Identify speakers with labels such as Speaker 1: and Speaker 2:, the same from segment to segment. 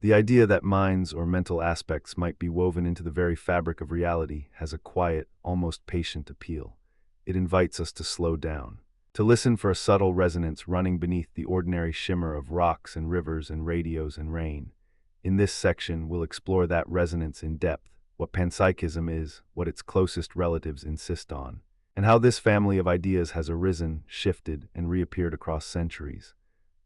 Speaker 1: The idea that minds or mental aspects might be woven into the very fabric of reality has a quiet, almost patient appeal. It invites us to slow down, to listen for a subtle resonance running beneath the ordinary shimmer of rocks and rivers and radios and rain. In this section, we'll explore that resonance in depth, what panpsychism is, what its closest relatives insist on, and how this family of ideas has arisen, shifted, and reappeared across centuries.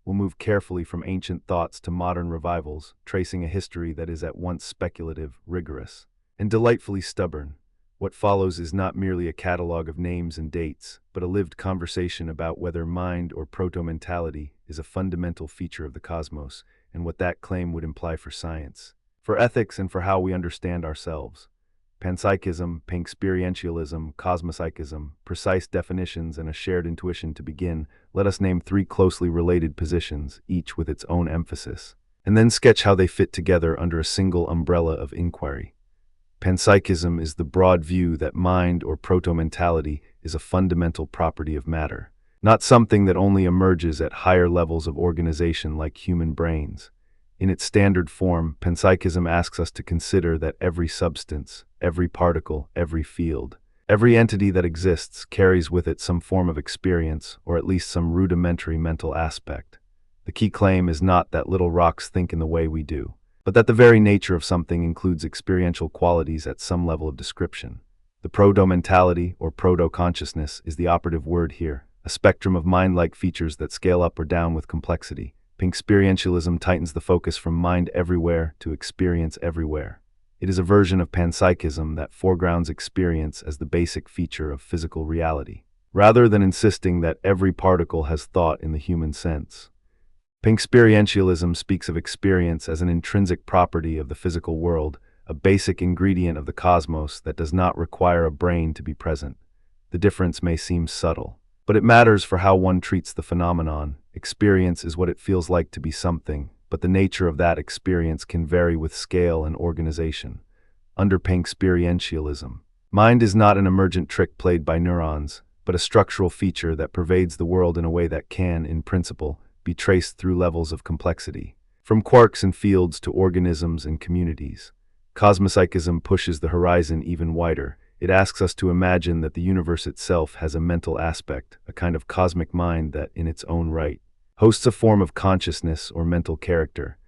Speaker 1: We'll move carefully from ancient thoughts to modern revivals, tracing a history that is at once speculative, rigorous, and delightfully stubborn. What follows is not merely a catalog of names and dates, but a lived conversation about whether mind or proto-mentality is a fundamental feature of the cosmos, and what that claim would imply for science, for ethics, and for how we understand ourselves. Panpsychism, experientialism, cosmopsychism, precise definitions, and a shared intuition. To begin, let us name three closely related positions, each with its own emphasis, and then sketch how they fit together under a single umbrella of inquiry. Panpsychism is the broad view that mind or proto-mentality is a fundamental property of matter, not something that only emerges at higher levels of organization like human brains. In its standard form, panpsychism asks us to consider that every substance, every particle, every field, every entity that exists carries with it some form of experience, or at least some rudimentary mental aspect. The key claim is not that little rocks think in the way we do, but that the very nature of something includes experiential qualities at some level of description. The proto-mentality, or proto-consciousness, is the operative word here, a spectrum of mind-like features that scale up or down with complexity. Experientialism tightens the focus from mind everywhere to experience everywhere. It is a version of panpsychism that foregrounds experience as the basic feature of physical reality, rather than insisting that every particle has thought in the human sense. Experientialism speaks of experience as an intrinsic property of the physical world, a basic ingredient of the cosmos that does not require a brain to be present. The difference may seem subtle, but it matters for how one treats the phenomenon. Experience is what it feels like to be something, but the nature of that experience can vary with scale and organization. Under experientialism, mind is not an emergent trick played by neurons, but a structural feature that pervades the world in a way that can, in principle, be traced through levels of complexity, from quarks and fields to organisms and communities. Cosmopsychism pushes the horizon even wider. It asks us to imagine that the universe itself has a mental aspect, a kind of cosmic mind that, in its own right, hosts a form of consciousness or mental character.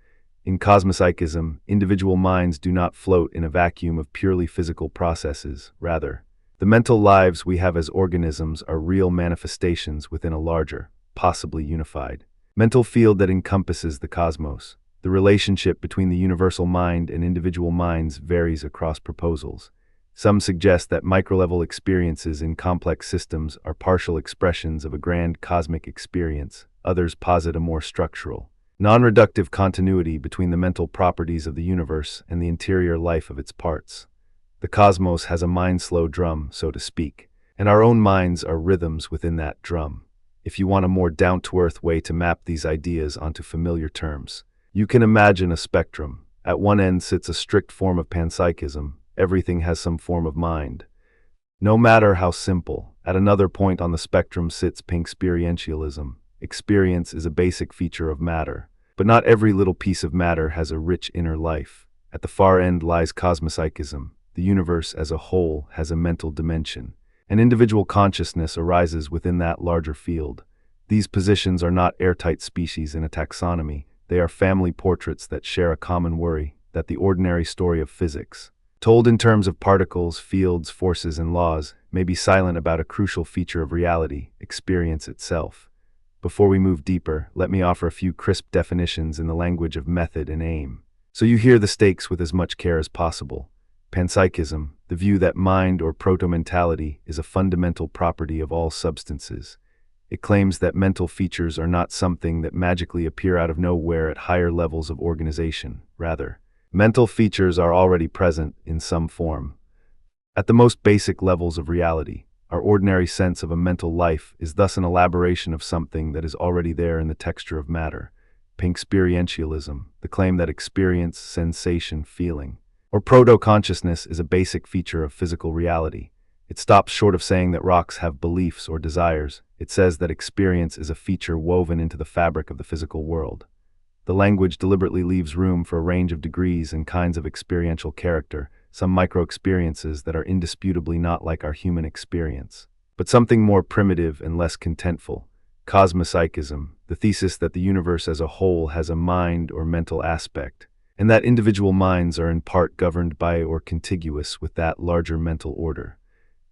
Speaker 1: In cosmopsychism, individual minds do not float in a vacuum of purely physical processes. Rather, the mental lives we have as organisms are real manifestations within a larger, possibly unified, mental field that encompasses the cosmos. The relationship between the universal mind and individual minds varies across proposals. Some suggest that micro-level experiences in complex systems are partial expressions of a grand cosmic experience. Others posit a more structural, non-reductive continuity between the mental properties of the universe and the interior life of its parts. The cosmos has a mind-slow drum, so to speak, and our own minds are rhythms within that drum. If you want a more down-to-earth way to map these ideas onto familiar terms, you can imagine a spectrum. At one end sits a strict form of panpsychism. Everything has some form of mind, no matter how simple. At another point on the spectrum sits experientialism. Experience is a basic feature of matter, but not every little piece of matter has a rich inner life. At the far end lies cosmopsychism. The universe as a whole has a mental dimension, and individual consciousness arises within that larger field. These positions are not airtight species in a taxonomy. They are family portraits that share a common worry, that the ordinary story of physics, told in terms of particles, fields, forces, and laws, may be silent about a crucial feature of reality, experience itself. Before we move deeper, let me offer a few crisp definitions in the language of method and aim, so you hear the stakes with as much care as possible. Panpsychism, the view that mind or proto-mentality is a fundamental property of all substances. It claims that mental features are not something that magically appear out of nowhere at higher levels of organization. Rather, mental features are already present in some form. At the most basic levels of reality, our ordinary sense of a mental life is thus an elaboration of something that is already there in the texture of matter. Experientialism, the claim that experience, sensation, feeling, or proto-consciousness is a basic feature of physical reality. It stops short of saying that rocks have beliefs or desires. It says that experience is a feature woven into the fabric of the physical world. The language deliberately leaves room for a range of degrees and kinds of experiential character, some micro-experiences that are indisputably not like our human experience, but something more primitive and less contentful. Panpsychism, the thesis that the universe as a whole has a mind or mental aspect, and that individual minds are in part governed by or contiguous with that larger mental order.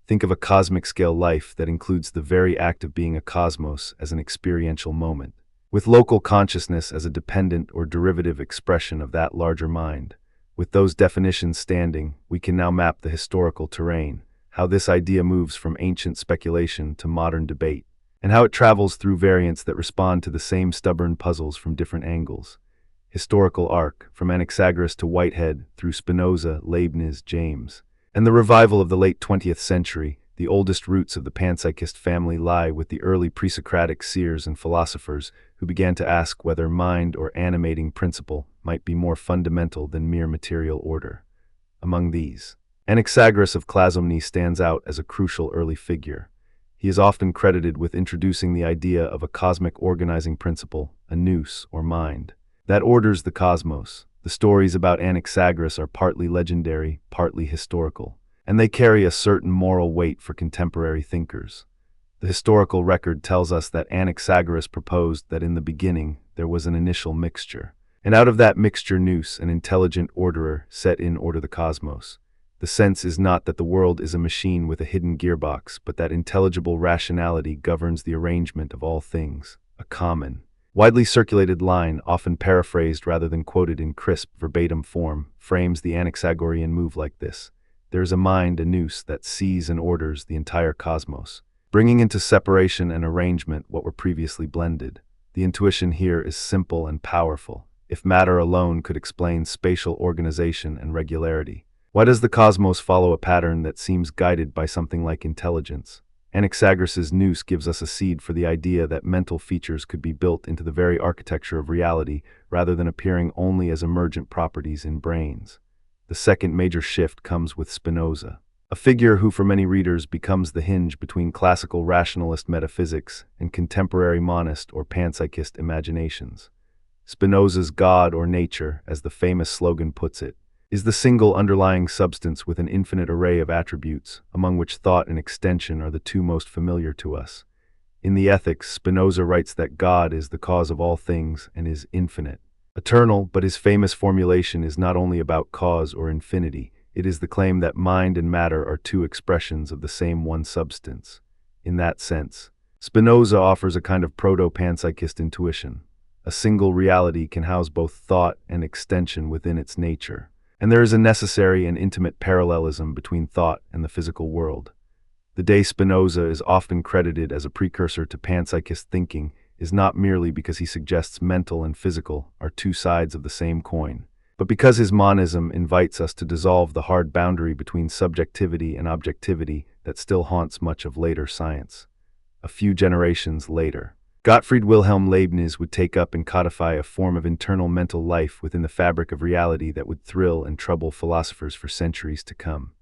Speaker 1: Think of a cosmic-scale life that includes the very act of being a cosmos as an experiential moment, with local consciousness as a dependent or derivative expression of that larger mind. With those definitions standing, we can now map the historical terrain, how this idea moves from ancient speculation to modern debate, and how it travels through variants that respond to the same stubborn puzzles from different angles. Historical arc, from Anaxagoras to Whitehead, through Spinoza, Leibniz, James. And the revival of the late 20th century, the oldest roots of the panpsychist family lie with the early pre-Socratic seers and philosophers who began to ask whether mind or animating principle might be more fundamental than mere material order. Among these, Anaxagoras of Clazomene stands out as a crucial early figure. He is often credited with introducing the idea of a cosmic organizing principle, a nous or mind, that orders the cosmos. The stories about Anaxagoras are partly legendary, partly historical, and they carry a certain moral weight for contemporary thinkers. The historical record tells us that Anaxagoras proposed that in the beginning there was an initial mixture, and out of that mixture nous, an intelligent orderer, set in order the cosmos. The sense is not that the world is a machine with a hidden gearbox, but that intelligible rationality governs the arrangement of all things, a common, widely circulated line, often paraphrased rather than quoted in crisp, verbatim form, frames the Anaxagorean move like this. There is a mind, a nous, that sees and orders the entire cosmos, bringing into separation and arrangement what were previously blended. The intuition here is simple and powerful. If matter alone could explain spatial organization and regularity, why does the cosmos follow a pattern that seems guided by something like intelligence? Anaxagoras's nous gives us a seed for the idea that mental features could be built into the very architecture of reality rather than appearing only as emergent properties in brains. The second major shift comes with Spinoza, a figure who for many readers becomes the hinge between classical rationalist metaphysics and contemporary monist or panpsychist imaginations. Spinoza's God or nature, as the famous slogan puts it, is the single underlying substance with an infinite array of attributes, among which thought and extension are the two most familiar to us. In the Ethics, Spinoza writes that God is the cause of all things and is infinite, eternal, but his famous formulation is not only about cause or infinity, it is the claim that mind and matter are two expressions of the same one substance. In that sense, Spinoza offers a kind of proto-panpsychist intuition. A single reality can house both thought and extension within its nature, and there is a necessary and intimate parallelism between thought and the physical world. The day Spinoza is often credited as a precursor to panpsychist thinking is not merely because he suggests mental and physical are two sides of the same coin, but because his monism invites us to dissolve the hard boundary between subjectivity and objectivity that still haunts much of later science. A few generations later, Gottfried Wilhelm Leibniz would take up and codify a form of internal mental life within the fabric of reality that would thrill and trouble philosophers for centuries to come.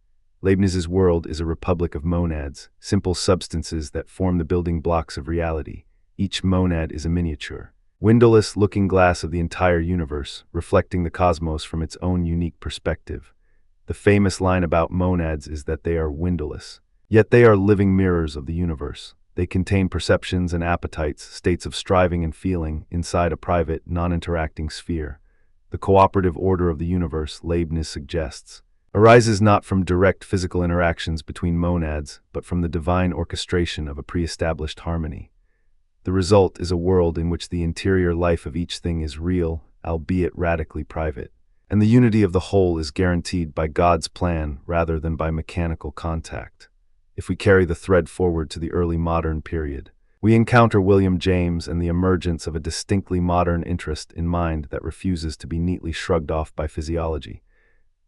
Speaker 1: Leibniz's world is a republic of monads, simple substances that form the building blocks of reality. Each monad is a miniature, windowless looking glass of the entire universe, reflecting the cosmos from its own unique perspective. The famous line about monads is that they are windowless, yet they are living mirrors of the universe. They contain perceptions and appetites, states of striving and feeling, inside a private, non-interacting sphere. The cooperative order of the universe, Leibniz suggests, arises not from direct physical interactions between monads, but from the divine orchestration of a pre-established harmony. The result is a world in which the interior life of each thing is real, albeit radically private, and the unity of the whole is guaranteed by God's plan rather than by mechanical contact. If we carry the thread forward to the early modern period, we encounter William James and the emergence of a distinctly modern interest in mind that refuses to be neatly shrugged off by physiology.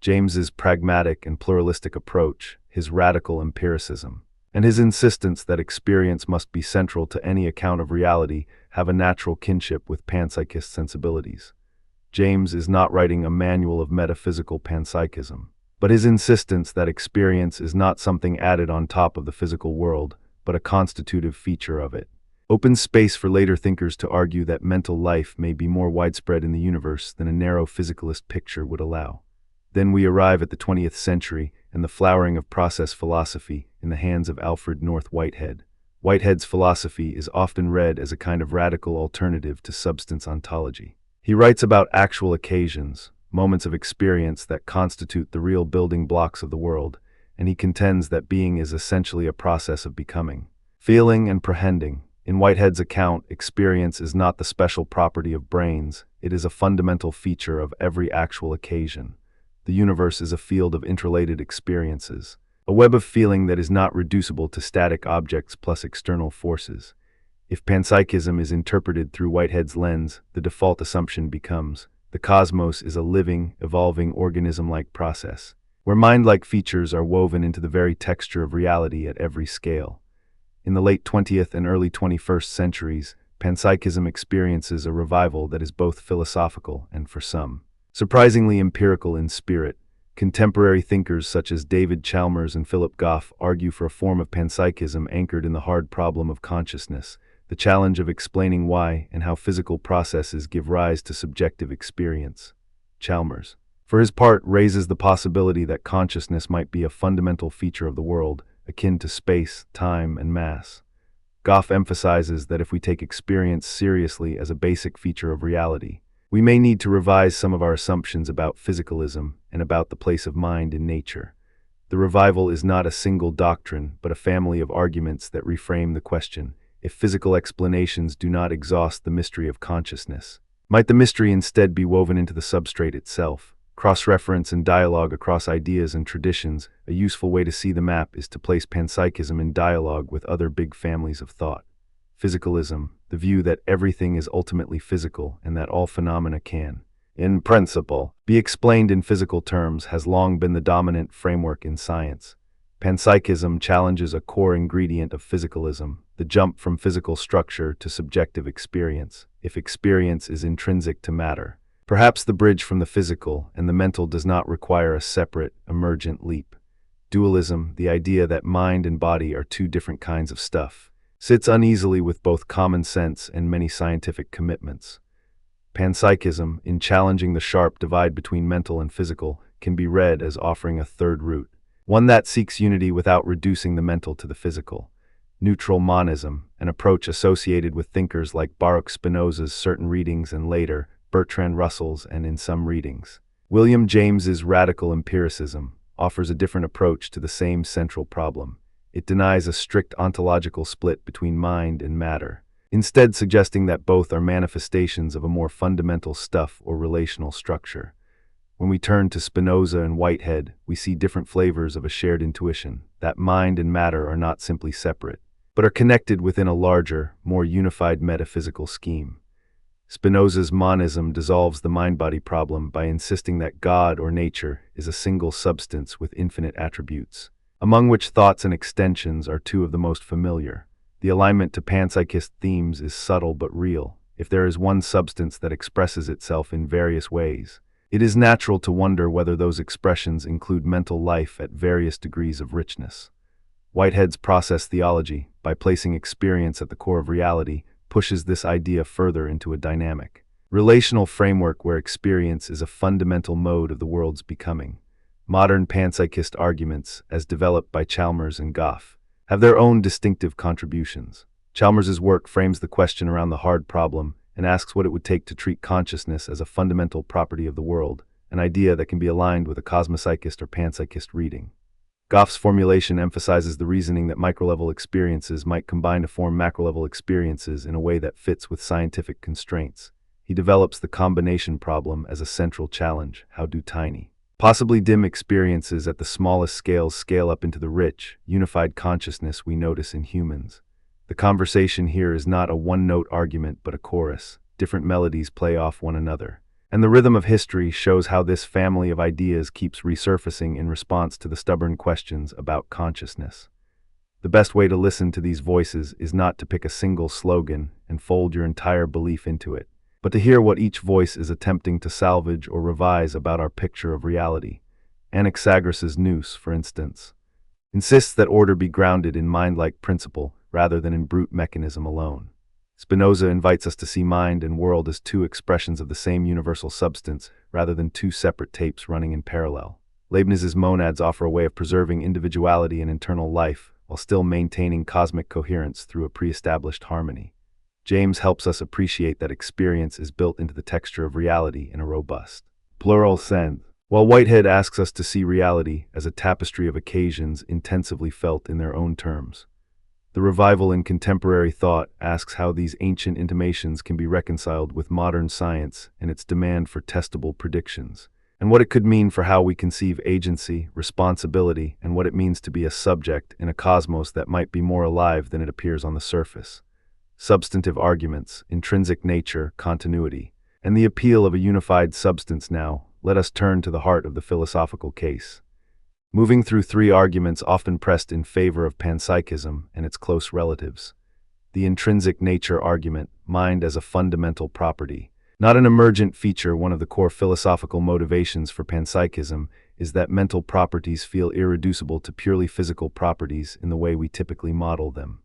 Speaker 1: James's pragmatic and pluralistic approach, his radical empiricism, and his insistence that experience must be central to any account of reality have a natural kinship with panpsychist sensibilities. James is not writing a manual of metaphysical panpsychism, but his insistence that experience is not something added on top of the physical world, but a constitutive feature of it. opens space for later thinkers to argue that mental life may be more widespread in the universe than a narrow physicalist picture would allow. Then we arrive at the 20th century and the flowering of process philosophy in the hands of Alfred North Whitehead. Whitehead's philosophy is often read as a kind of radical alternative to substance ontology. He writes about actual occasions, moments of experience that constitute the real building blocks of the world, and he contends that being is essentially a process of becoming, feeling, and prehending. In Whitehead's account, experience is not the special property of brains, it is a fundamental feature of every actual occasion. The universe is a field of interrelated experiences, a web of feeling that is not reducible to static objects plus external forces. If panpsychism is interpreted through Whitehead's lens, the default assumption becomes, the cosmos is a living, evolving organism-like process, where mind-like features are woven into the very texture of reality at every scale. In the late 20th and early 21st centuries, panpsychism experiences a revival that is both philosophical and, for some, surprisingly empirical in spirit. Contemporary thinkers such as David Chalmers and Philip Goff argue for a form of panpsychism anchored in the hard problem of consciousness, the challenge of explaining why and how physical processes give rise to subjective experience. Chalmers, for his part, raises the possibility that consciousness might be a fundamental feature of the world, akin to space, time, and mass. Goff emphasizes that if we take experience seriously as a basic feature of reality, we may need to revise some of our assumptions about physicalism and about the place of mind in nature. The revival is not a single doctrine, but a family of arguments that reframe the question: if physical explanations do not exhaust the mystery of consciousness, might the mystery instead be woven into the substrate itself? Cross-reference and dialogue across ideas and traditions. A useful way to see the map is to place panpsychism in dialogue with other big families of thought. Physicalism, the view that everything is ultimately physical and that all phenomena can, in principle, be explained in physical terms, has long been the dominant framework in science. Panpsychism challenges a core ingredient of physicalism, the jump from physical structure to subjective experience. If experience is intrinsic to matter, perhaps the bridge from the physical and the mental does not require a separate, emergent leap. Dualism, the idea that mind and body are two different kinds of stuff, sits uneasily with both common sense and many scientific commitments. Panpsychism, in challenging the sharp divide between mental and physical, can be read as offering a third route, one that seeks unity without reducing the mental to the physical. Neutral monism, an approach associated with thinkers like Baruch Spinoza's certain readings and later, Bertrand Russell's and in some readings. William James's radical empiricism offers a different approach to the same central problem. It denies a strict ontological split between mind and matter, instead suggesting that both are manifestations of a more fundamental stuff or relational structure. When we turn to Spinoza and Whitehead, we see different flavors of a shared intuition, that mind and matter are not simply separate, but are connected within a larger, more unified metaphysical scheme. Spinoza's monism dissolves the mind-body problem by insisting that God or nature is a single substance with infinite attributes, among which thoughts and extensions are two of the most familiar. The alignment to panpsychist themes is subtle but real. If there is one substance that expresses itself in various ways, it is natural to wonder whether those expressions include mental life at various degrees of richness. Whitehead's process theology, by placing experience at the core of reality, pushes this idea further into a dynamic, relational framework where experience is a fundamental mode of the world's becoming. Modern panpsychist arguments, as developed by Chalmers and Goff, have their own distinctive contributions. Chalmers's work frames the question around the hard problem and asks what it would take to treat consciousness as a fundamental property of the world, an idea that can be aligned with a cosmopsychist or panpsychist reading. Goff's formulation emphasizes the reasoning that microlevel experiences might combine to form macrolevel experiences in a way that fits with scientific constraints. He develops the combination problem as a central challenge. How do tiny, possibly dim experiences at the smallest scales scale up into the rich, unified consciousness we notice in humans? The conversation here is not a one-note argument but a chorus. Different melodies play off one another, and the rhythm of history shows how this family of ideas keeps resurfacing in response to the stubborn questions about consciousness. The best way to listen to these voices is not to pick a single slogan and fold your entire belief into it, but to hear what each voice is attempting to salvage or revise about our picture of reality. Anaxagoras' Noose, for instance, insists that order be grounded in mind-like principle rather than in brute mechanism alone. Spinoza invites us to see mind and world as two expressions of the same universal substance, rather than two separate tapes running in parallel. Leibniz's monads offer a way of preserving individuality and internal life, while still maintaining cosmic coherence through a pre-established harmony. James helps us appreciate that experience is built into the texture of reality in a robust, plural sense, while Whitehead asks us to see reality as a tapestry of occasions intensively felt in their own terms. The revival in contemporary thought asks how these ancient intimations can be reconciled with modern science and its demand for testable predictions, and what it could mean for how we conceive agency, responsibility, and what it means to be a subject in a cosmos that might be more alive than it appears on the surface. Substantive arguments, intrinsic nature, continuity, and the appeal of a unified substance. Now, let us turn to the heart of the philosophical case. Moving through three arguments often pressed in favor of panpsychism and its close relatives. The intrinsic nature argument, mind as a fundamental property, not an emergent feature. One of the core philosophical motivations for panpsychism is that mental properties feel irreducible to purely physical properties in the way we typically model them.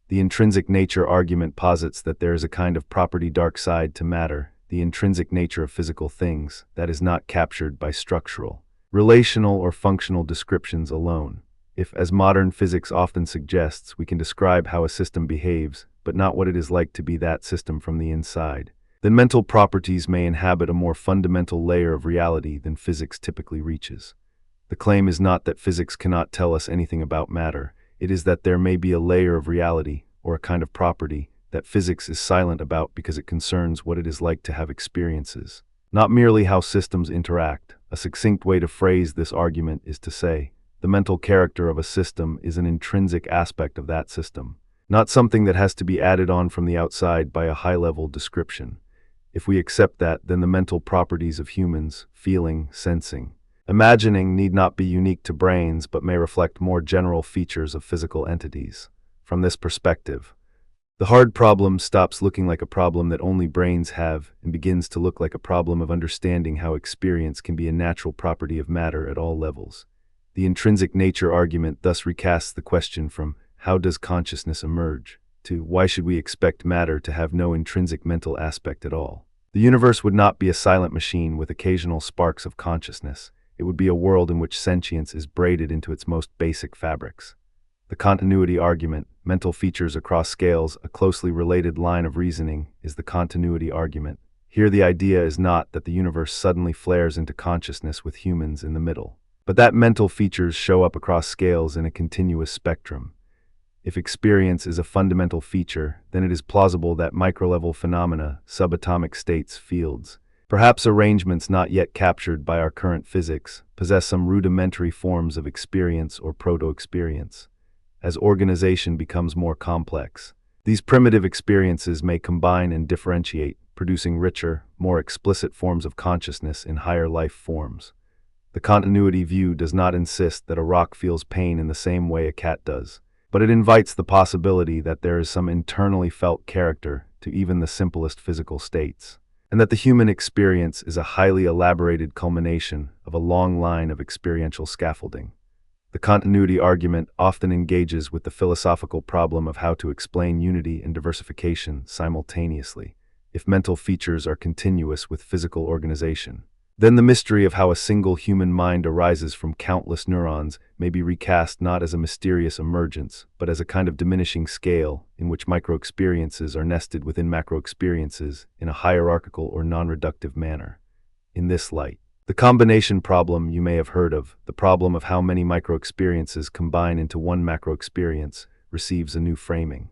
Speaker 1: The intrinsic nature argument posits that there is a kind of property dark side to matter, the intrinsic nature of physical things, that is not captured by structural, relational or functional descriptions alone. If, as modern physics often suggests, we can describe how a system behaves, but not what it is like to be that system from the inside, then mental properties may inhabit a more fundamental layer of reality than physics typically reaches. The claim is not that physics cannot tell us anything about matter, it is that there may be a layer of reality, or a kind of property, that physics is silent about because it concerns what it is like to have experiences, not merely how systems interact. A succinct way to phrase this argument is to say, the mental character of a system is an intrinsic aspect of that system, not something that has to be added on from the outside by a high-level description. If we accept that, then the mental properties of humans, feeling, sensing, imagining, need not be unique to brains but may reflect more general features of physical entities. From this perspective, the hard problem stops looking like a problem that only brains have and begins to look like a problem of understanding how experience can be a natural property of matter at all levels. The intrinsic nature argument thus recasts the question from how does consciousness emerge to why should we expect matter to have no intrinsic mental aspect at all. The universe would not be a silent machine with occasional sparks of consciousness. It would be a world in which sentience is braided into its most basic fabrics. The continuity argument, mental features across scales, a closely related line of reasoning, is the continuity argument. Here the idea is not that the universe suddenly flares into consciousness with humans in the middle, but that mental features show up across scales in a continuous spectrum. If experience is a fundamental feature, then it is plausible that micro-level phenomena, subatomic states, fields, perhaps arrangements not yet captured by our current physics, possess some rudimentary forms of experience or proto-experience. As organization becomes more complex, these primitive experiences may combine and differentiate, producing richer, more explicit forms of consciousness in higher life forms. The continuity view does not insist that a rock feels pain in the same way a cat does, but it invites the possibility that there is some internally felt character to even the simplest physical states, and that the human experience is a highly elaborated culmination of a long line of experiential scaffolding. The continuity argument often engages with the philosophical problem of how to explain unity and diversification simultaneously. If mental features are continuous with physical organization, then the mystery of how a single human mind arises from countless neurons may be recast not as a mysterious emergence, but as a kind of diminishing scale in which micro-experiences are nested within macro-experiences in a hierarchical or non-reductive manner. In this light, the combination problem you may have heard of, the problem of how many micro-experiences combine into one macro-experience, receives a new framing.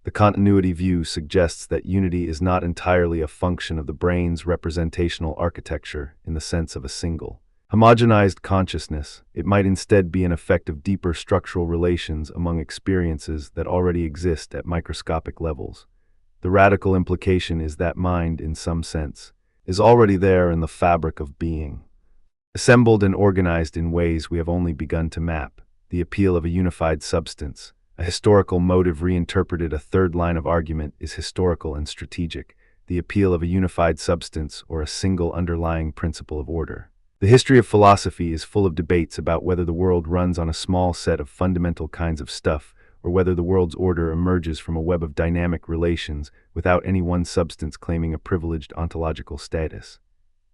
Speaker 1: The continuity view suggests that unity is not entirely a function of the brain's representational architecture in the sense of a single, homogenized consciousness. It might instead be an effect of deeper structural relations among experiences that already exist at microscopic levels. The radical implication is that mind, in some sense, is already there in the fabric of being, assembled and organized in ways we have only begun to map. The appeal of a unified substance, a historical motive reinterpreted. A third line of argument is historical and strategic, the appeal of a unified substance or a single underlying principle of order. The history of philosophy is full of debates about whether the world runs on a small set of fundamental kinds of stuff or whether the world's order emerges from a web of dynamic relations without any one substance claiming a privileged ontological status.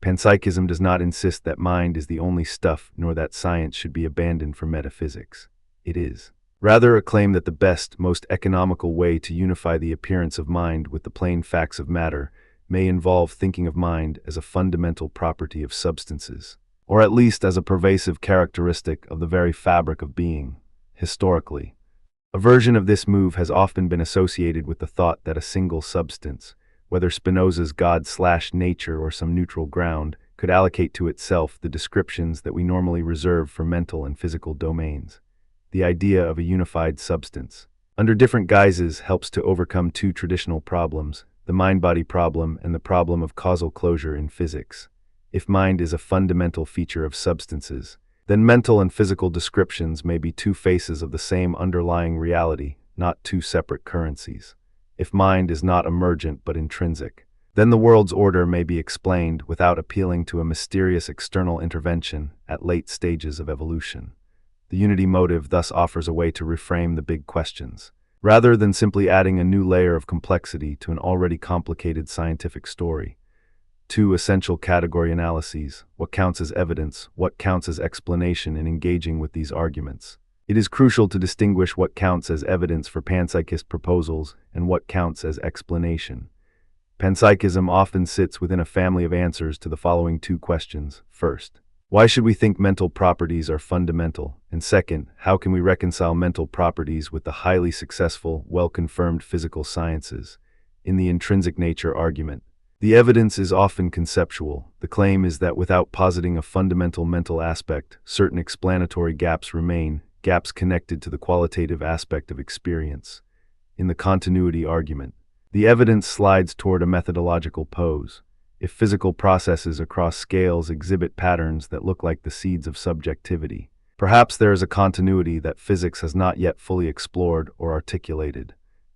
Speaker 1: Panpsychism does not insist that mind is the only stuff, nor that science should be abandoned for metaphysics. It is rather a claim that the best, most economical way to unify the appearance of mind with the plain facts of matter may involve thinking of mind as a fundamental property of substances, or at least as a pervasive characteristic of the very fabric of being. Historically, a version of this move has often been associated with the thought that a single substance, whether Spinoza's God/nature or some neutral ground, could allocate to itself the descriptions that we normally reserve for mental and physical domains. The idea of a unified substance, under different guises, helps to overcome two traditional problems, the mind-body problem and the problem of causal closure in physics. If mind is a fundamental feature of substances, then mental and physical descriptions may be two faces of the same underlying reality, not two separate currencies. If mind is not emergent but intrinsic, then the world's order may be explained without appealing to a mysterious external intervention at late stages of evolution. The unity motive thus offers a way to reframe the big questions, rather than simply adding a new layer of complexity to an already complicated scientific story. Two essential category analyses: what counts as evidence, what counts as explanation in engaging with these arguments. It is crucial to distinguish what counts as evidence for panpsychist proposals and what counts as explanation. Panpsychism often sits within a family of answers to the following two questions. First, why should we think mental properties are fundamental? And second, how can we reconcile mental properties with the highly successful, well-confirmed physical sciences? In the intrinsic nature argument, the evidence is often conceptual. The claim is that without positing a fundamental mental aspect, certain explanatory gaps remain, gaps connected to the qualitative aspect of experience. In the continuity argument, the evidence slides toward a methodological pose. If physical processes across scales exhibit patterns that look like the seeds of subjectivity, perhaps there is a continuity that physics has not yet fully explored or articulated.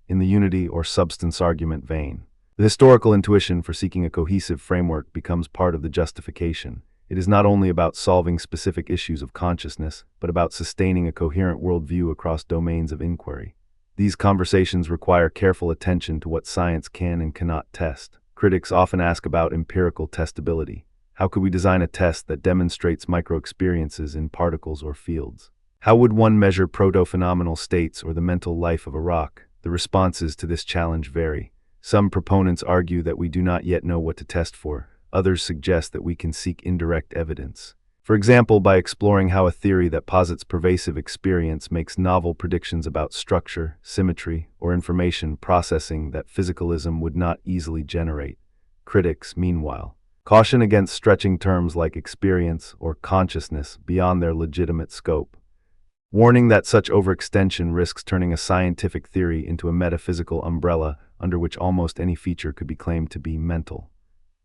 Speaker 1: In the unity or substance argument vein, the historical intuition for seeking a cohesive framework becomes part of the justification. It is not only about solving specific issues of consciousness, but about sustaining a coherent worldview across domains of inquiry. These conversations require careful attention to what science can and cannot test. Critics often ask about empirical testability. How could we design a test that demonstrates micro-experiences in particles or fields? How would one measure proto-phenomenal states or the mental life of a rock? The responses to this challenge vary. Some proponents argue that we do not yet know what to test for. Others suggest that we can seek indirect evidence. For example, by exploring how a theory that posits pervasive experience makes novel predictions about structure, symmetry, or information processing that physicalism would not easily generate. Critics, meanwhile, caution against stretching terms like experience or consciousness beyond their legitimate scope, warning that such overextension risks turning a scientific theory into a metaphysical umbrella under which almost any feature could be claimed to be mental.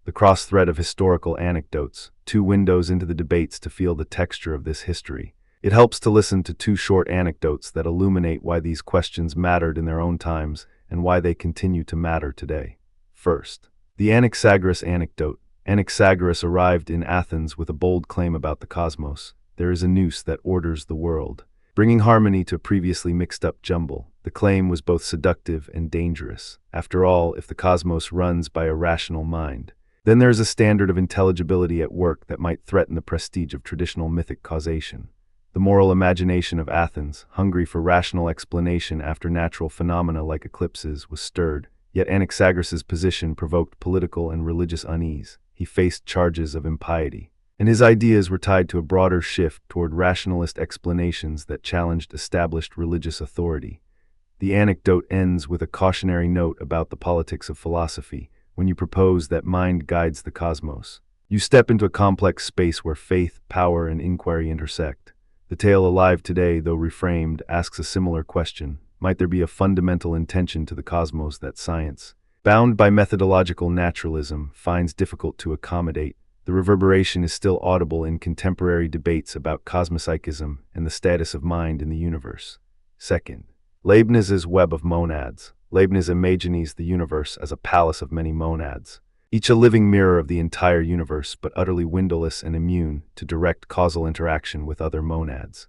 Speaker 1: The cross-thread of historical anecdotes, two windows into the debates to feel the texture of this history. It helps to listen to two short anecdotes that illuminate why these questions mattered in their own times and why they continue to matter today. First, the Anaxagoras anecdote. Anaxagoras arrived in Athens with a bold claim about the cosmos. There is a nous that orders the world, bringing harmony to a previously mixed-up jumble. The claim was both seductive and dangerous. After all, if the cosmos runs by a rational mind, then there is a standard of intelligibility at work that might threaten the prestige of traditional mythic causation. The moral imagination of Athens, hungry for rational explanation after natural phenomena like eclipses, was stirred, yet Anaxagoras' position provoked political and religious unease. He faced charges of impiety, and his ideas were tied to a broader shift toward rationalist explanations that challenged established religious authority. The anecdote ends with a cautionary note about the politics of philosophy. When you propose that mind guides the cosmos, you step into a complex space where faith, power, and inquiry intersect. The tale alive today, though reframed, asks a similar question. Might there be a fundamental intention to the cosmos that science, bound by methodological naturalism, finds difficult to accommodate? The reverberation is still audible in contemporary debates about cosmopsychism and the status of mind in the universe. Second, Leibniz's web of monads. Leibniz imagines the universe as a palace of many monads, each a living mirror of the entire universe but utterly windowless and immune to direct causal interaction with other monads.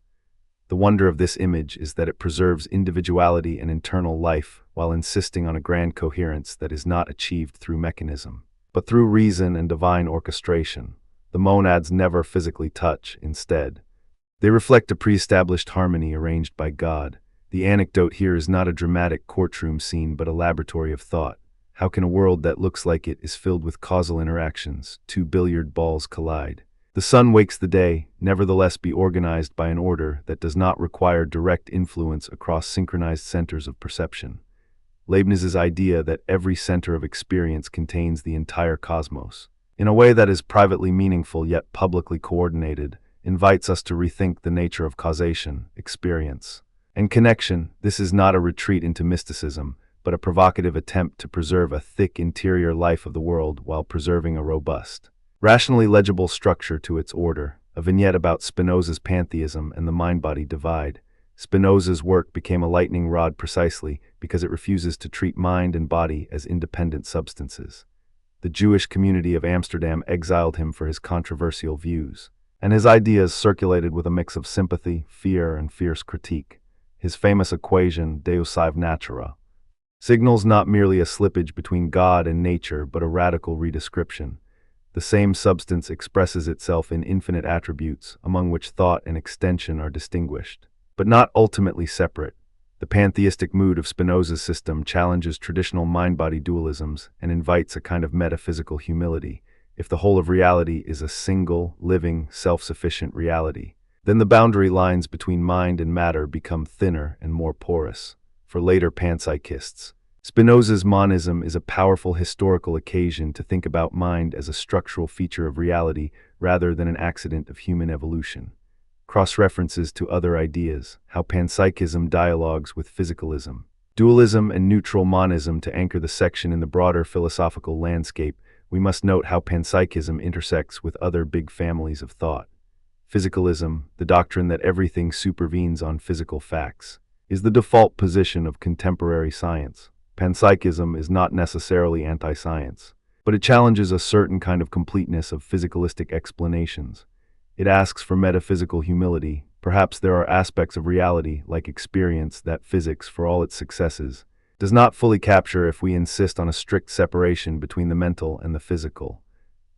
Speaker 1: The wonder of this image is that it preserves individuality and internal life while insisting on a grand coherence that is not achieved through mechanism, but through reason and divine orchestration. The monads never physically touch, instead. They reflect a pre-established harmony arranged by God. The anecdote here is not a dramatic courtroom scene but a laboratory of thought. How can a world that looks like it is filled with causal interactions, two billiard balls collide? The sun wakes the day, nevertheless be organized by an order that does not require direct influence across synchronized centers of perception. Leibniz's idea that every center of experience contains the entire cosmos, in a way that is privately meaningful yet publicly coordinated, invites us to rethink the nature of causation, experience, and connection. This is not a retreat into mysticism, but a provocative attempt to preserve a thick interior life of the world while preserving a robust, rationally legible structure to its order. A vignette about Spinoza's pantheism and the mind-body divide. Spinoza's work became a lightning rod precisely because it refuses to treat mind and body as independent substances. The Jewish community of Amsterdam exiled him for his controversial views, and his ideas circulated with a mix of sympathy, fear, and fierce critique. His famous equation, Deus sive natura, signals not merely a slippage between God and nature but a radical redescription. The same substance expresses itself in infinite attributes, among which thought and extension are distinguished, but not ultimately separate. The pantheistic mood of Spinoza's system challenges traditional mind-body dualisms and invites a kind of metaphysical humility. If the whole of reality is a single, living, self-sufficient reality, then the boundary lines between mind and matter become thinner and more porous. For later panpsychists, Spinoza's monism is a powerful historical occasion to think about mind as a structural feature of reality rather than an accident of human evolution. Cross-references to other ideas, how panpsychism dialogues with physicalism, dualism and neutral monism to anchor the section in the broader philosophical landscape. We must note how panpsychism intersects with other big families of thought. Physicalism, the doctrine that everything supervenes on physical facts, is the default position of contemporary science. Panpsychism is not necessarily anti-science, but it challenges a certain kind of completeness of physicalistic explanations. It asks for metaphysical humility. Perhaps there are aspects of reality, like experience, that physics, for all its successes, does not fully capture if we insist on a strict separation between the mental and the physical.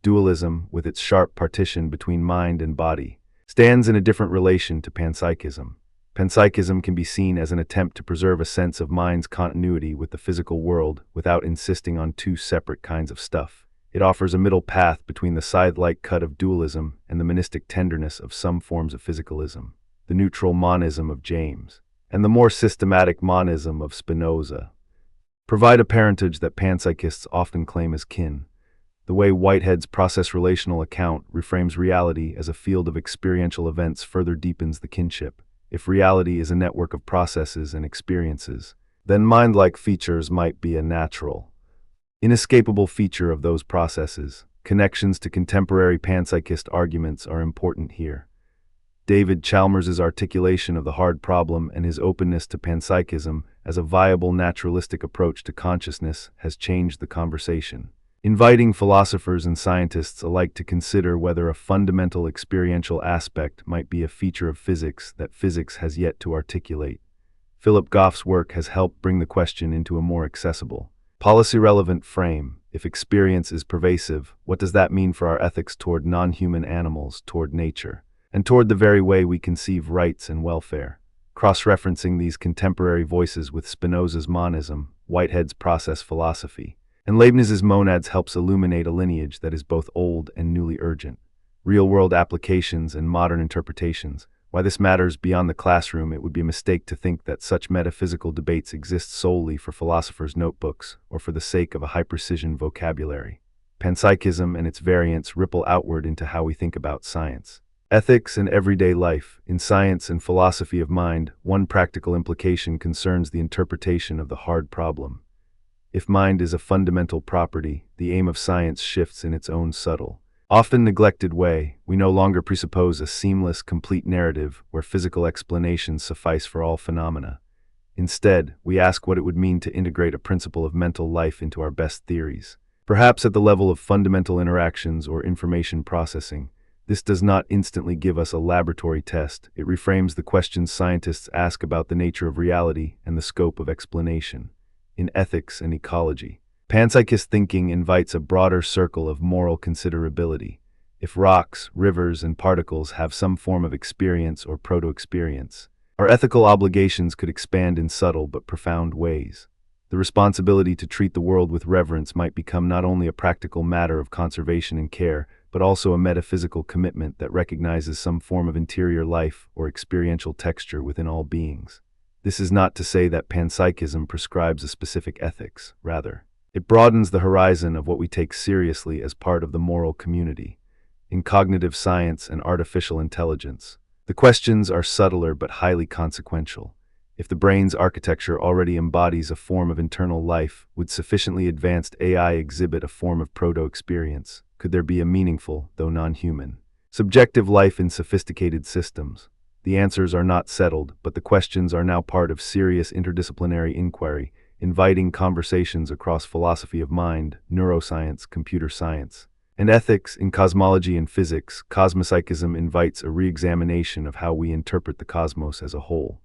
Speaker 1: Dualism, with its sharp partition between mind and body, stands in a different relation to panpsychism. Panpsychism can be seen as an attempt to preserve a sense of mind's continuity with the physical world without insisting on two separate kinds of stuff. It offers a middle path between the scythe-like cut of dualism and the monistic tenderness of some forms of physicalism, the neutral monism of James, and the more systematic monism of Spinoza, provide a parentage that panpsychists often claim as kin. The way Whitehead's process-relational account reframes reality as a field of experiential events further deepens the kinship. If reality is a network of processes and experiences, then mind-like features might be a natural, inescapable feature of those processes. Connections to contemporary panpsychist arguments are important here. David Chalmers's articulation of the hard problem and his openness to panpsychism as a viable naturalistic approach to consciousness has changed the conversation, inviting philosophers and scientists alike to consider whether a fundamental experiential aspect might be a feature of physics that physics has yet to articulate. Philip Goff's work has helped bring the question into a more accessible, policy-relevant frame. If experience is pervasive, what does that mean for our ethics toward non-human animals, toward nature, and toward the very way we conceive rights and welfare? Cross-referencing these contemporary voices with Spinoza's monism, Whitehead's process philosophy, and Leibniz's monads helps illuminate a lineage that is both old and newly urgent. Real-world applications and modern interpretations. Why this matters beyond the classroom, it would be a mistake to think that such metaphysical debates exist solely for philosophers' notebooks or for the sake of a high-precision vocabulary. Panpsychism and its variants ripple outward into how we think about science, ethics, and everyday life. In science and philosophy of mind, one practical implication concerns the interpretation of the hard problem. If mind is a fundamental property, the aim of science shifts in its own subtle, often neglected way. We no longer presuppose a seamless, complete narrative where physical explanations suffice for all phenomena. Instead, we ask what it would mean to integrate a principle of mental life into our best theories. Perhaps at the level of fundamental interactions or information processing, This does not instantly give us a laboratory test. It reframes the questions scientists ask about the nature of reality and the scope of explanation. In ethics and ecology, panpsychist thinking invites a broader circle of moral considerability. If rocks, rivers, and particles have some form of experience or proto-experience, our ethical obligations could expand in subtle but profound ways. The responsibility to treat the world with reverence might become not only a practical matter of conservation and care, but also a metaphysical commitment that recognizes some form of interior life or experiential texture within all beings. This is not to say that panpsychism prescribes a specific ethics. Rather, it broadens the horizon of what we take seriously as part of the moral community. In cognitive science and artificial intelligence, the questions are subtler but highly consequential. If the brain's architecture already embodies a form of internal life, would sufficiently advanced AI exhibit a form of proto-experience? Could there be a meaningful, though non-human, subjective life in sophisticated systems? The answers are not settled, but the questions are now part of serious interdisciplinary inquiry, inviting conversations across philosophy of mind, neuroscience, computer science, and ethics. In cosmology and physics, panpsychism invites a re-examination of how we interpret the cosmos as a whole.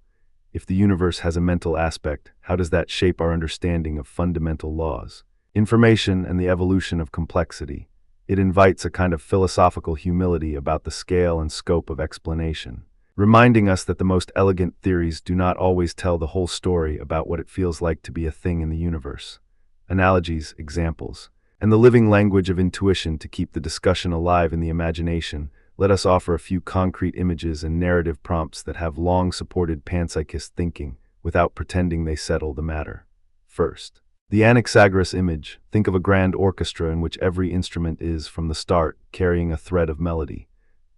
Speaker 1: If the universe has a mental aspect, how does that shape our understanding of fundamental laws, information, and the evolution of complexity? It invites a kind of philosophical humility about the scale and scope of explanation, reminding us that the most elegant theories do not always tell the whole story about what it feels like to be a thing in the universe. Analogies, examples, and the living language of intuition to keep the discussion alive in the imagination. Let us offer a few concrete images and narrative prompts that have long supported panpsychist thinking without pretending they settle the matter. First, the Anaxagoras image. Think of a grand orchestra in which every instrument is, from the start, carrying a thread of melody.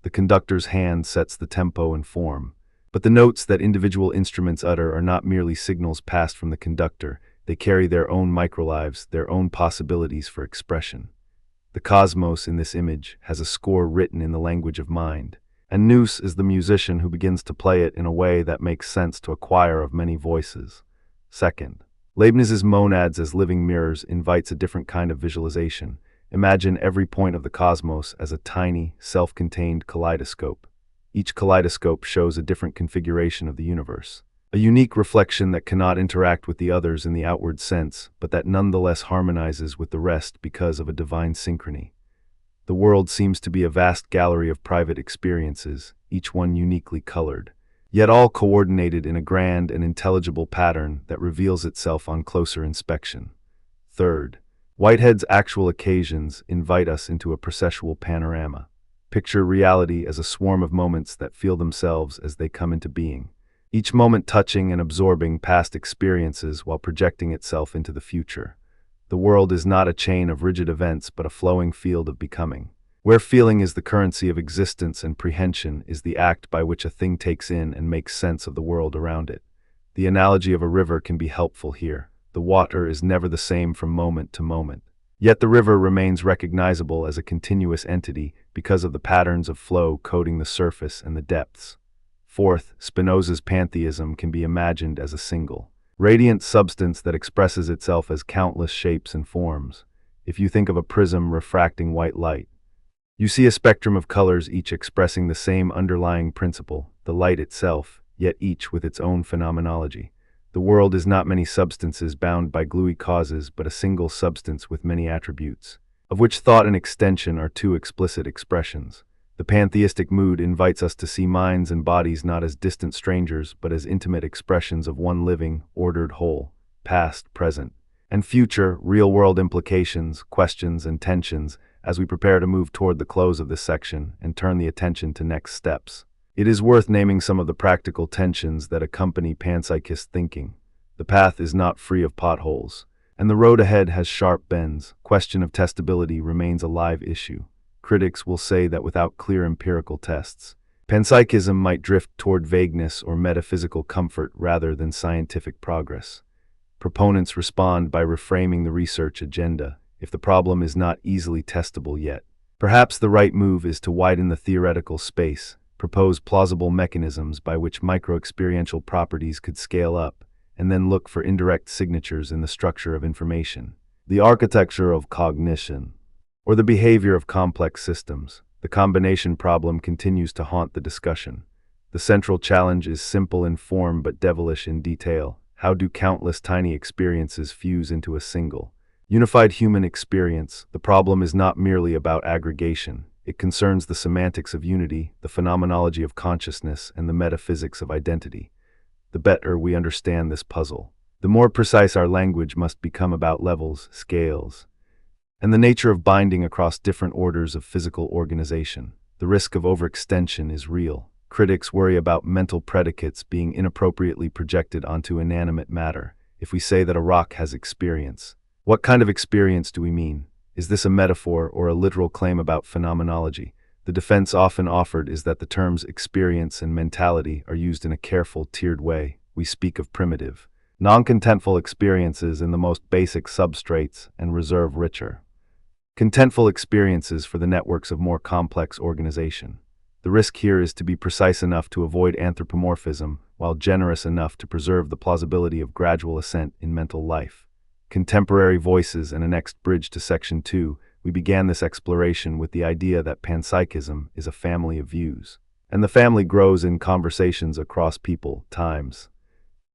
Speaker 1: The conductor's hand sets the tempo and form. But the notes that individual instruments utter are not merely signals passed from the conductor. They carry their own microlives, their own possibilities for expression. The cosmos in this image has a score written in the language of mind, and Snooze is the musician who begins to play it in a way that makes sense to a choir of many voices. Second, Leibniz's monads as living mirrors invites a different kind of visualization. Imagine every point of the cosmos as a tiny, self-contained kaleidoscope. Each kaleidoscope shows a different configuration of the universe, a unique reflection that cannot interact with the others in the outward sense, but that nonetheless harmonizes with the rest because of a divine synchrony. The world seems to be a vast gallery of private experiences, each one uniquely colored, yet all coordinated in a grand and intelligible pattern that reveals itself on closer inspection. Third, Whitehead's actual occasions invite us into a processual panorama. Picture reality as a swarm of moments that feel themselves as they come into being, each moment touching and absorbing past experiences while projecting itself into the future. The world is not a chain of rigid events but a flowing field of becoming. Where feeling is the currency of existence and prehension is the act by which a thing takes in and makes sense of the world around it. The analogy of a river can be helpful here. The water is never the same from moment to moment. Yet the river remains recognizable as a continuous entity because of the patterns of flow coating the surface and the depths. Fourth, Spinoza's pantheism can be imagined as a single, radiant substance that expresses itself as countless shapes and forms. If you think of a prism refracting white light, you see a spectrum of colors, each expressing the same underlying principle, the light itself, yet each with its own phenomenology. The world is not many substances bound by gluey causes, but a single substance with many attributes, of which thought and extension are two explicit expressions. The pantheistic mood invites us to see minds and bodies not as distant strangers, but as intimate expressions of one living, ordered whole, past, present, and future, real-world implications, questions, and tensions as we prepare to move toward the close of this section and turn the attention to next steps. It is worth naming some of the practical tensions that accompany panpsychist thinking. The path is not free of potholes, and the road ahead has sharp bends. Question of testability remains a live issue. Critics will say that without clear empirical tests, panpsychism might drift toward vagueness or metaphysical comfort rather than scientific progress. Proponents respond by reframing the research agenda. If the problem is not easily testable yet, perhaps the right move is to widen the theoretical space, propose plausible mechanisms by which micro-experiential properties could scale up, and then look for indirect signatures in the structure of information, the architecture of cognition, or the behavior of complex systems. the combination problem continues to haunt the discussion. The central challenge is simple in form but devilish in detail. How do countless tiny experiences fuse into a single, unified human experience? The problem is not merely about aggregation. It concerns the semantics of unity, the phenomenology of consciousness, and the metaphysics of identity. The better we understand this puzzle, the more precise our language must become about levels, scales, and the nature of binding across different orders of physical organization. The risk of overextension is real. Critics worry about mental predicates being inappropriately projected onto inanimate matter. If we say that a rock has experience, what kind of experience do we mean? Is this a metaphor or a literal claim about phenomenology? The defense often offered is that the terms experience and mentality are used in a careful, tiered way. We speak of primitive, non-contentful experiences in the most basic substrates and reserve richer, contentful experiences for the networks of more complex organization. The risk here is to be precise enough to avoid anthropomorphism, while generous enough to preserve the plausibility of gradual ascent in mental life. Contemporary voices and a next bridge to Section 2, we began this exploration with the idea that panpsychism is a family of views, and the family grows in conversations across people, times,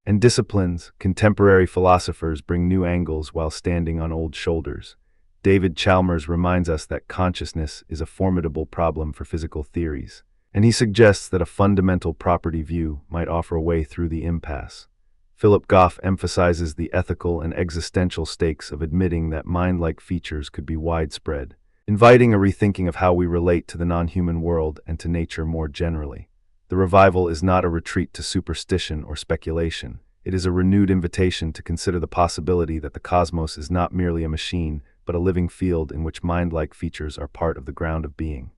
Speaker 1: and disciplines. Contemporary philosophers bring new angles while standing on old shoulders. David Chalmers reminds us that consciousness is a formidable problem for physical theories, and he suggests that a fundamental property view might offer a way through the impasse. Philip Goff emphasizes the ethical and existential stakes of admitting that mind-like features could be widespread, inviting a rethinking of how we relate to the non-human world and to nature more generally. The revival is not a retreat to superstition or speculation. It is a renewed invitation to consider the possibility that the cosmos is not merely a machine, but a living field in which mind-like features are part of the ground of being.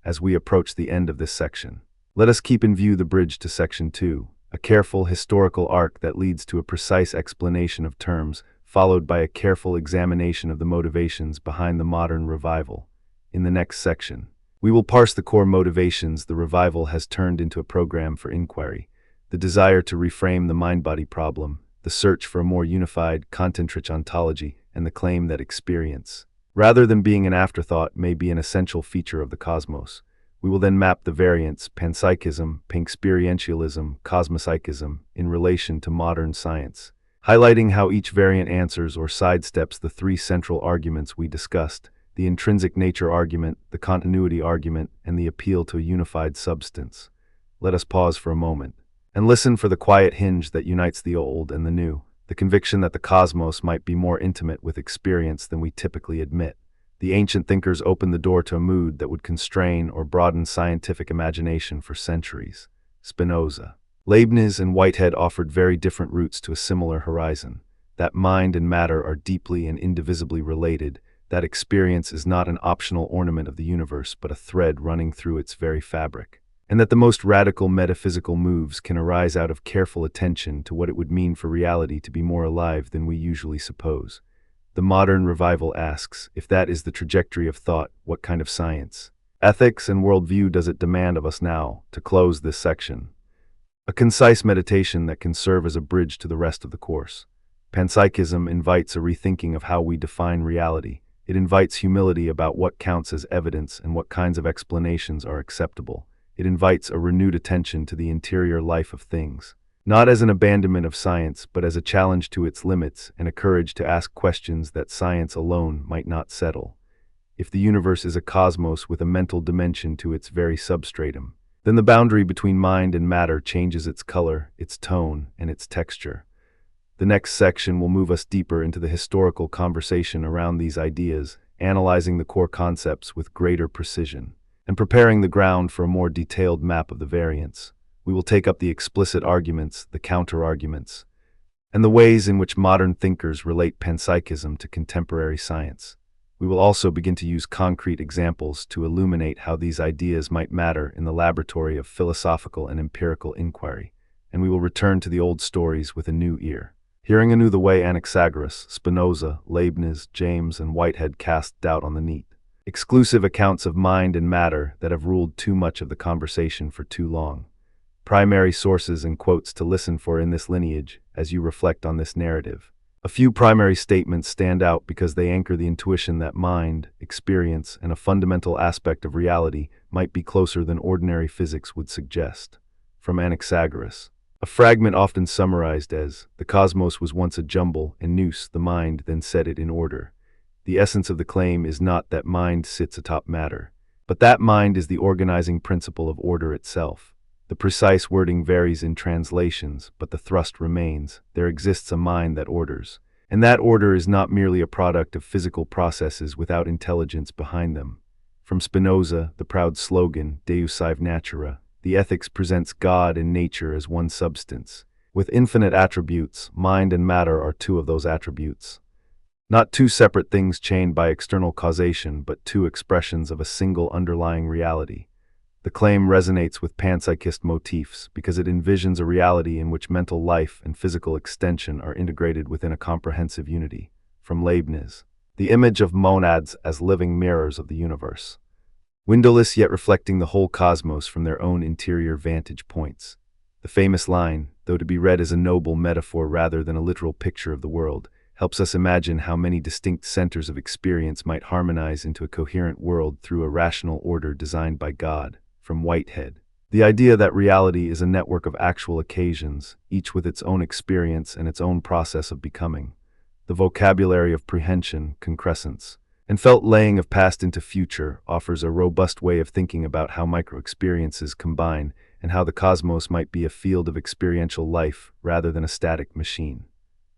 Speaker 1: As we approach the end of this section, let us keep in view the bridge to Section 2, a careful historical arc that leads to a precise explanation of terms, followed by a careful examination of the motivations behind the modern revival. In the next section, we will parse the core motivations the revival has turned into a program for inquiry: the desire to reframe the mind-body problem, the search for a more unified, content-rich ontology, and the claim that experience, rather than being an afterthought, may be an essential feature of the cosmos. We will then map the variants, panpsychism, experientialism, cosmopsychism, in relation to modern science, highlighting how each variant answers or sidesteps the three central arguments we discussed: the intrinsic nature argument, the continuity argument, and the appeal to a unified substance. Let us pause for a moment and listen for the quiet hinge that unites the old and the new, the conviction that the cosmos might be more intimate with experience than we typically admit. The ancient thinkers opened the door to a mood that would constrain or broaden scientific imagination for centuries. Spinoza, Leibniz, and Whitehead offered very different routes to a similar horizon: that mind and matter are deeply and indivisibly related, that experience is not an optional ornament of the universe but a thread running through its very fabric, and that the most radical metaphysical moves can arise out of careful attention to what it would mean for reality to be more alive than we usually suppose. The modern revival asks, if that is the trajectory of thought, what kind of science, ethics, and worldview does it demand of us now? To close this section, a concise meditation that can serve as a bridge to the rest of the course. Panpsychism invites a rethinking of how we define reality. It invites humility about what counts as evidence and what kinds of explanations are acceptable. It invites a renewed attention to the interior life of things, not as an abandonment of science, but as a challenge to its limits and a courage to ask questions that science alone might not settle. If the universe is a cosmos with a mental dimension to its very substratum, then the boundary between mind and matter changes its color, its tone, and its texture. The next section will move us deeper into the historical conversation around these ideas, analyzing the core concepts with greater precision, and preparing the ground for a more detailed map of the variants. We will take up the explicit arguments, the counter-arguments, and the ways in which modern thinkers relate panpsychism to contemporary science. We will also begin to use concrete examples to illuminate how these ideas might matter in the laboratory of philosophical and empirical inquiry, and we will return to the old stories with a new ear, hearing anew the way Anaxagoras, Spinoza, Leibniz, James, and Whitehead cast doubt on the neat, exclusive accounts of mind and matter that have ruled too much of the conversation for too long. Primary sources and quotes to listen for in this lineage as you reflect on this narrative. A few primary statements stand out because they anchor the intuition that mind, experience, and a fundamental aspect of reality might be closer than ordinary physics would suggest. From Anaxagoras. A fragment often summarized as, "The cosmos was once a jumble, and nous, the mind, then set it in order." The essence of the claim is not that mind sits atop matter, but that mind is the organizing principle of order itself. The precise wording varies in translations, but the thrust remains: there exists a mind that orders. And that order is not merely a product of physical processes without intelligence behind them. From Spinoza, the proud slogan, Deus sive natura, the ethics presents God and nature as one substance. With infinite attributes, mind and matter are two of those attributes. Not two separate things chained by external causation, but two expressions of a single underlying reality. The claim resonates with panpsychist motifs because it envisions a reality in which mental life and physical extension are integrated within a comprehensive unity. From Leibniz, the image of monads as living mirrors of the universe, windowless yet reflecting the whole cosmos from their own interior vantage points. The famous line, though to be read as a noble metaphor rather than a literal picture of the world, helps us imagine how many distinct centers of experience might harmonize into a coherent world through a rational order designed by God. From Whitehead, the idea that reality is a network of actual occasions, each with its own experience and its own process of becoming. The vocabulary of prehension, concrescence, and felt laying of past into future offers a robust way of thinking about how micro-experiences combine and how the cosmos might be a field of experiential life rather than a static machine.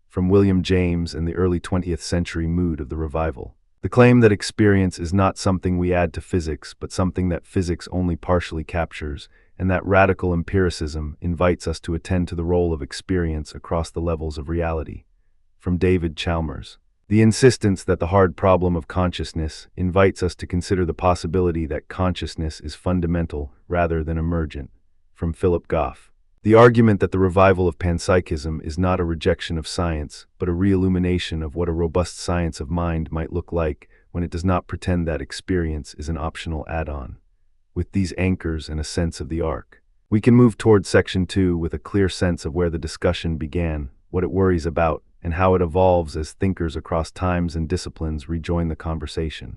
Speaker 1: From William James and the early 20th century mood of the revival. The claim that experience is not something we add to physics, but something that physics only partially captures, and that radical empiricism invites us to attend to the role of experience across the levels of reality. From David Chalmers. The insistence that the hard problem of consciousness invites us to consider the possibility that consciousness is fundamental rather than emergent. From Philip Goff. The argument that the revival of panpsychism is not a rejection of science, but a re-illumination of what a robust science of mind might look like when it does not pretend that experience is an optional add-on. With these anchors and a sense of the arc, we can move toward Section 2 with a clear sense of where the discussion began, what it worries about, and how it evolves as thinkers across times and disciplines rejoin the conversation.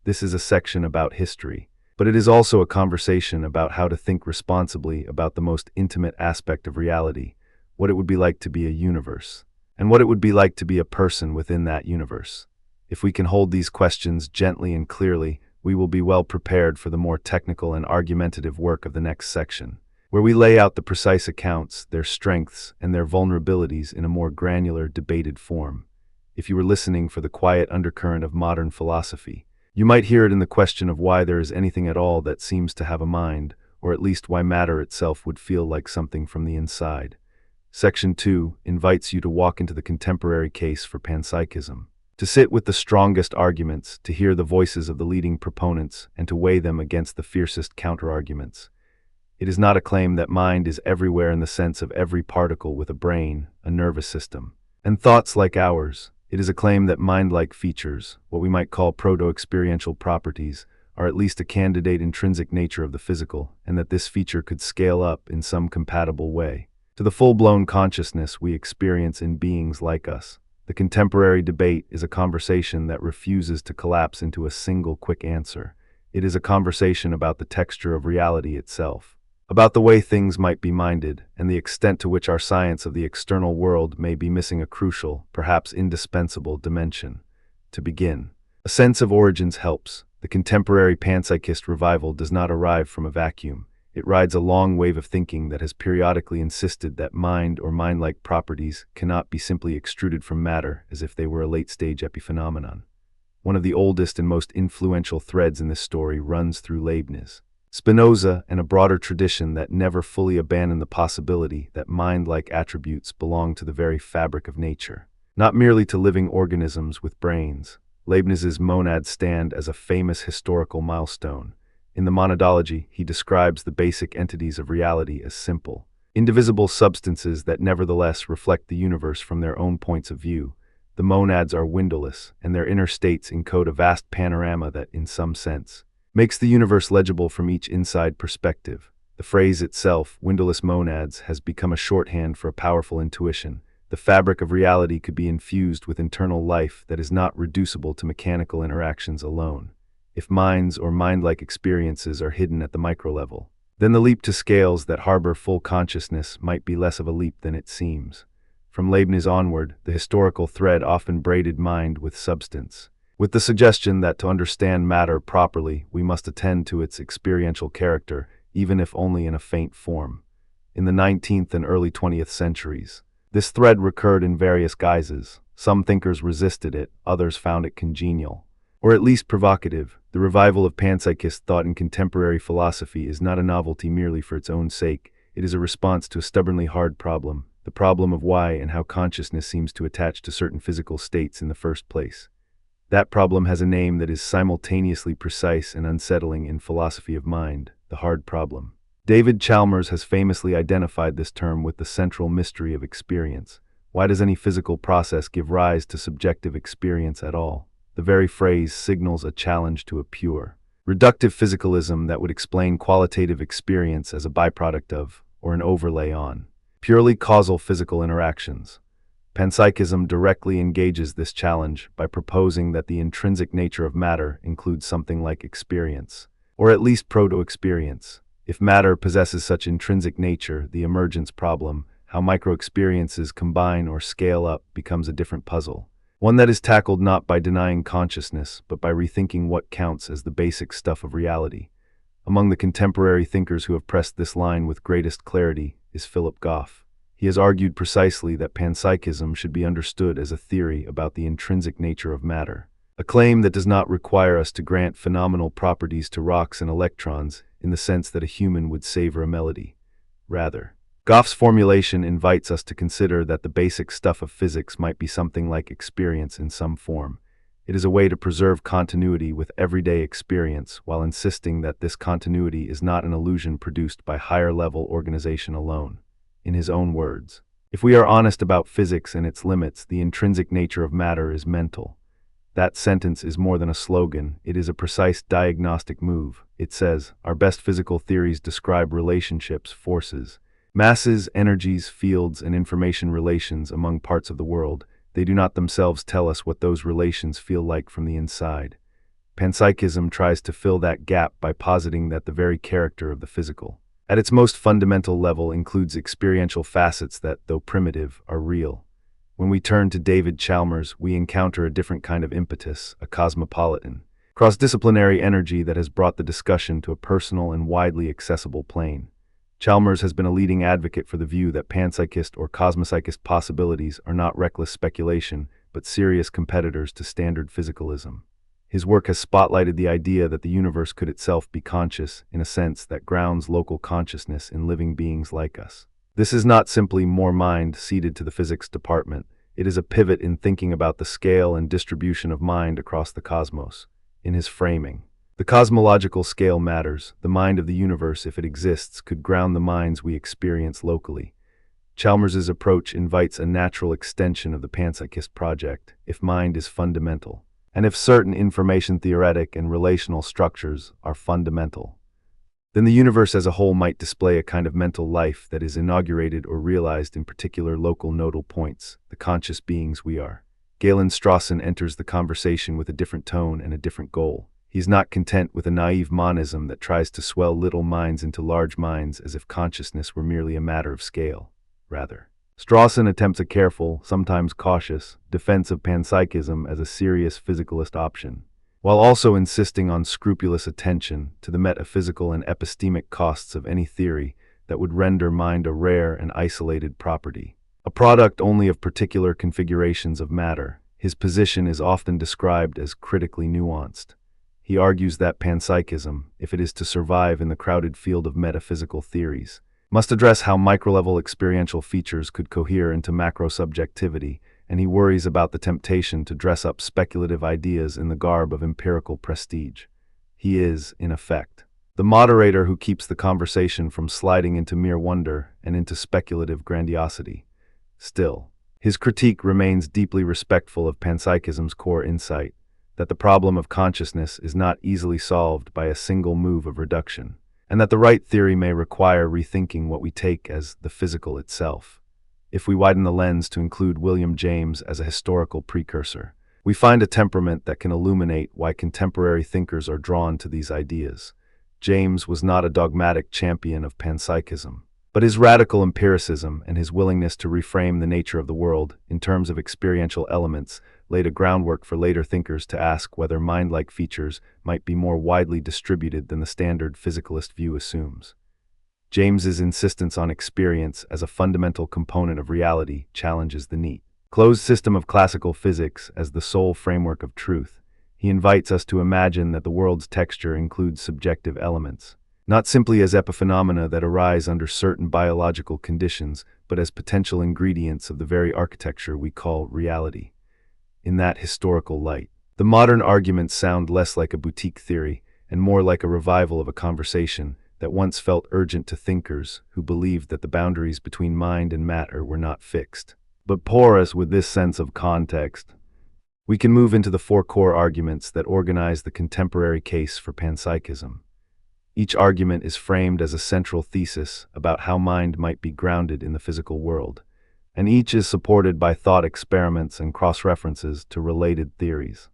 Speaker 1: This is a section about history, but it is also a conversation about how to think responsibly about the most intimate aspect of reality, what it would be like to be a universe, and what it would be like to be a person within that universe. If we can hold these questions gently and clearly, we will be well prepared for the more technical and argumentative work of the next section, where we lay out the precise accounts, their strengths, and their vulnerabilities in a more granular, debated form. If you were listening for the quiet undercurrent of modern philosophy, you might hear it in the question of why there is anything at all that seems to have a mind, or at least why matter itself would feel like something from the inside. Section 2 invites you to walk into the contemporary case for panpsychism, to sit with the strongest arguments, to hear the voices of the leading proponents, and to weigh them against the fiercest counterarguments. It is not a claim that mind is everywhere in the sense of every particle with a brain, a nervous system, and thoughts like ours. It is a claim that mind-like features, what we might call proto-experiential properties, are at least a candidate intrinsic nature of the physical, and that this feature could scale up in some compatible way to the full-blown consciousness we experience in beings like us. The contemporary debate is a conversation that refuses to collapse into a single quick answer. It is a conversation about the texture of reality itself, about the way things might be minded, and the extent to which our science of the external world may be missing a crucial, perhaps indispensable dimension. To begin, a sense of origins helps. The contemporary panpsychist revival does not arrive from a vacuum. It rides a long wave of thinking that has periodically insisted that mind or mind-like properties cannot be simply extruded from matter as if they were a late-stage epiphenomenon. One of the oldest and most influential threads in this story runs through Leibniz, Spinoza, and a broader tradition that never fully abandoned the possibility that mind-like attributes belong to the very fabric of nature, not merely to living organisms with brains. Leibniz's monads stand as a famous historical milestone. In the monadology, he describes the basic entities of reality as simple, indivisible substances that nevertheless reflect the universe from their own points of view. The monads are windowless, and their inner states encode a vast panorama that, in some sense, makes the universe legible from each inside perspective. The phrase itself, windowless monads, has become a shorthand for a powerful intuition, the fabric of reality could be infused with internal life that is not reducible to mechanical interactions alone. If minds or mind-like experiences are hidden at the micro-level, then the leap to scales that harbor full consciousness might be less of a leap than it seems. From Leibniz onward, the historical thread often braided mind with substance, with the suggestion that to understand matter properly, we must attend to its experiential character, even if only in a faint form. In the 19th and early 20th centuries, this thread recurred in various guises. Some thinkers resisted it, others found it congenial, or at least provocative. The revival of panpsychist thought in contemporary philosophy is not a novelty merely for its own sake. It is a response to a stubbornly hard problem, the problem of why and how consciousness seems to attach to certain physical states in the first place. That problem has a name that is simultaneously precise and unsettling in philosophy of mind: the hard problem. David Chalmers has famously identified this term with the central mystery of experience. Why does any physical process give rise to subjective experience at all? The very phrase signals a challenge to a pure, reductive physicalism that would explain qualitative experience as a byproduct of, or an overlay on, purely causal physical interactions. Panpsychism directly engages this challenge by proposing that the intrinsic nature of matter includes something like experience, or at least proto-experience. If matter possesses such intrinsic nature, the emergence problem, how micro-experiences combine or scale up, becomes a different puzzle. One that is tackled not by denying consciousness, but by rethinking what counts as the basic stuff of reality. Among the contemporary thinkers who have pressed this line with greatest clarity is Philip Goff. He has argued precisely that panpsychism should be understood as a theory about the intrinsic nature of matter, a claim that does not require us to grant phenomenal properties to rocks and electrons in the sense that a human would savor a melody. Rather, Goff's formulation invites us to consider that the basic stuff of physics might be something like experience in some form. It is a way to preserve continuity with everyday experience while insisting that this continuity is not an illusion produced by higher-level organization alone. In his own words, if we are honest about physics and its limits, the intrinsic nature of matter is mental. That sentence is more than a slogan, it is a precise diagnostic move. It says, our best physical theories describe relationships, forces, masses, energies, fields, and information relations among parts of the world. They do not themselves tell us what those relations feel like from the inside. Panpsychism tries to fill that gap by positing that the very character of the physical, at its most fundamental level, includes experiential facets that, though primitive, are real. When we turn to David Chalmers, we encounter a different kind of impetus, a cosmopolitan, cross-disciplinary energy that has brought the discussion to a personal and widely accessible plane. Chalmers has been a leading advocate for the view that panpsychist or cosmopsychist possibilities are not reckless speculation, but serious competitors to standard physicalism. His work has spotlighted the idea that the universe could itself be conscious, in a sense that grounds local consciousness in living beings like us. This is not simply more mind ceded to the physics department. It is a pivot in thinking about the scale and distribution of mind across the cosmos. In his framing, the cosmological scale matters. The mind of the universe, if it exists, could ground the minds we experience locally. Chalmers's approach invites a natural extension of the panpsychist project. If mind is fundamental, and if certain information theoretic and relational structures are fundamental, then the universe as a whole might display a kind of mental life that is inaugurated or realized in particular local nodal points, the conscious beings we are. Galen Strawson enters the conversation with a different tone and a different goal. He is not content with a naive monism that tries to swell little minds into large minds as if consciousness were merely a matter of scale. Rather, Strawson attempts a careful, sometimes cautious, defense of panpsychism as a serious physicalist option, while also insisting on scrupulous attention to the metaphysical and epistemic costs of any theory that would render mind a rare and isolated property, a product only of particular configurations of matter. His position is often described as critically nuanced. He argues that panpsychism, if it is to survive in the crowded field of metaphysical theories, must address how micro-level experiential features could cohere into macro-subjectivity, and he worries about the temptation to dress up speculative ideas in the garb of empirical prestige. He is, in effect, the moderator who keeps the conversation from sliding into mere wonder and into speculative grandiosity. Still, his critique remains deeply respectful of panpsychism's core insight, that the problem of consciousness is not easily solved by a single move of reduction, and that the right theory may require rethinking what we take as the physical itself. If we widen the lens to include William James as a historical precursor, we find a temperament that can illuminate why contemporary thinkers are drawn to these ideas. James was not a dogmatic champion of panpsychism, but his radical empiricism and his willingness to reframe the nature of the world in terms of experiential elements laid a groundwork for later thinkers to ask whether mind-like features might be more widely distributed than the standard physicalist view assumes. James's insistence on experience as a fundamental component of reality challenges the neat, closed system of classical physics as the sole framework of truth. He invites us to imagine that the world's texture includes subjective elements, not simply as epiphenomena that arise under certain biological conditions, but as potential ingredients of the very architecture we call reality. In that historical light, the modern arguments sound less like a boutique theory and more like a revival of a conversation that once felt urgent to thinkers who believed that the boundaries between mind and matter were not fixed, but porous. With this sense of context, we can move into the four core arguments that organize the contemporary case for panpsychism. Each argument is framed as a central thesis about how mind might be grounded in the physical world, and each is supported by thought experiments and cross-references to related theories.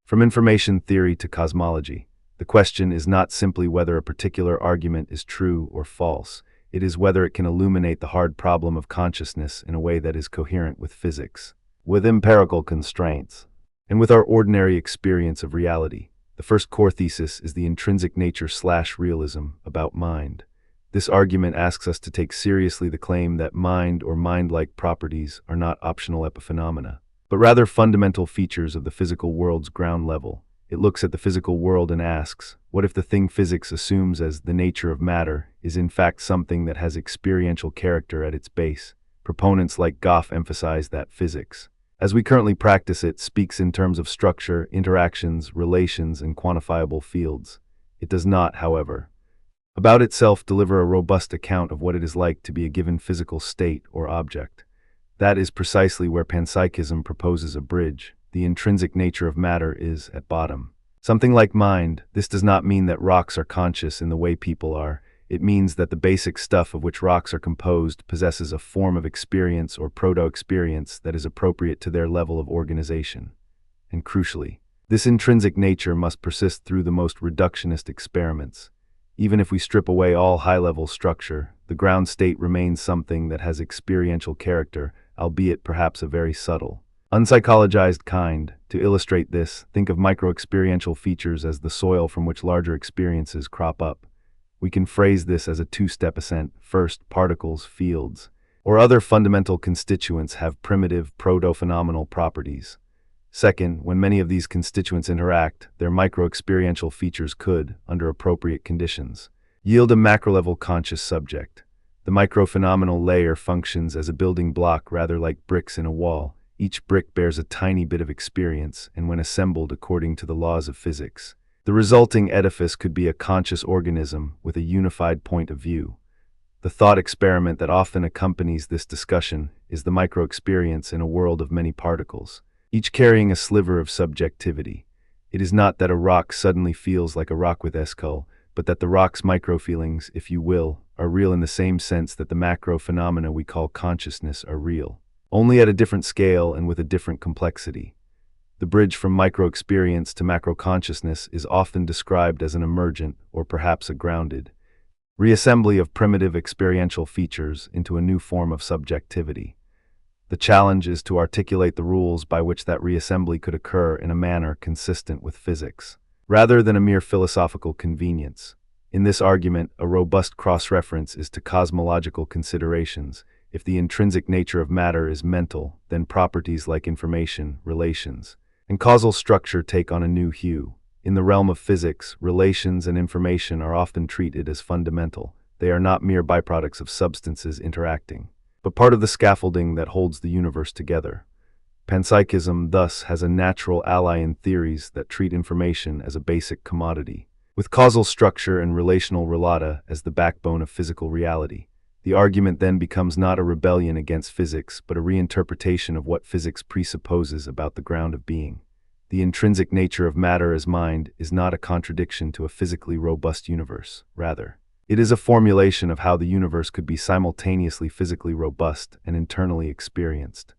Speaker 1: From information theory to cosmology, the question is not simply whether a particular argument is true or false, it is whether it can illuminate the hard problem of consciousness in a way that is coherent with physics, with empirical constraints, and with our ordinary experience of reality. The first core thesis is the intrinsic nature/realism about mind. This argument asks us to take seriously the claim that mind or mind-like properties are not optional epiphenomena, but rather fundamental features of the physical world's ground level. It looks at the physical world and asks, what if the thing physics assumes as the nature of matter is in fact something that has experiential character at its base? Proponents like Goff emphasize that physics, as we currently practice it, speaks in terms of structure, interactions, relations, and quantifiable fields. It does not, however, about itself deliver a robust account of what it is like to be a given physical state or object. That is precisely where panpsychism proposes a bridge. The intrinsic nature of matter is, at bottom, something like mind. This does not mean that rocks are conscious in the way people are. It means that the basic stuff of which rocks are composed possesses a form of experience or proto-experience that is appropriate to their level of organization. And crucially, this intrinsic nature must persist through the most reductionist experiments. Even if we strip away all high-level structure, the ground state remains something that has experiential character, albeit perhaps a very subtle, unpsychologized kind. To illustrate this, think of micro-experiential features as the soil from which larger experiences crop up. We can phrase this as a two-step ascent. First, particles, fields, or other fundamental constituents have primitive, proto-phenomenal properties. Second, when many of these constituents interact, their micro-experiential features could, under appropriate conditions, yield a macro-level conscious subject. The micro-phenomenal layer functions as a building block rather like bricks in a wall. Each brick bears a tiny bit of experience, and when assembled according to the laws of physics, the resulting edifice could be a conscious organism with a unified point of view. The thought experiment that often accompanies this discussion is the micro-experience in a world of many particles, each carrying a sliver of subjectivity. It is not that a rock suddenly feels like a rock with skull, but that the rock's micro-feelings, if you will, are real in the same sense that the macro-phenomena we call consciousness are real, only at a different scale and with a different complexity. The bridge from micro-experience to macro-consciousness is often described as an emergent, or perhaps a grounded, reassembly of primitive experiential features into a new form of subjectivity. The challenge is to articulate the rules by which that reassembly could occur in a manner consistent with physics, rather than a mere philosophical convenience. In this argument, a robust cross-reference is to cosmological considerations. If the intrinsic nature of matter is mental, then properties like information, relations, and causal structure take on a new hue. In the realm of physics, relations and information are often treated as fundamental. They are not mere byproducts of substances interacting, but part of the scaffolding that holds the universe together. Panpsychism thus has a natural ally in theories that treat information as a basic commodity, with causal structure and relational relata as the backbone of physical reality. The argument then becomes not a rebellion against physics, but a reinterpretation of what physics presupposes about the ground of being. The intrinsic nature of matter as mind is not a contradiction to a physically robust universe. Rather, It is a formulation of how the universe could be simultaneously physically robust and internally experienced.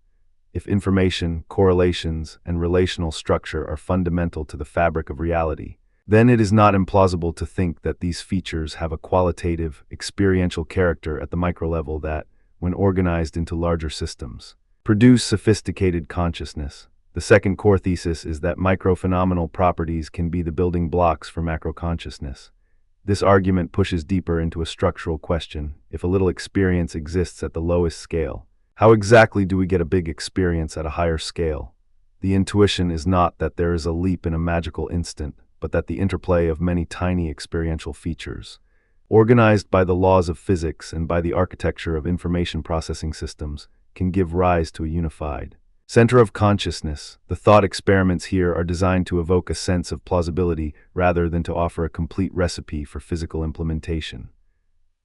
Speaker 1: If information, correlations, and relational structure are fundamental to the fabric of reality, then it is not implausible to think that these features have a qualitative, experiential character at the microlevel that, when organized into larger systems, produce sophisticated consciousness. The second core thesis is that microphenomenal properties can be the building blocks for macroconsciousness. This argument pushes deeper into a structural question. If a little experience exists at the lowest scale, how exactly do we get a big experience at a higher scale? The intuition is not that there is a leap in a magical instant, but that the interplay of many tiny experiential features, organized by the laws of physics and by the architecture of information processing systems, can give rise to a unified center of consciousness. The thought experiments here are designed to evoke a sense of plausibility rather than to offer a complete recipe for physical implementation.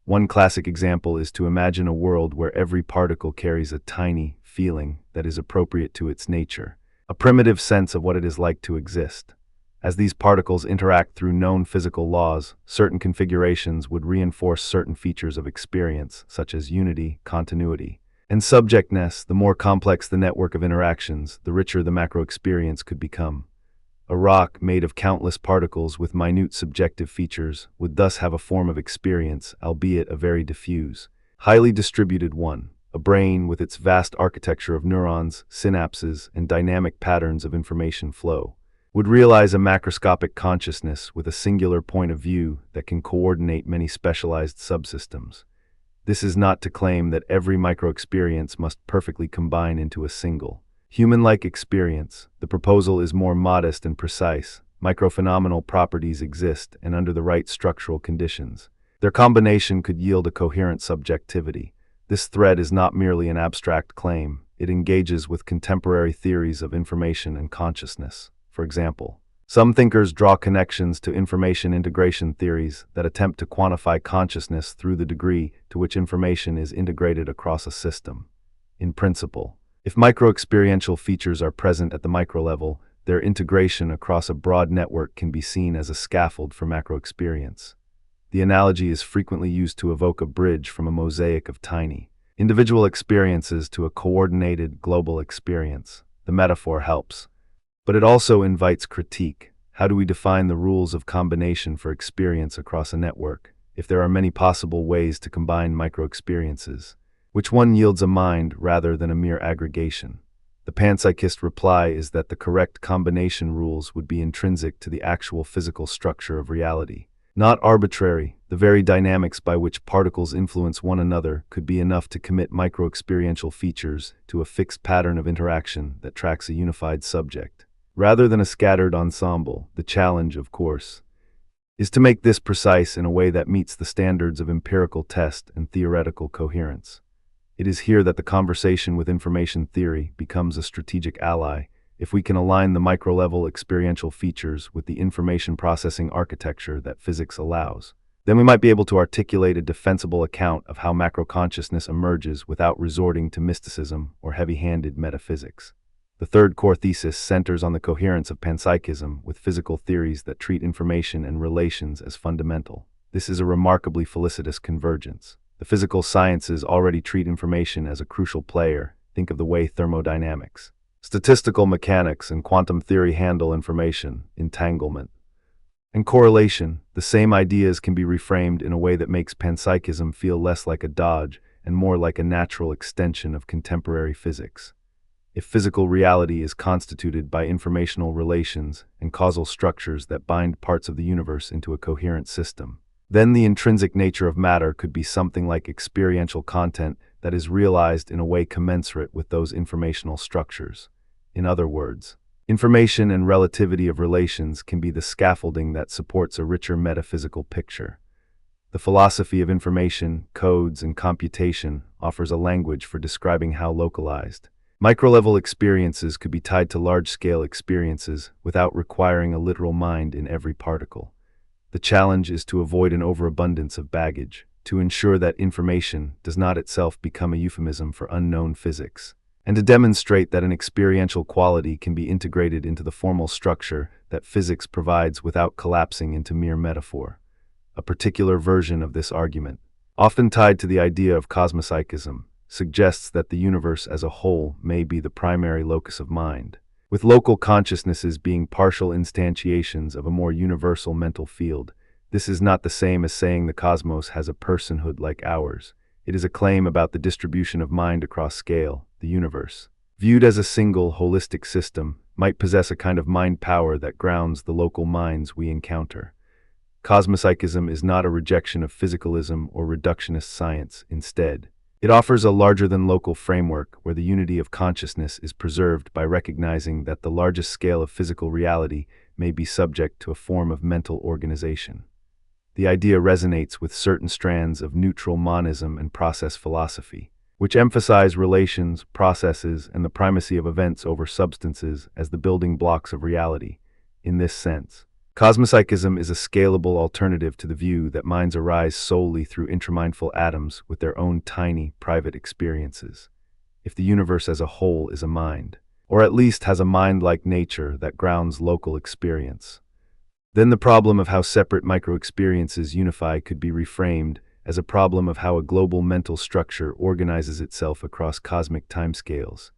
Speaker 1: One classic example is to imagine a world where every particle carries a tiny feeling that is appropriate to its nature, a primitive sense of what it is like to exist. As these particles interact through known physical laws, certain configurations would reinforce certain features of experience, such as unity, continuity, and subjectness. The more complex the network of interactions, the richer the macro experience could become. A rock made of countless particles with minute subjective features would thus have a form of experience, albeit a very diffuse, highly distributed one. A brain with its vast architecture of neurons, synapses, and dynamic patterns of information flow would realize a macroscopic consciousness with a singular point of view that can coordinate many specialized subsystems. This is not to claim that every micro-experience must perfectly combine into a single, human-like experience. The proposal is more modest and precise. Microphenomenal properties exist, and under the right structural conditions, their combination could yield a coherent subjectivity. This thread is not merely an abstract claim. It engages with contemporary theories of information and consciousness. For example, some thinkers draw connections to information integration theories that attempt to quantify consciousness through the degree to which information is integrated across a system. In principle, if micro-experiential features are present at the micro-level, their integration across a broad network can be seen as a scaffold for macro-experience. The analogy is frequently used to evoke a bridge from a mosaic of tiny, individual experiences to a coordinated, global experience. The metaphor helps, but it also invites critique. How do we define the rules of combination for experience across a network? If there are many possible ways to combine micro-experiences, which one yields a mind rather than a mere aggregation? The panpsychist reply is that the correct combination rules would be intrinsic to the actual physical structure of reality, not arbitrary. The very dynamics by which particles influence one another could be enough to commit micro-experiential features to a fixed pattern of interaction that tracks a unified subject, rather than a scattered ensemble. The challenge, of course, is to make this precise in a way that meets the standards of empirical test and theoretical coherence. It is here that the conversation with information theory becomes a strategic ally. If we can align the micro-level experiential features with the information processing architecture that physics allows, then we might be able to articulate a defensible account of how macro-consciousness emerges without resorting to mysticism or heavy-handed metaphysics. The third core thesis centers on the coherence of panpsychism with physical theories that treat information and relations as fundamental. This is a remarkably felicitous convergence. The physical sciences already treat information as a crucial player. Think of the way thermodynamics, statistical mechanics, and quantum theory handle information, entanglement, and correlation. The same ideas can be reframed in a way that makes panpsychism feel less like a dodge and more like a natural extension of contemporary physics. If physical reality is constituted by informational relations and causal structures that bind parts of the universe into a coherent system, then the intrinsic nature of matter could be something like experiential content that is realized in a way commensurate with those informational structures. In other words, information and relativity of relations can be the scaffolding that supports a richer metaphysical picture. The philosophy of information, codes, and computation offers a language for describing how localized micro-level experiences could be tied to large-scale experiences without requiring a literal mind in every particle. The challenge is to avoid an overabundance of baggage, to ensure that information does not itself become a euphemism for unknown physics, and to demonstrate that an experiential quality can be integrated into the formal structure that physics provides without collapsing into mere metaphor. a particular version of this argument, often tied to the idea of cosmopsychism, suggests that the universe as a whole may be the primary locus of mind, with local consciousnesses being partial instantiations of a more universal mental field. This is not the same as saying the cosmos has a personhood like ours. It is a claim about the distribution of mind across scale. The universe, viewed as a single, holistic system, might possess a kind of mind power that grounds the local minds we encounter. Cosmopsychism is not a rejection of physicalism or reductionist science. Instead, it offers a larger-than-local framework where the unity of consciousness is preserved by recognizing that the largest scale of physical reality may be subject to a form of mental organization. The idea resonates with certain strands of neutral monism and process philosophy, which emphasize relations, processes, and the primacy of events over substances as the building blocks of reality. In this sense, cosmopsychism is a scalable alternative to the view that minds arise solely through intramindful atoms with their own tiny, private experiences. If the universe as a whole is a mind, or at least has a mind-like nature that grounds local experience, then the problem of how separate micro-experiences unify could be reframed as a problem of how a global mental structure organizes itself across cosmic timescales.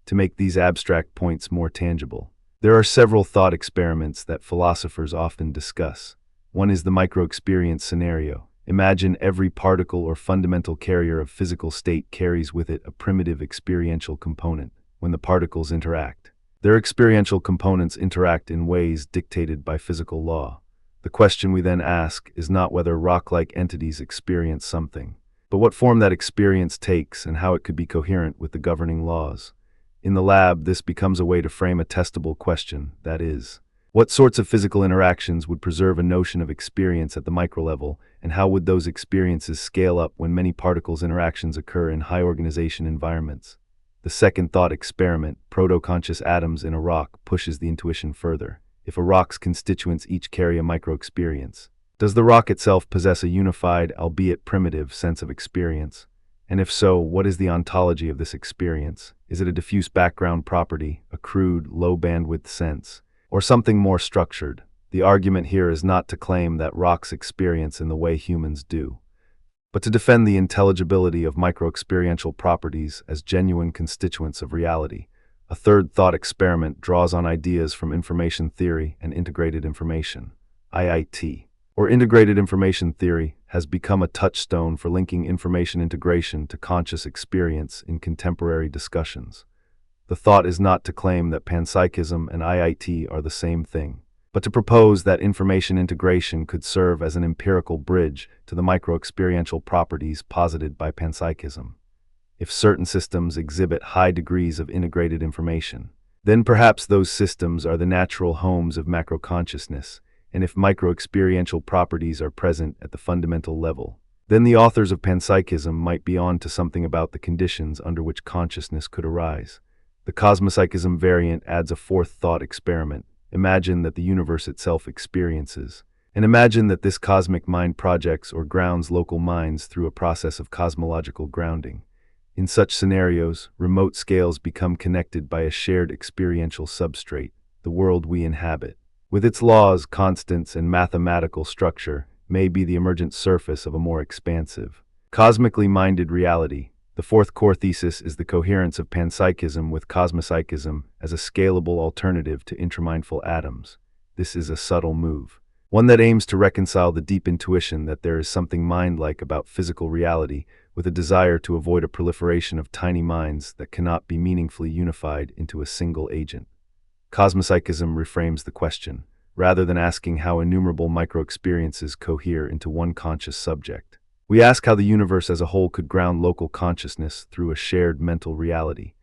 Speaker 1: To make these abstract points more tangible, there are several thought experiments that philosophers often discuss. One is the micro-experience scenario. Imagine every particle or fundamental carrier of physical state carries with it a primitive experiential component. When the particles interact, their experiential components interact in ways dictated by physical law. The question we then ask is not whether rock-like entities experience something, but what form that experience takes and how it could be coherent with the governing laws. In the lab, this becomes a way to frame a testable question, that is, what sorts of physical interactions would preserve a notion of experience at the micro-level, and how would those experiences scale up when many particles interactions occur in high-organization environments? The second thought experiment, proto-conscious atoms in a rock, pushes the intuition further. If a rock's constituents each carry a micro-experience, does the rock itself possess a unified, albeit primitive, sense of experience? And if so, what is the ontology of this experience? Is it a diffuse background property, a crude, low-bandwidth sense, or something more structured? The argument here is not to claim that rocks experience in the way humans do, but to defend the intelligibility of micro-experiential properties as genuine constituents of reality. A third thought experiment draws on ideas from information theory and integrated information. IIT, or integrated information theory, has become a touchstone for linking information integration to conscious experience in contemporary discussions. The thought is not to claim that panpsychism and IIT are the same thing, but to propose that information integration could serve as an empirical bridge to the micro-experiential properties posited by panpsychism. If certain systems exhibit high degrees of integrated information, then perhaps those systems are the natural homes of macro-consciousness, and if micro-experiential properties are present at the fundamental level, then the authors of panpsychism might be on to something about the conditions under which consciousness could arise. The cosmopsychism variant adds a fourth thought experiment. Imagine that the universe itself experiences, and imagine that this cosmic mind projects or grounds local minds through a process of cosmological grounding. In such scenarios, remote scales become connected by a shared experiential substrate, the world we inhabit. With its laws, constants, and mathematical structure, may be the emergent surface of a more expansive, cosmically minded reality. The fourth core thesis is the coherence of panpsychism with cosmopsychism as a scalable alternative to intramindful atoms. This is a subtle move, one that aims to reconcile the deep intuition that there is something mind-like about physical reality with a desire to avoid a proliferation of tiny minds that cannot be meaningfully unified into a single agent. Cosmopsychism reframes the question, rather than asking how innumerable micro-experiences cohere into one conscious subject. We ask how the universe as a whole could ground local consciousness through a shared mental reality.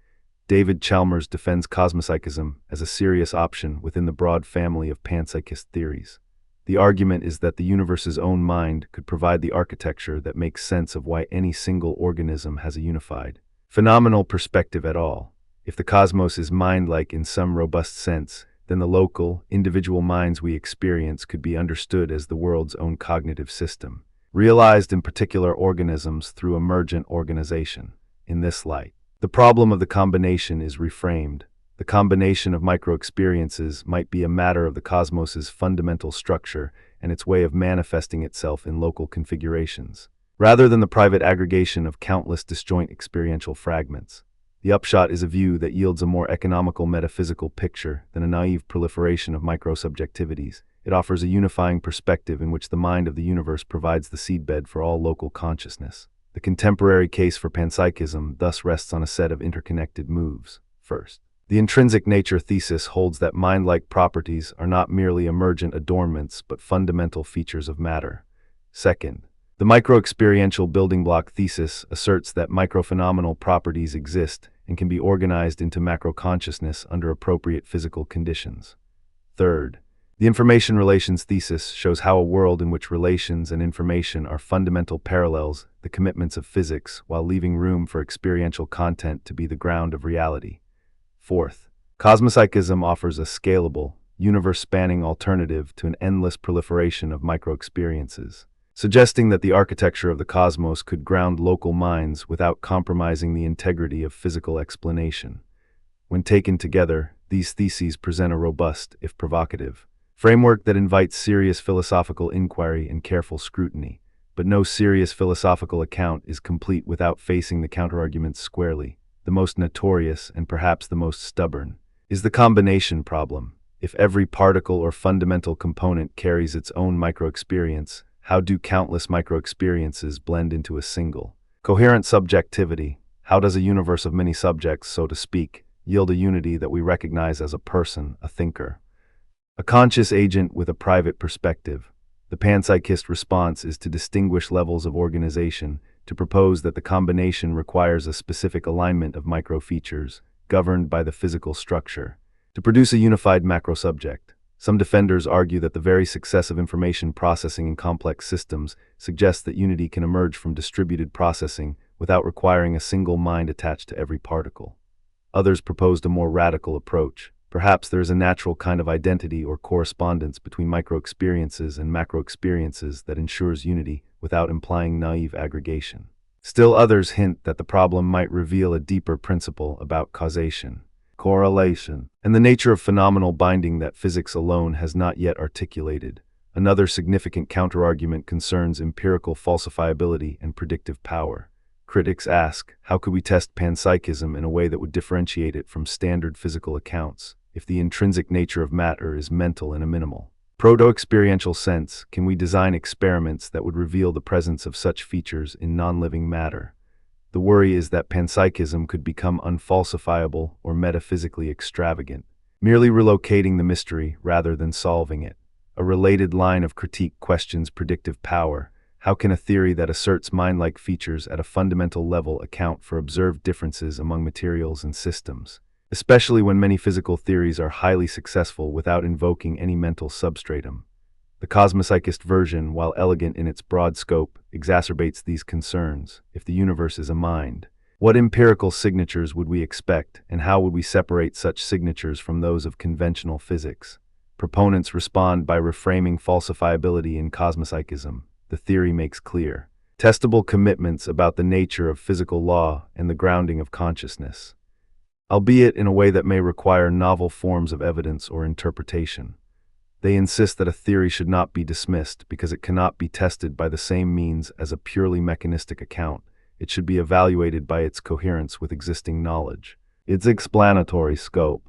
Speaker 1: David Chalmers defends cosmopsychism as a serious option within the broad family of panpsychist theories. The argument is that the universe's own mind could provide the architecture that makes sense of why any single organism has a unified, phenomenal perspective at all. If the cosmos is mind-like in some robust sense, then the local, individual minds we experience could be understood as the world's own cognitive system, realized in particular organisms through emergent organization. In this light, the problem of the combination is reframed. The combination of micro-experiences might be a matter of the cosmos's fundamental structure and its way of manifesting itself in local configurations, rather than the private aggregation of countless disjoint experiential fragments. The upshot is a view that yields a more economical metaphysical picture than a naive proliferation of microsubjectivities. It offers a unifying perspective in which the mind of the universe provides the seedbed for all local consciousness. The contemporary case for panpsychism thus rests on a set of interconnected moves. First, the intrinsic nature thesis holds that mind-like properties are not merely emergent adornments but fundamental features of matter. Second, the micro-experiential building block thesis asserts that microphenomenal properties exist and can be organized into macro-consciousness under appropriate physical conditions. Third, the information relations thesis shows how a world in which relations and information are fundamental parallels the commitments of physics while leaving room for experiential content to be the ground of reality. Fourth, Panpsychism offers a scalable, universe-spanning alternative to an endless proliferation of micro-experiences, suggesting that the architecture of the cosmos could ground local minds without compromising the integrity of physical explanation. When taken together, these theses present a robust, if provocative, framework that invites serious philosophical inquiry and careful scrutiny, but no serious philosophical account is complete without facing the counterarguments squarely. The most notorious, and perhaps the most stubborn, is the combination problem. If every particle or fundamental component carries its own micro-experience, how do countless micro-experiences blend into a single, coherent subjectivity? How does a universe of many subjects, so to speak, yield a unity that we recognize as a person, a thinker, a conscious agent with a private perspective? The panpsychist response is to distinguish levels of organization, to propose that the combination requires a specific alignment of micro-features, governed by the physical structure, to produce a unified macro-subject. Some defenders argue that the very success of information processing in complex systems suggests that unity can emerge from distributed processing without requiring a single mind attached to every particle. Others proposed a more radical approach. Perhaps there is a natural kind of identity or correspondence between micro-experiences and macro-experiences that ensures unity without implying naive aggregation. Still others hint that the problem might reveal a deeper principle about causation, correlation, and the nature of phenomenal binding that physics alone has not yet articulated. Another significant counterargument concerns empirical falsifiability and predictive power. Critics ask, how could we test panpsychism in a way that would differentiate it from standard physical accounts? If the intrinsic nature of matter is mental in a minimal, proto-experiential sense, can we design experiments that would reveal the presence of such features in non-living matter? The worry is that panpsychism could become unfalsifiable or metaphysically extravagant, merely relocating the mystery rather than solving it. A related line of critique questions predictive power. How can a theory that asserts mind-like features at a fundamental level account for observed differences among materials and systems, especially when many physical theories are highly successful without invoking any mental substratum? The cosmopsychist version, while elegant in its broad scope, exacerbates these concerns. If the universe is a mind, what empirical signatures would we expect, and how would we separate such signatures from those of conventional physics? Proponents respond by reframing falsifiability in cosmopsychism. The theory makes clear, testable commitments about the nature of physical law and the grounding of consciousness, albeit in a way that may require novel forms of evidence or interpretation. They insist that a theory should not be dismissed because it cannot be tested by the same means as a purely mechanistic account. It should be evaluated by its coherence with existing knowledge, its explanatory scope,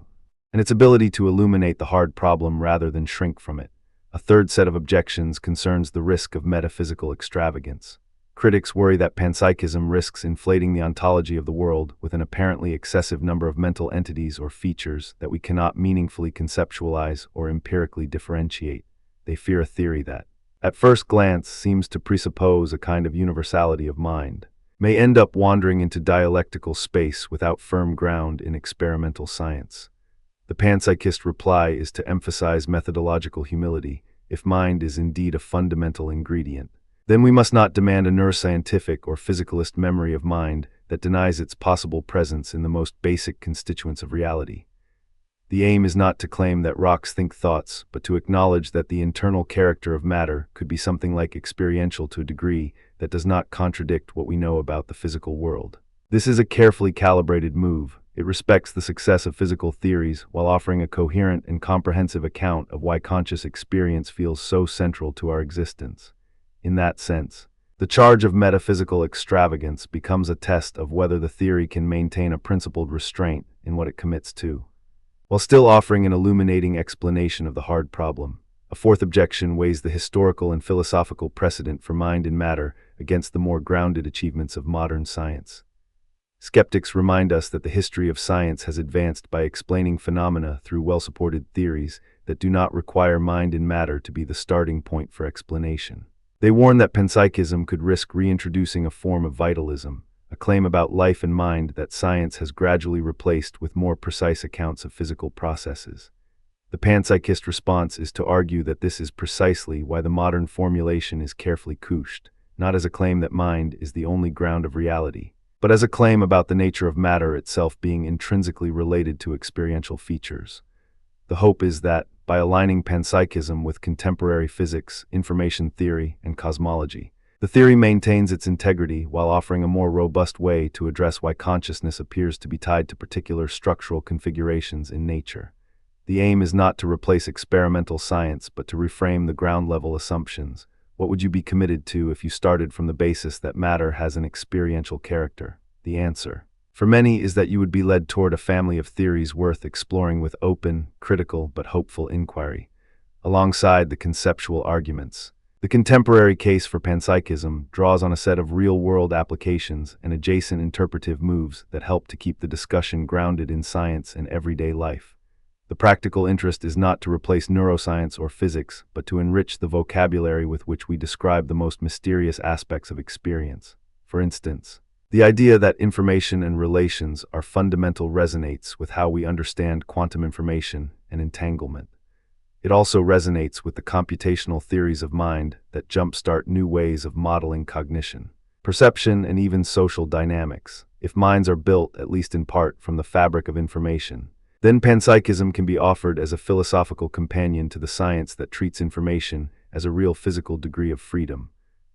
Speaker 1: and its ability to illuminate the hard problem rather than shrink from it. A third set of objections concerns the risk of metaphysical extravagance. Critics worry that panpsychism risks inflating the ontology of the world with an apparently excessive number of mental entities or features that we cannot meaningfully conceptualize or empirically differentiate. They fear a theory that, at first glance, seems to presuppose a kind of universality of mind, may end up wandering into dialectical space without firm ground in experimental science. The panpsychist reply is to emphasize methodological humility. If mind is indeed a fundamental ingredient, then we must not demand a neuroscientific or physicalist memory of mind that denies its possible presence in the most basic constituents of reality. The aim is not to claim that rocks think thoughts, but to acknowledge that the internal character of matter could be something like experiential to a degree that does not contradict what we know about the physical world. This is a carefully calibrated move, It respects the success of physical theories while offering a coherent and comprehensive account of why conscious experience feels so central to our existence. In that sense, the charge of metaphysical extravagance becomes a test of whether the theory can maintain a principled restraint in what it commits to, while still offering an illuminating explanation of the hard problem. A fourth objection weighs the historical and philosophical precedent for mind and matter against the more grounded achievements of modern science. Skeptics remind us that the history of science has advanced by explaining phenomena through well-supported theories that do not require mind and matter to be the starting point for explanation. They warn that panpsychism could risk reintroducing a form of vitalism, a claim about life and mind that science has gradually replaced with more precise accounts of physical processes. The panpsychist response is to argue that this is precisely why the modern formulation is carefully couched, not as a claim that mind is the only ground of reality, but as a claim about the nature of matter itself being intrinsically related to experiential features. The hope is that, by aligning panpsychism with contemporary physics, information theory, and cosmology, the theory maintains its integrity while offering a more robust way to address why consciousness appears to be tied to particular structural configurations in nature. The aim is not to replace experimental science, but to reframe the ground-level assumptions. What would you be committed to if you started from the basis that matter has an experiential character? The answer, for many, is that you would be led toward a family of theories worth exploring with open, critical, but hopeful inquiry, alongside the conceptual arguments. The contemporary case for panpsychism draws on a set of real-world applications and adjacent interpretive moves that help to keep the discussion grounded in science and everyday life. The practical interest is not to replace neuroscience or physics, but to enrich the vocabulary with which we describe the most mysterious aspects of experience. For instance, the idea that information and relations are fundamental resonates with how we understand quantum information and entanglement. It also resonates with the computational theories of mind that jumpstart new ways of modeling cognition, perception, and even social dynamics. If minds are built, at least in part, from the fabric of information, then panpsychism can be offered as a philosophical companion to the science that treats information as a real physical degree of freedom,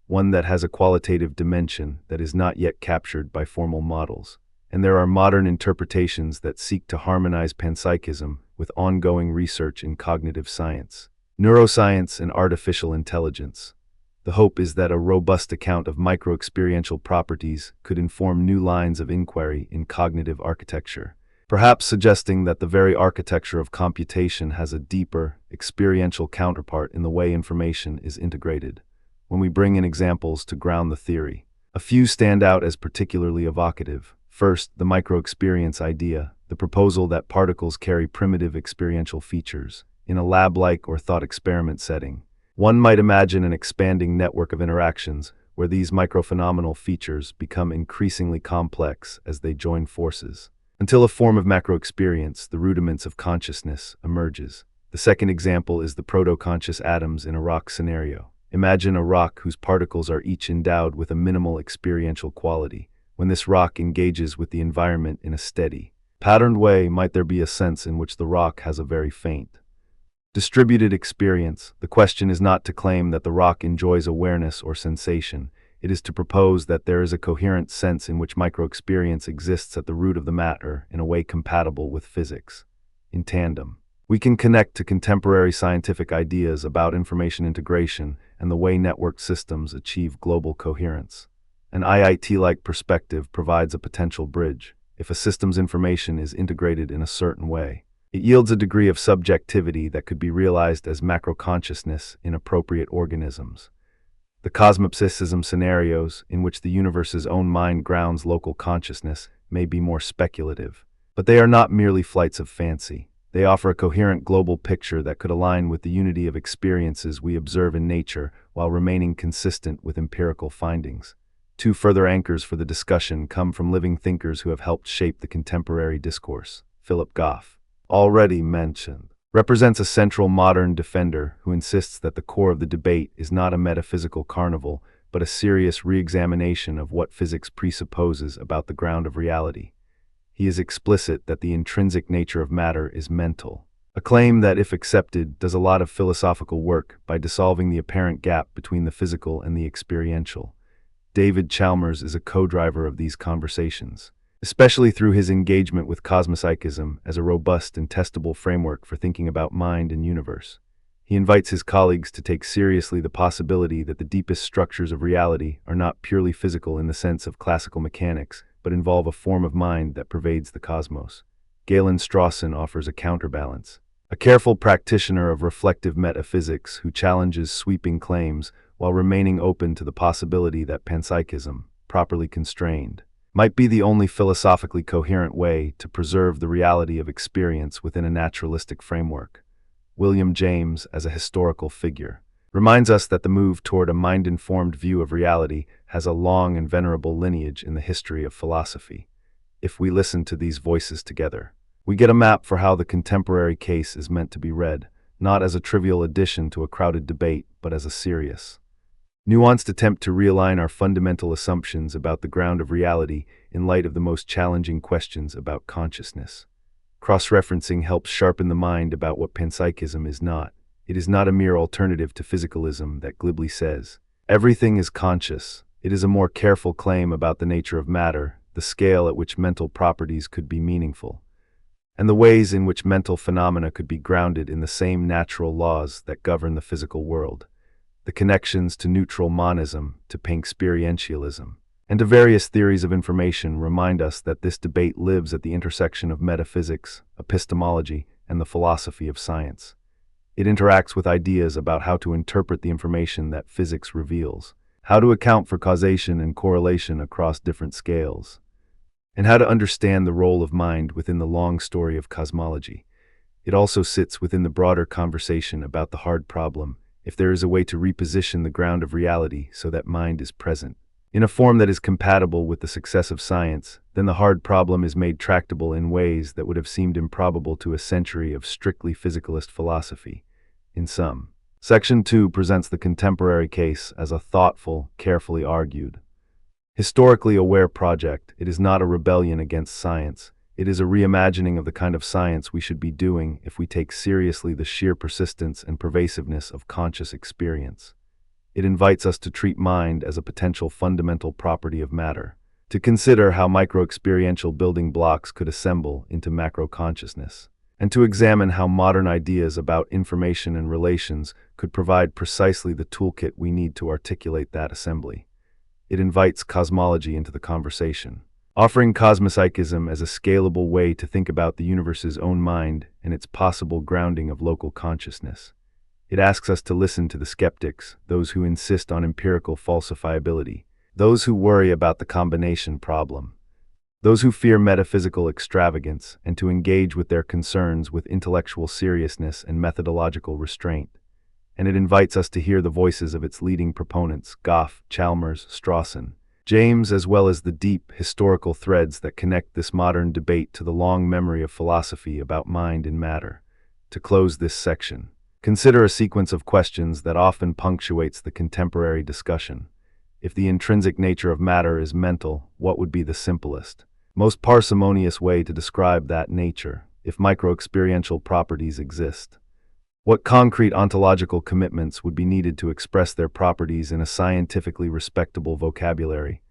Speaker 1: one that has a qualitative dimension that is not yet captured by formal models. And there are modern interpretations that seek to harmonize panpsychism with ongoing research in cognitive science, neuroscience, and artificial intelligence. The hope is that a robust account of micro-experiential properties could inform new lines of inquiry in cognitive architecture, perhaps suggesting that the very architecture of computation has a deeper, experiential counterpart in the way information is integrated. When we bring in examples to ground the theory, a few stand out as particularly evocative. First, the micro-experience idea, the proposal that particles carry primitive experiential features in a lab-like or thought experiment setting. One might imagine an expanding network of interactions where these microphenomenal features become increasingly complex as they join forces, until a form of macro-experience, the rudiments of consciousness, emerges. The second example is the proto-conscious atoms in a rock scenario. Imagine a rock whose particles are each endowed with a minimal experiential quality. When this rock engages with the environment in a steady, patterned way, might there be a sense in which the rock has a very faint, distributed experience? The question is not to claim that the rock enjoys awareness or sensation. It is to propose that there is a coherent sense in which micro-experience exists at the root of the matter in a way compatible with physics. In tandem, we can connect to contemporary scientific ideas about information integration and the way network systems achieve global coherence. An IIT-like perspective provides a potential bridge. If a system's information is integrated in a certain way, it yields a degree of subjectivity that could be realized as macro-consciousness in appropriate organisms. The cosmopsychism scenarios, in which the universe's own mind grounds local consciousness, may be more speculative, but they are not merely flights of fancy. They offer a coherent global picture that could align with the unity of experiences we observe in nature while remaining consistent with empirical findings. Two further anchors for the discussion come from living thinkers who have helped shape the contemporary discourse. Philip Goff, already mentioned, represents a central modern defender who insists that the core of the debate is not a metaphysical carnival, but a serious re-examination of what physics presupposes about the ground of reality. He is explicit that the intrinsic nature of matter is mental, a claim that, if accepted, does a lot of philosophical work by dissolving the apparent gap between the physical and the experiential. David Chalmers is a co-driver of these conversations. especially through his engagement with Panpsychism as a robust and testable framework for thinking about mind and universe. He invites his colleagues to take seriously the possibility that the deepest structures of reality are not purely physical in the sense of classical mechanics, but involve a form of mind that pervades the cosmos. Galen Strawson offers a counterbalance. A careful practitioner of reflective metaphysics who challenges sweeping claims while remaining open to the possibility that panpsychism, properly constrained, might be the only philosophically coherent way to preserve the reality of experience within a naturalistic framework. William James, as a historical figure, reminds us that the move toward a mind-informed view of reality has a long and venerable lineage in the history of philosophy. If we listen to these voices together, we get a map for how the contemporary case is meant to be read, not as a trivial addition to a crowded debate, but as a serious, nuanced attempt to realign our fundamental assumptions about the ground of reality in light of the most challenging questions about consciousness. Cross-referencing helps sharpen the mind about what panpsychism is not. It is not a mere alternative to physicalism that glibly says, everything is conscious. It is a more careful claim about the nature of matter, the scale at which mental properties could be meaningful, and the ways in which mental phenomena could be grounded in the same natural laws that govern the physical world. The connections to neutral monism, to Panpsychism, and to various theories of information remind us that this debate lives at the intersection of metaphysics, epistemology, and the philosophy of science. It interacts with ideas about how to interpret the information that physics reveals, how to account for causation and correlation across different scales, and how to understand the role of mind within the long story of cosmology. It also sits within the broader conversation about the hard problem, if there is a way to reposition the ground of reality so that mind is present in a form that is compatible with the success of science, then the hard problem is made tractable in ways that would have seemed improbable to a century of strictly physicalist philosophy. In sum, Section 2 presents the contemporary case as a thoughtful, carefully argued, historically aware project. It is not a rebellion against science. It is a reimagining of the kind of science we should be doing if we take seriously the sheer persistence and pervasiveness of conscious experience. It invites us to treat mind as a potential fundamental property of matter, to consider how micro-experiential building blocks could assemble into macro-consciousness, and to examine how modern ideas about information and relations could provide precisely the toolkit we need to articulate that assembly. It invites cosmology into the conversation, offering Panpsychism as a scalable way to think about the universe's own mind and its possible grounding of local consciousness. It asks us to listen to the skeptics, those who insist on empirical falsifiability, those who worry about the combination problem, those who fear metaphysical extravagance, and to engage with their concerns with intellectual seriousness and methodological restraint. And it invites us to hear the voices of its leading proponents, Goff, Chalmers, Strawson, James, as well as the deep, historical threads that connect this modern debate to the long memory of philosophy about mind and matter. To close this section, consider a sequence of questions that often punctuates the contemporary discussion. If the intrinsic nature of matter is mental, what would be the simplest, most parsimonious way to describe that nature, if micro-experiential properties exist? What concrete ontological commitments would be needed to express their properties in a scientifically respectable vocabulary?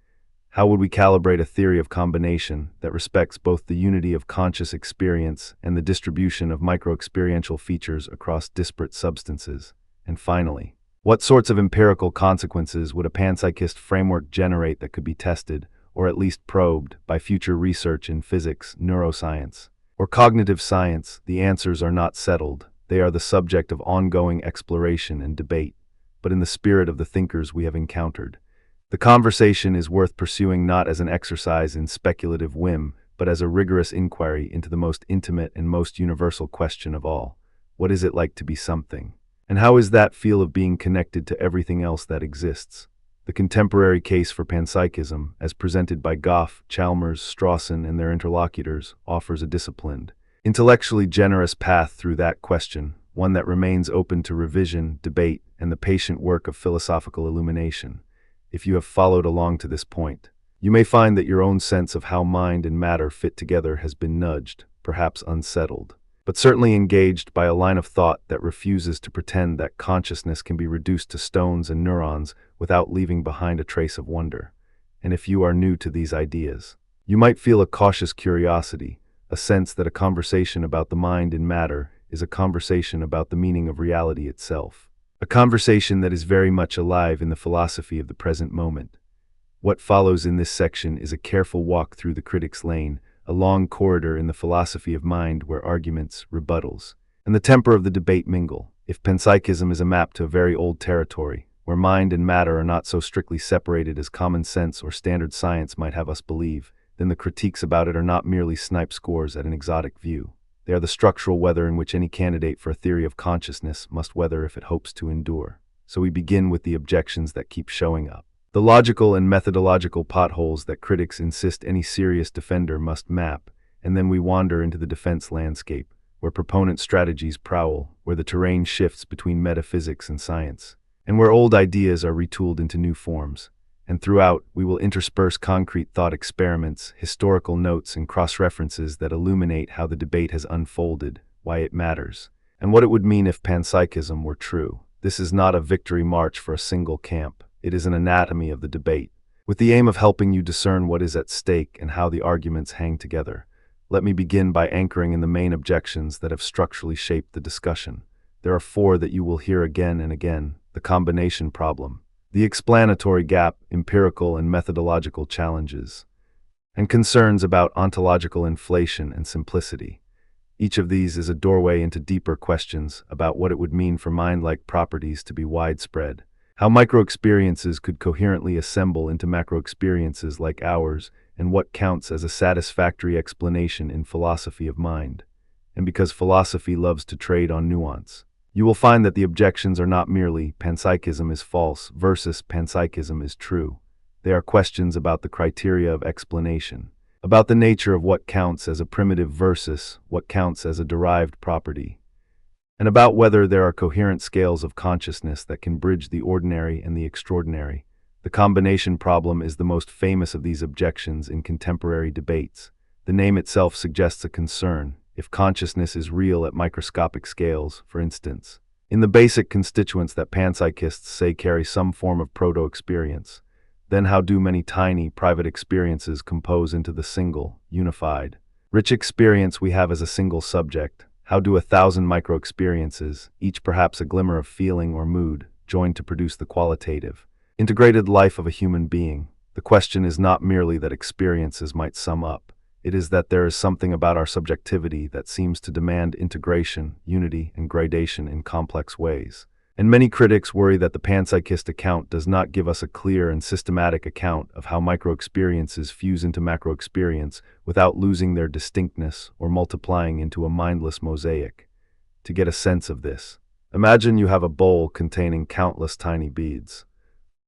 Speaker 1: How would we calibrate a theory of combination that respects both the unity of conscious experience and the distribution of micro-experiential features across disparate substances? And finally, what sorts of empirical consequences would a panpsychist framework generate that could be tested, or at least probed, by future research in physics, neuroscience, or cognitive science? The answers are not settled. They are the subject of ongoing exploration and debate, but in the spirit of the thinkers we have encountered, the conversation is worth pursuing not as an exercise in speculative whim, but as a rigorous inquiry into the most intimate and most universal question of all. What is it like to be something? And how is that feel of being connected to everything else that exists? The contemporary case for panpsychism, as presented by Goff, Chalmers, Strawson, and their interlocutors, offers a disciplined, intellectually generous path through that question, one that remains open to revision, debate, and the patient work of philosophical illumination. If you have followed along to this point, you may find that your own sense of how mind and matter fit together has been nudged, perhaps unsettled, but certainly engaged by a line of thought that refuses to pretend that consciousness can be reduced to stones and neurons without leaving behind a trace of wonder. And if you are new to these ideas, You might feel a cautious curiosity, a sense that a conversation about the mind and matter is a conversation about the meaning of reality itself. A conversation that is very much alive in the philosophy of the present moment. What follows in this section is a careful walk through the critic's lane, a long corridor in the philosophy of mind where arguments, rebuttals, and the temper of the debate mingle. If panpsychism is a map to a very old territory, where mind and matter are not so strictly separated as common sense or standard science might have us believe, then the critiques about it are not merely snipe scores at an exotic view. They are the structural weather in which any candidate for a theory of consciousness must weather if it hopes to endure. So we begin with the objections that keep showing up. The logical and methodological potholes that critics insist any serious defender must map, and then we wander into the defense landscape, where proponent strategies prowl, where the terrain shifts between metaphysics and science, and where old ideas are retooled into new forms. And throughout, we will intersperse concrete thought experiments, historical notes, and cross-references that illuminate how the debate has unfolded, why it matters, and what it would mean if panpsychism were true. This is not a victory march for a single camp. It is an anatomy of the debate, with the aim of helping you discern what is at stake and how the arguments hang together. Let me begin by anchoring in the main objections that have structurally shaped the discussion. There are 4 that you will hear again and again: the combination problem, the explanatory gap, empirical and methodological challenges, and concerns about ontological inflation and simplicity. Each of these is a doorway into deeper questions about what it would mean for mind-like properties to be widespread, how micro-experiences could coherently assemble into macro-experiences like ours, and what counts as a satisfactory explanation in philosophy of mind. And because philosophy loves to trade on nuance, you will find that the objections are not merely panpsychism is false versus panpsychism is true. They are questions about the criteria of explanation, about the nature of what counts as a primitive versus what counts as a derived property, and about whether there are coherent scales of consciousness that can bridge the ordinary and the extraordinary. The combination problem is the most famous of these objections in contemporary debates. The name itself suggests a concern. If consciousness is real at microscopic scales, for instance, in the basic constituents that panpsychists say carry some form of proto-experience, then how do many tiny, private experiences compose into the single, unified, rich experience we have as a single subject? How do 1,000 micro-experiences, each perhaps a glimmer of feeling or mood, join to produce the qualitative, integrated life of a human being? The question is not merely that experiences might sum up. It is that there is something about our subjectivity that seems to demand integration, unity, and gradation in complex ways. And many critics worry that the panpsychist account does not give us a clear and systematic account of how micro-experiences fuse into macro-experience without losing their distinctness or multiplying into a mindless mosaic. To get a sense of this, imagine you have a bowl containing countless tiny beads,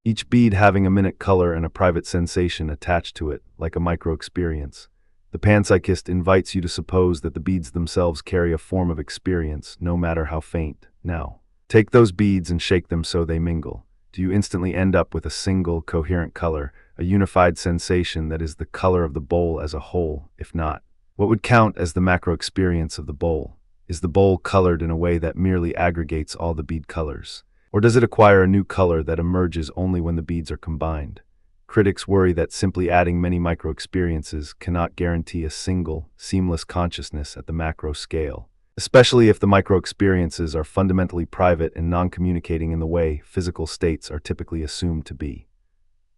Speaker 1: each bead having a minute color and a private sensation attached to it, like a micro-experience. The panpsychist invites you to suppose that the beads themselves carry a form of experience, no matter how faint. Now, take those beads and shake them so they mingle. Do you instantly end up with a single, coherent color, a unified sensation that is the color of the bowl as a whole? If not, what would count as the macro experience of the bowl? Is the bowl colored in a way that merely aggregates all the bead colors? Or does it acquire a new color that emerges only when the beads are combined? Critics worry that simply adding many micro experiences cannot guarantee a single, seamless consciousness at the macro scale, especially if the micro-experiences are fundamentally private and non-communicating in the way physical states are typically assumed to be.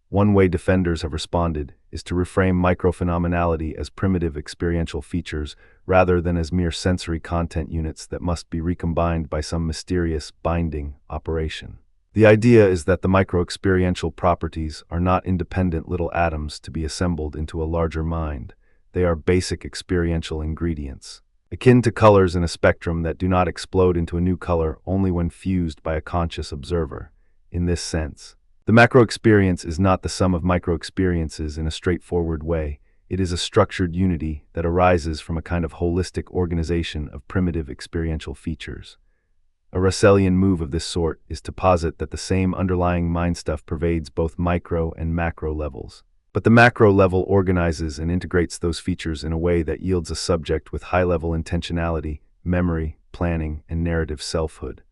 Speaker 1: One way defenders have responded is to reframe microphenomenality as primitive experiential features rather than as mere sensory content units that must be recombined by some mysterious binding operation. The idea is that the micro-experiential properties are not independent little atoms to be assembled into a larger mind. They are basic experiential ingredients, akin to colors in a spectrum that do not explode into a new color only when fused by a conscious observer. In this sense, the macro-experience is not the sum of micro-experiences in a straightforward way. It is a structured unity that arises from a kind of holistic organization of primitive experiential features. A Russellian move of this sort is to posit that the same underlying mind stuff pervades both micro and macro levels. But the macro level organizes and integrates those features in a way that yields a subject with high-level intentionality, memory, planning, and narrative selfhood.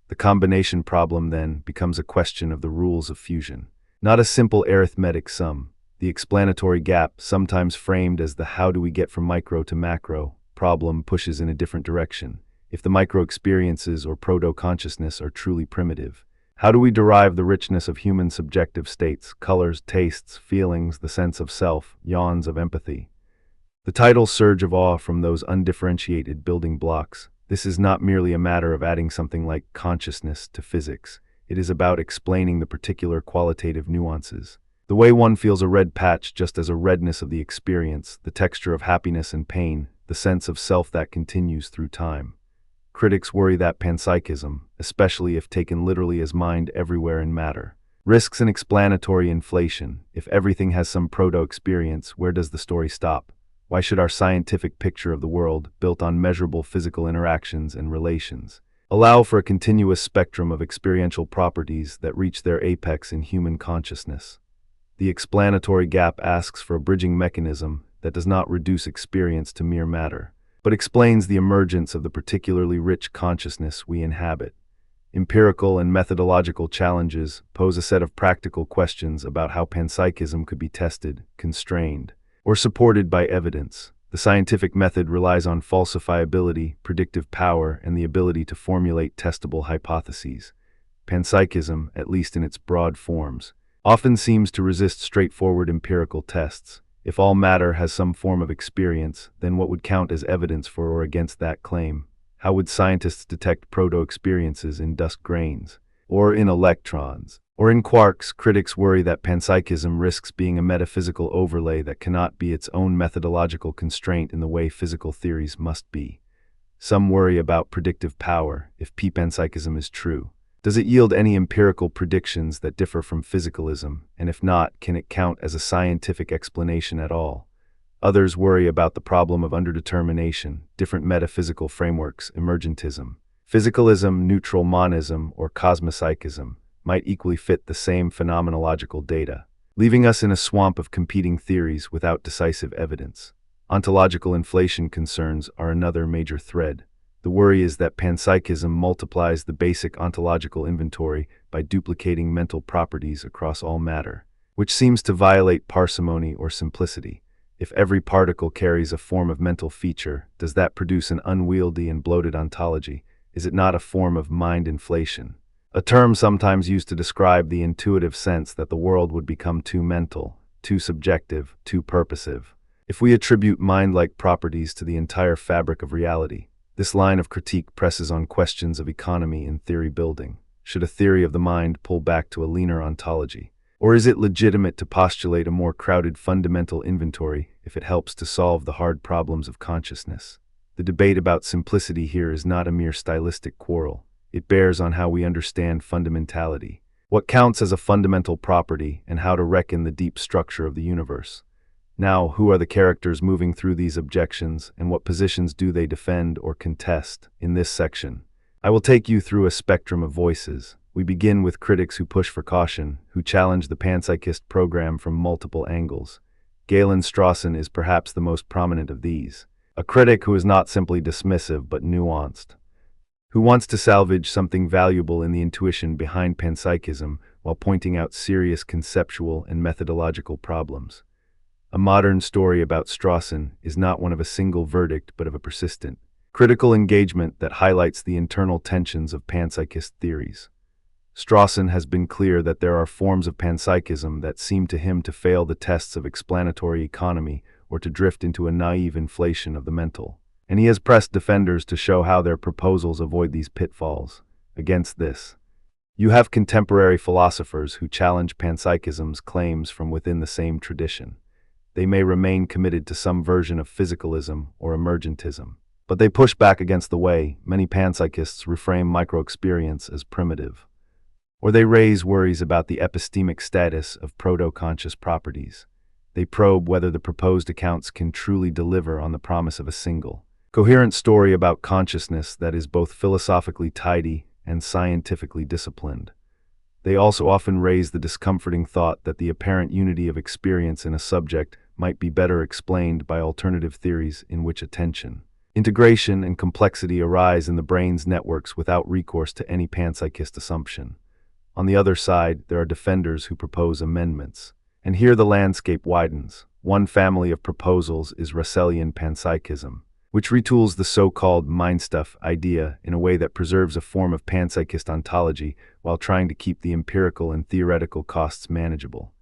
Speaker 1: The combination problem, then, becomes a question of the rules of fusion. Not a simple arithmetic sum, The explanatory gap, sometimes framed as the how do we get from micro to macro problem, pushes in a different direction. If the micro experiences or proto-consciousness are truly primitive, how do we derive the richness of human subjective states, colors, tastes, feelings, the sense of self, yawns of empathy? The tidal surge of awe from those undifferentiated building blocks. This is not merely a matter of adding something like consciousness to physics. It is about explaining the particular qualitative nuances. The way one feels a red patch just as a redness of the experience, the texture of happiness and pain, the sense of self that continues through time. Critics worry that panpsychism, especially if taken literally as mind everywhere in matter, risks an explanatory inflation. If everything has some proto-experience, where does the story stop? Why should our scientific picture of the world, built on measurable physical interactions and relations, allow for a continuous spectrum of experiential properties that reach their apex in human consciousness? The explanatory gap asks for a bridging mechanism that does not reduce experience to mere matter, but explains the emergence of the particularly rich consciousness we inhabit. Empirical and methodological challenges pose a set of practical questions about how panpsychism could be tested, constrained, or supported by evidence. The scientific method relies on falsifiability, predictive power, and the ability to formulate testable hypotheses. Panpsychism, at least in its broad forms, often seems to resist straightforward empirical tests. If all matter has some form of experience, then what would count as evidence for or against that claim? How would scientists detect proto-experiences in dust grains, or in electrons, or in quarks? Critics worry that panpsychism risks being a metaphysical overlay that cannot be its own methodological constraint in the way physical theories must be. Some worry about predictive power. If panpsychism is true, does it yield any empirical predictions that differ from physicalism, and if not, can it count as a scientific explanation at all? Others worry about the problem of underdetermination, different metaphysical frameworks, emergentism, physicalism, neutral monism, or cosmopsychism might equally fit the same phenomenological data, leaving us in a swamp of competing theories without decisive evidence. Ontological inflation concerns are another major thread. The worry is that panpsychism multiplies the basic ontological inventory by duplicating mental properties across all matter, which seems to violate parsimony or simplicity. If every particle carries a form of mental feature, does that produce an unwieldy and bloated ontology? Is it not a form of mind inflation? A term sometimes used to describe the intuitive sense that the world would become too mental, too subjective, too purposive. If we attribute mind-like properties to the entire fabric of reality, this line of critique presses on questions of economy in theory building. Should a theory of the mind pull back to a leaner ontology? Or is it legitimate to postulate a more crowded fundamental inventory if it helps to solve the hard problems of consciousness? The debate about simplicity here is not a mere stylistic quarrel. It bears on how we understand fundamentality, what counts as a fundamental property, and how to reckon the deep structure of the universe. Now, who are the characters moving through these objections, and what positions do they defend or contest? In this section, I will take you through a spectrum of voices. We begin with critics who push for caution, who challenge the panpsychist program from multiple angles. Galen Strawson is perhaps the most prominent of these, a critic who is not simply dismissive but nuanced, who wants to salvage something valuable in the intuition behind panpsychism while pointing out serious conceptual and methodological problems. A modern story about Strawson is not one of a single verdict but of a persistent, critical engagement that highlights the internal tensions of panpsychist theories. Strawson has been clear that there are forms of panpsychism that seem to him to fail the tests of explanatory economy or to drift into a naive inflation of the mental, and he has pressed defenders to show how their proposals avoid these pitfalls. Against this, you have contemporary philosophers who challenge panpsychism's claims from within the same tradition. They may remain committed to some version of physicalism or emergentism, but they push back against the way many panpsychists reframe micro-experience as primitive, or they raise worries about the epistemic status of proto-conscious properties. They probe whether the proposed accounts can truly deliver on the promise of a single, coherent story about consciousness that is both philosophically tidy and scientifically disciplined. They also often raise the discomforting thought that the apparent unity of experience in a subject might be better explained by alternative theories in which attention, integration, and complexity arise in the brain's networks without recourse to any panpsychist assumption. On the other side, there are defenders who propose amendments. And here the landscape widens. One family of proposals is Russellian panpsychism, which retools the so-called mind-stuff idea in a way that preserves a form of panpsychist ontology while trying to keep the empirical and theoretical costs manageable.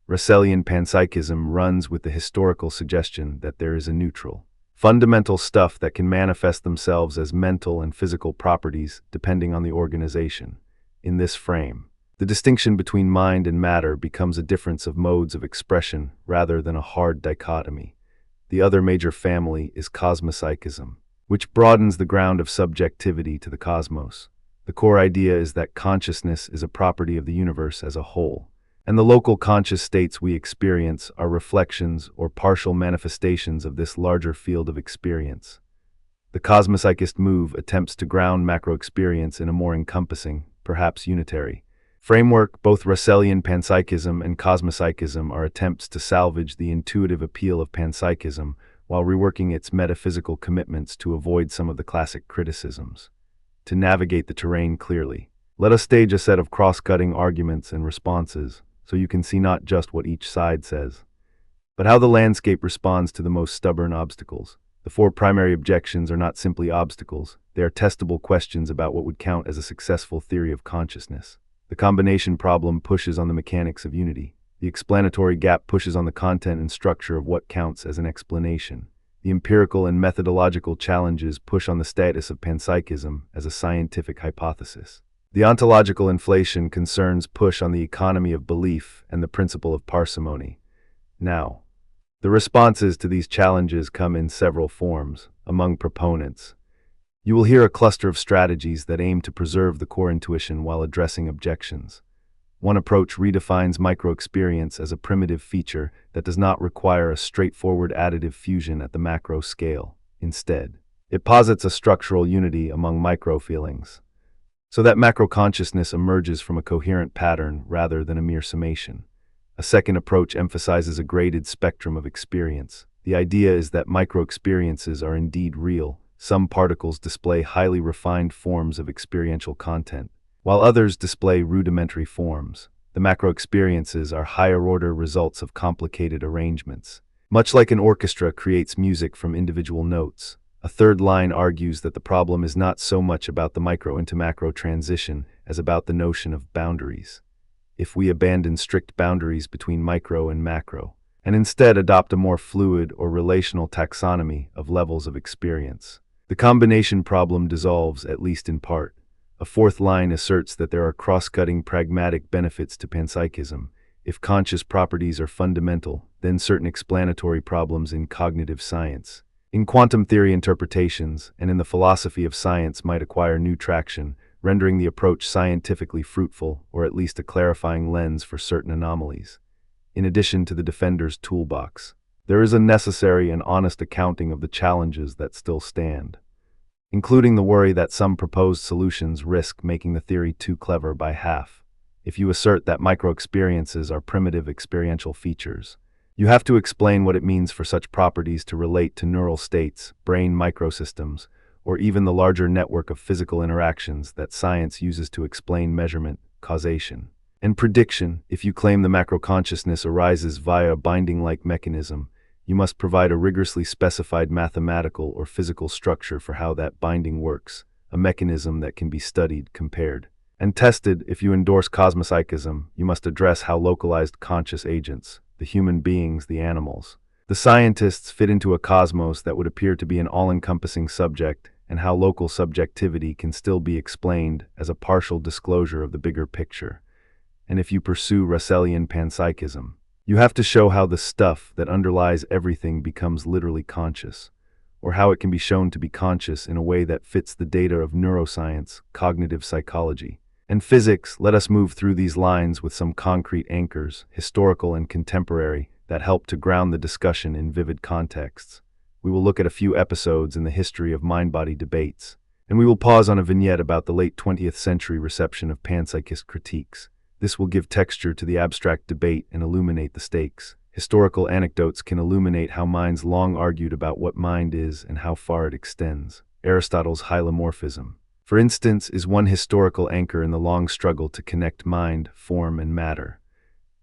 Speaker 1: Russellian panpsychism runs with the historical suggestion that there is a neutral, fundamental stuff that can manifest themselves as mental and physical properties depending on the organization. In this frame, the distinction between mind and matter becomes a difference of modes of expression rather than a hard dichotomy. The other major family is cosmopsychism, which broadens the ground of subjectivity to the cosmos. The core idea is that consciousness is a property of the universe as a whole, and the local conscious states we experience are reflections or partial manifestations of this larger field of experience. The cosmopsychist move attempts to ground macro experience in a more encompassing, perhaps unitary, framework. Both Russellian panpsychism and cosmopsychism are attempts to salvage the intuitive appeal of panpsychism while reworking its metaphysical commitments to avoid some of the classic criticisms. To navigate the terrain clearly, let us stage a set of cross-cutting arguments and responses so you can see not just what each side says, but how the landscape responds to the most stubborn obstacles. The four primary objections are not simply obstacles, they are testable questions about what would count as a successful theory of consciousness. The combination problem pushes on the mechanics of unity. The explanatory gap pushes on the content and structure of what counts as an explanation. The empirical and methodological challenges push on the status of panpsychism as a scientific hypothesis. The ontological inflation concerns push on the economy of belief and the principle of parsimony. Now, the responses to these challenges come in several forms. Among proponents, you will hear a cluster of strategies that aim to preserve the core intuition while addressing objections. One approach redefines micro-experience as a primitive feature that does not require a straightforward additive fusion at the macro scale. Instead, it posits a structural unity among micro-feelings, so that macro-consciousness emerges from a coherent pattern rather than a mere summation. A second approach emphasizes a graded spectrum of experience. The idea is that micro-experiences are indeed real. Some particles display highly refined forms of experiential content, while others display rudimentary forms. The macro experiences are higher-order results of complicated arrangements. Much like an orchestra creates music from individual notes, a third line argues that the problem is not so much about the micro into macro transition as about the notion of boundaries. If we abandon strict boundaries between micro and macro, and instead adopt a more fluid or relational taxonomy of levels of experience, the combination problem dissolves, at least in part. A fourth line asserts that there are cross-cutting pragmatic benefits to panpsychism. If conscious properties are fundamental, then certain explanatory problems in cognitive science, in quantum theory interpretations, and in the philosophy of science might acquire new traction, rendering the approach scientifically fruitful, or at least a clarifying lens for certain anomalies. In addition to the defender's toolbox, there is a necessary and honest accounting of the challenges that still stand, including the worry that some proposed solutions risk making the theory too clever by half. If you assert that micro-experiences are primitive experiential features, you have to explain what it means for such properties to relate to neural states, brain microsystems, or even the larger network of physical interactions that science uses to explain measurement, causation, and prediction. If you claim the macro-consciousness arises via a binding-like mechanism, you must provide a rigorously specified mathematical or physical structure for how that binding works, a mechanism that can be studied, compared, and tested. If you endorse cosmopsychism, you must address how localized conscious agents, the human beings, the animals, the scientists, fit into a cosmos that would appear to be an all-encompassing subject, and how local subjectivity can still be explained as a partial disclosure of the bigger picture. And if you pursue Russellian panpsychism, you have to show how the stuff that underlies everything becomes literally conscious, or how it can be shown to be conscious in a way that fits the data of neuroscience, cognitive psychology, and physics. Let us move through these lines with some concrete anchors, historical and contemporary, that help to ground the discussion in vivid contexts. We will look at a few episodes in the history of mind-body debates, and we will pause on a vignette about the late 20th century reception of panpsychist critiques. This will give texture to the abstract debate and illuminate the stakes. Historical anecdotes can illuminate how minds long argued about what mind is and how far it extends. Aristotle's hylomorphism, for instance, is one historical anchor in the long struggle to connect mind, form, and matter.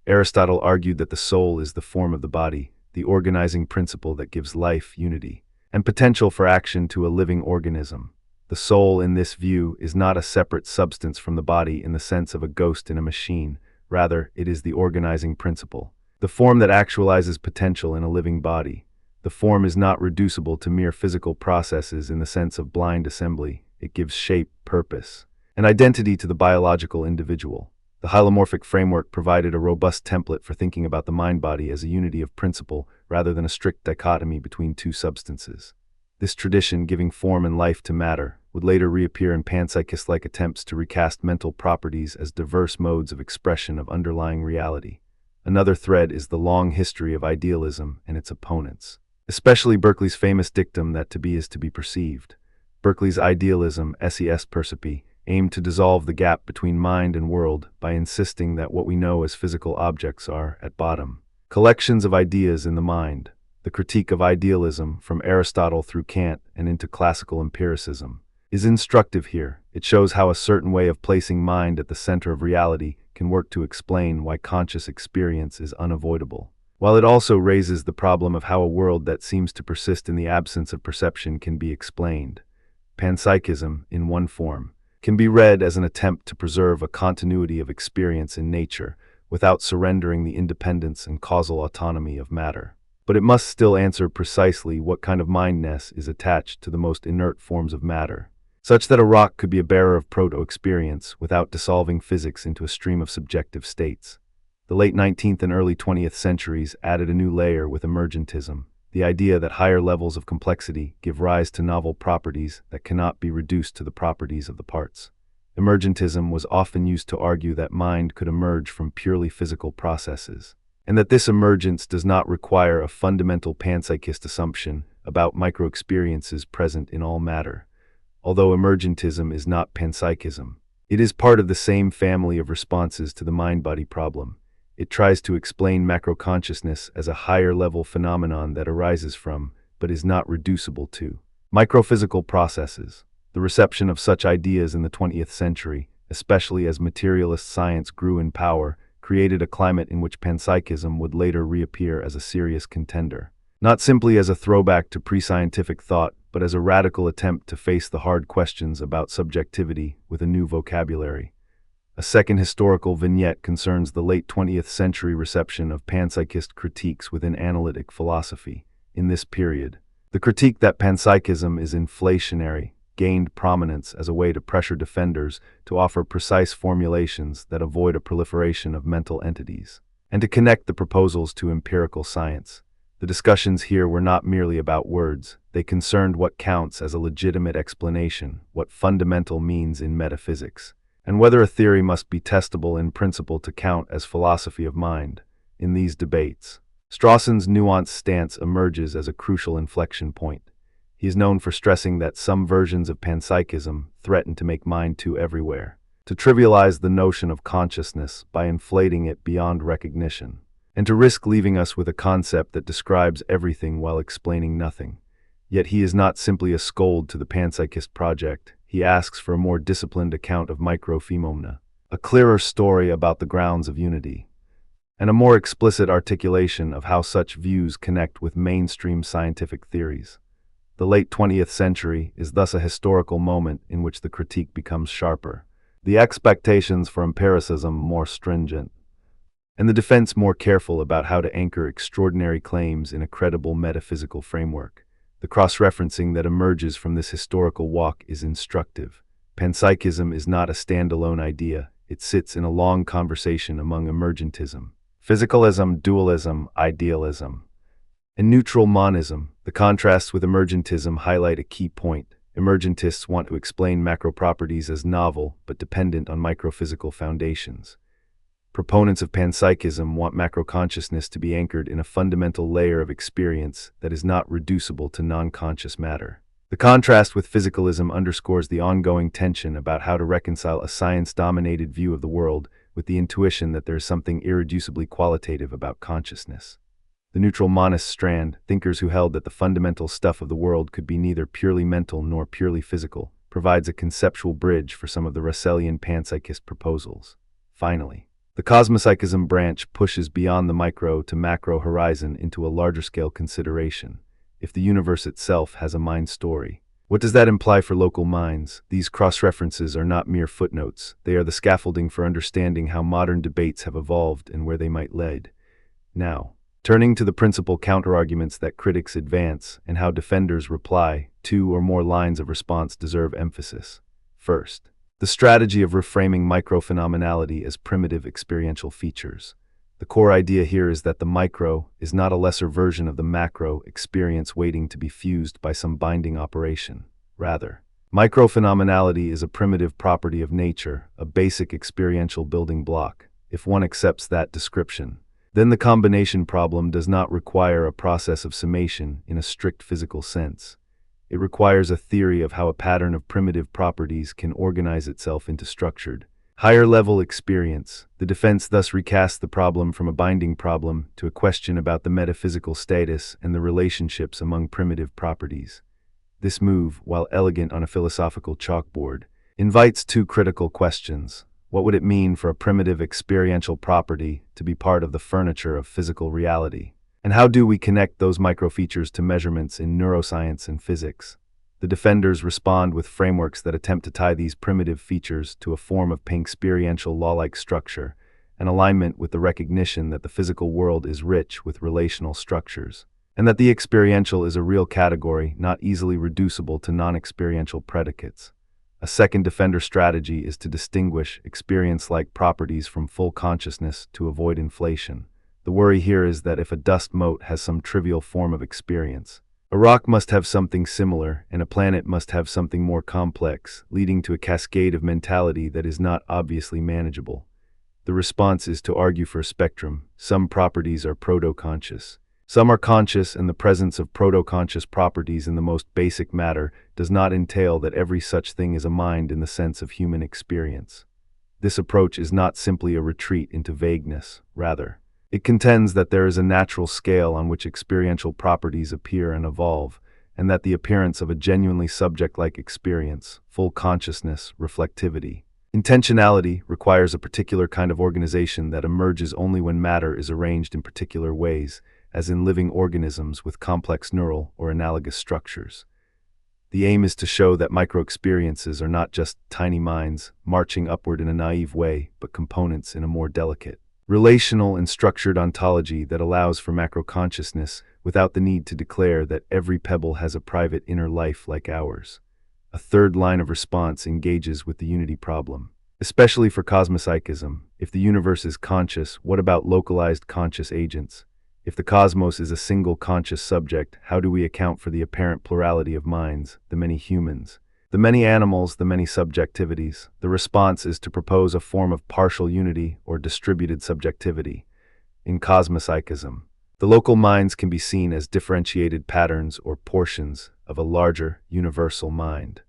Speaker 1: Aristotle argued that the soul is the form of the body, the organizing principle that gives life, unity, and potential for action to a living organism. The soul, in this view, is not a separate substance from the body in the sense of a ghost in a machine. Rather, it is the organizing principle, the form that actualizes potential in a living body. The form is not reducible to mere physical processes in the sense of blind assembly. It gives shape, purpose, and identity to the biological individual. The hylomorphic framework provided a robust template for thinking about the mind-body as a unity of principle rather than a strict dichotomy between two substances. This tradition, giving form and life to matter, would later reappear in panpsychist-like attempts to recast mental properties as diverse modes of expression of underlying reality. Another thread is the long history of idealism and its opponents, especially Berkeley's famous dictum that to be is to be perceived. Berkeley's idealism, ses percipi, aimed to dissolve the gap between mind and world by insisting that what we know as physical objects are, at bottom, collections of ideas in the mind. The critique of idealism, from Aristotle through Kant and into classical empiricism, is instructive here. It shows how a certain way of placing mind at the center of reality can work to explain why conscious experience is unavoidable, while it also raises the problem of how a world that seems to persist in the absence of perception can be explained. Panpsychism, in one form, can be read as an attempt to preserve a continuity of experience in nature without surrendering the independence and causal autonomy of matter. But it must still answer precisely what kind of mindness is attached to the most inert forms of matter, such that a rock could be a bearer of proto-experience without dissolving physics into a stream of subjective states. The late 19th and early 20th centuries added a new layer with emergentism, the idea that higher levels of complexity give rise to novel properties that cannot be reduced to the properties of the parts. Emergentism was often used to argue that mind could emerge from purely physical processes, and that this emergence does not require a fundamental panpsychist assumption about micro-experiences present in all matter. Although emergentism is not panpsychism, it is part of the same family of responses to the mind-body problem. It tries to explain macro-consciousness as a higher-level phenomenon that arises from, but is not reducible to, microphysical processes. The reception of such ideas in the 20th century, especially as materialist science grew in power, created a climate in which panpsychism would later reappear as a serious contender, not simply as a throwback to pre-scientific thought, but as a radical attempt to face the hard questions about subjectivity with a new vocabulary. A second historical vignette concerns the late 20th century reception of panpsychist critiques within analytic philosophy. In this period, the critique that panpsychism is inflationary gained prominence as a way to pressure defenders to offer precise formulations that avoid a proliferation of mental entities, and to connect the proposals to empirical science. The discussions here were not merely about words. They concerned what counts as a legitimate explanation, what fundamental means in metaphysics, and whether a theory must be testable in principle to count as philosophy of mind. In these debates, Strawson's nuanced stance emerges as a crucial inflection point. He is known for stressing that some versions of panpsychism threaten to make mind too everywhere, to trivialize the notion of consciousness by inflating it beyond recognition, and to risk leaving us with a concept that describes everything while explaining nothing. Yet he is not simply a scold to the panpsychist project. He asks for a more disciplined account of microphenomena, a clearer story about the grounds of unity, and a more explicit articulation of how such views connect with mainstream scientific theories. The late 20th century is thus a historical moment in which the critique becomes sharper, the expectations for empiricism more stringent, and the defense more careful about how to anchor extraordinary claims in a credible metaphysical framework. The cross-referencing that emerges from this historical walk is instructive. Panpsychism is not a standalone idea. It sits in a long conversation among emergentism, physicalism, dualism, idealism, and neutral monism. The contrasts with emergentism highlight a key point. Emergentists want to explain macro properties as novel but dependent on microphysical foundations. Proponents of panpsychism want macro-consciousness to be anchored in a fundamental layer of experience that is not reducible to non-conscious matter. The contrast with physicalism underscores the ongoing tension about how to reconcile a science-dominated view of the world with the intuition that there is something irreducibly qualitative about consciousness. The neutral monist strand, thinkers who held that the fundamental stuff of the world could be neither purely mental nor purely physical, provides a conceptual bridge for some of the Russellian panpsychist proposals. Finally, The Panpsychism branch pushes beyond the micro to macro horizon into a larger-scale consideration. If the universe itself has a mind story, what does that imply for local minds? These cross-references are not mere footnotes. They are the scaffolding for understanding how modern debates have evolved and where they might lead. Now, turning to the principal counterarguments that critics advance and how defenders reply, two or more lines of response deserve emphasis. First, the strategy of reframing microphenomenality as primitive experiential features. The core idea here is that the micro is not a lesser version of the macro experience waiting to be fused by some binding operation. Rather, microphenomenality is a primitive property of nature, a basic experiential building block. If one accepts that description, then the combination problem does not require a process of summation in a strict physical sense. It requires a theory of how a pattern of primitive properties can organize itself into structured, higher-level experience. The defense thus recasts the problem from a binding problem to a question about the metaphysical status and the relationships among primitive properties. This move, while elegant on a philosophical chalkboard, invites two critical questions. What would it mean for a primitive experiential property to be part of the furniture of physical reality? And how do we connect those microfeatures to measurements in neuroscience and physics? The defenders respond with frameworks that attempt to tie these primitive features to a form of experiential law-like structure, an alignment with the recognition that the physical world is rich with relational structures, and that the experiential is a real category not easily reducible to non-experiential predicates. A second defender strategy is to distinguish experience-like properties from full consciousness to avoid inflation. The worry here is that if a dust mote has some trivial form of experience, a rock must have something similar, and a planet must have something more complex, leading to a cascade of mentality that is not obviously manageable. The response is to argue for a spectrum. Some properties are proto-conscious. Some are conscious, and the presence of proto-conscious properties in the most basic matter does not entail that every such thing is a mind in the sense of human experience. This approach is not simply a retreat into vagueness. Rather, it contends that there is a natural scale on which experiential properties appear and evolve, and that the appearance of a genuinely subject-like experience, full consciousness, reflectivity, intentionality, requires a particular kind of organization that emerges only when matter is arranged in particular ways, as in living organisms with complex neural or analogous structures. The aim is to show that micro-experiences are not just tiny minds marching upward in a naive way, but components in a more delicate, relational and structured ontology that allows for macro-consciousness without the need to declare that every pebble has a private inner life like ours. A third line of response engages with the unity problem. Especially for Panpsychism, if the universe is conscious, what about localized conscious agents? If the cosmos is a single conscious subject, how do we account for the apparent plurality of minds, the many humans, the many animals, the many subjectivities? The response is to propose a form of partial unity or distributed subjectivity. In Panpsychism, the local minds can be seen as differentiated patterns or portions of a larger, universal mind.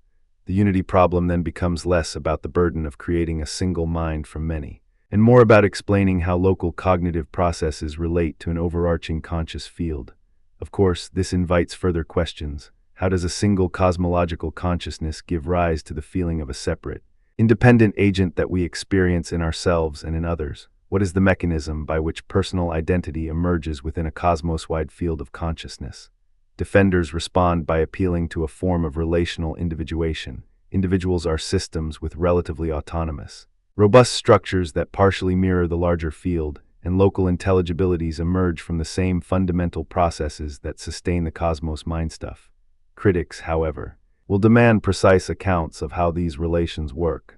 Speaker 1: The unity problem then becomes less about the burden of creating a single mind from many, and more about explaining how local cognitive processes relate to an overarching conscious field. Of course, this invites further questions. How does a single cosmological consciousness give rise to the feeling of a separate, independent agent that we experience in ourselves and in others? What is the mechanism by which personal identity emerges within a cosmos-wide field of consciousness? Defenders respond by appealing to a form of relational individuation. Individuals are systems with relatively autonomous, robust structures that partially mirror the larger field, and local intelligibilities emerge from the same fundamental processes that sustain the cosmos mindstuff. Critics, however, will demand precise accounts of how these relations work,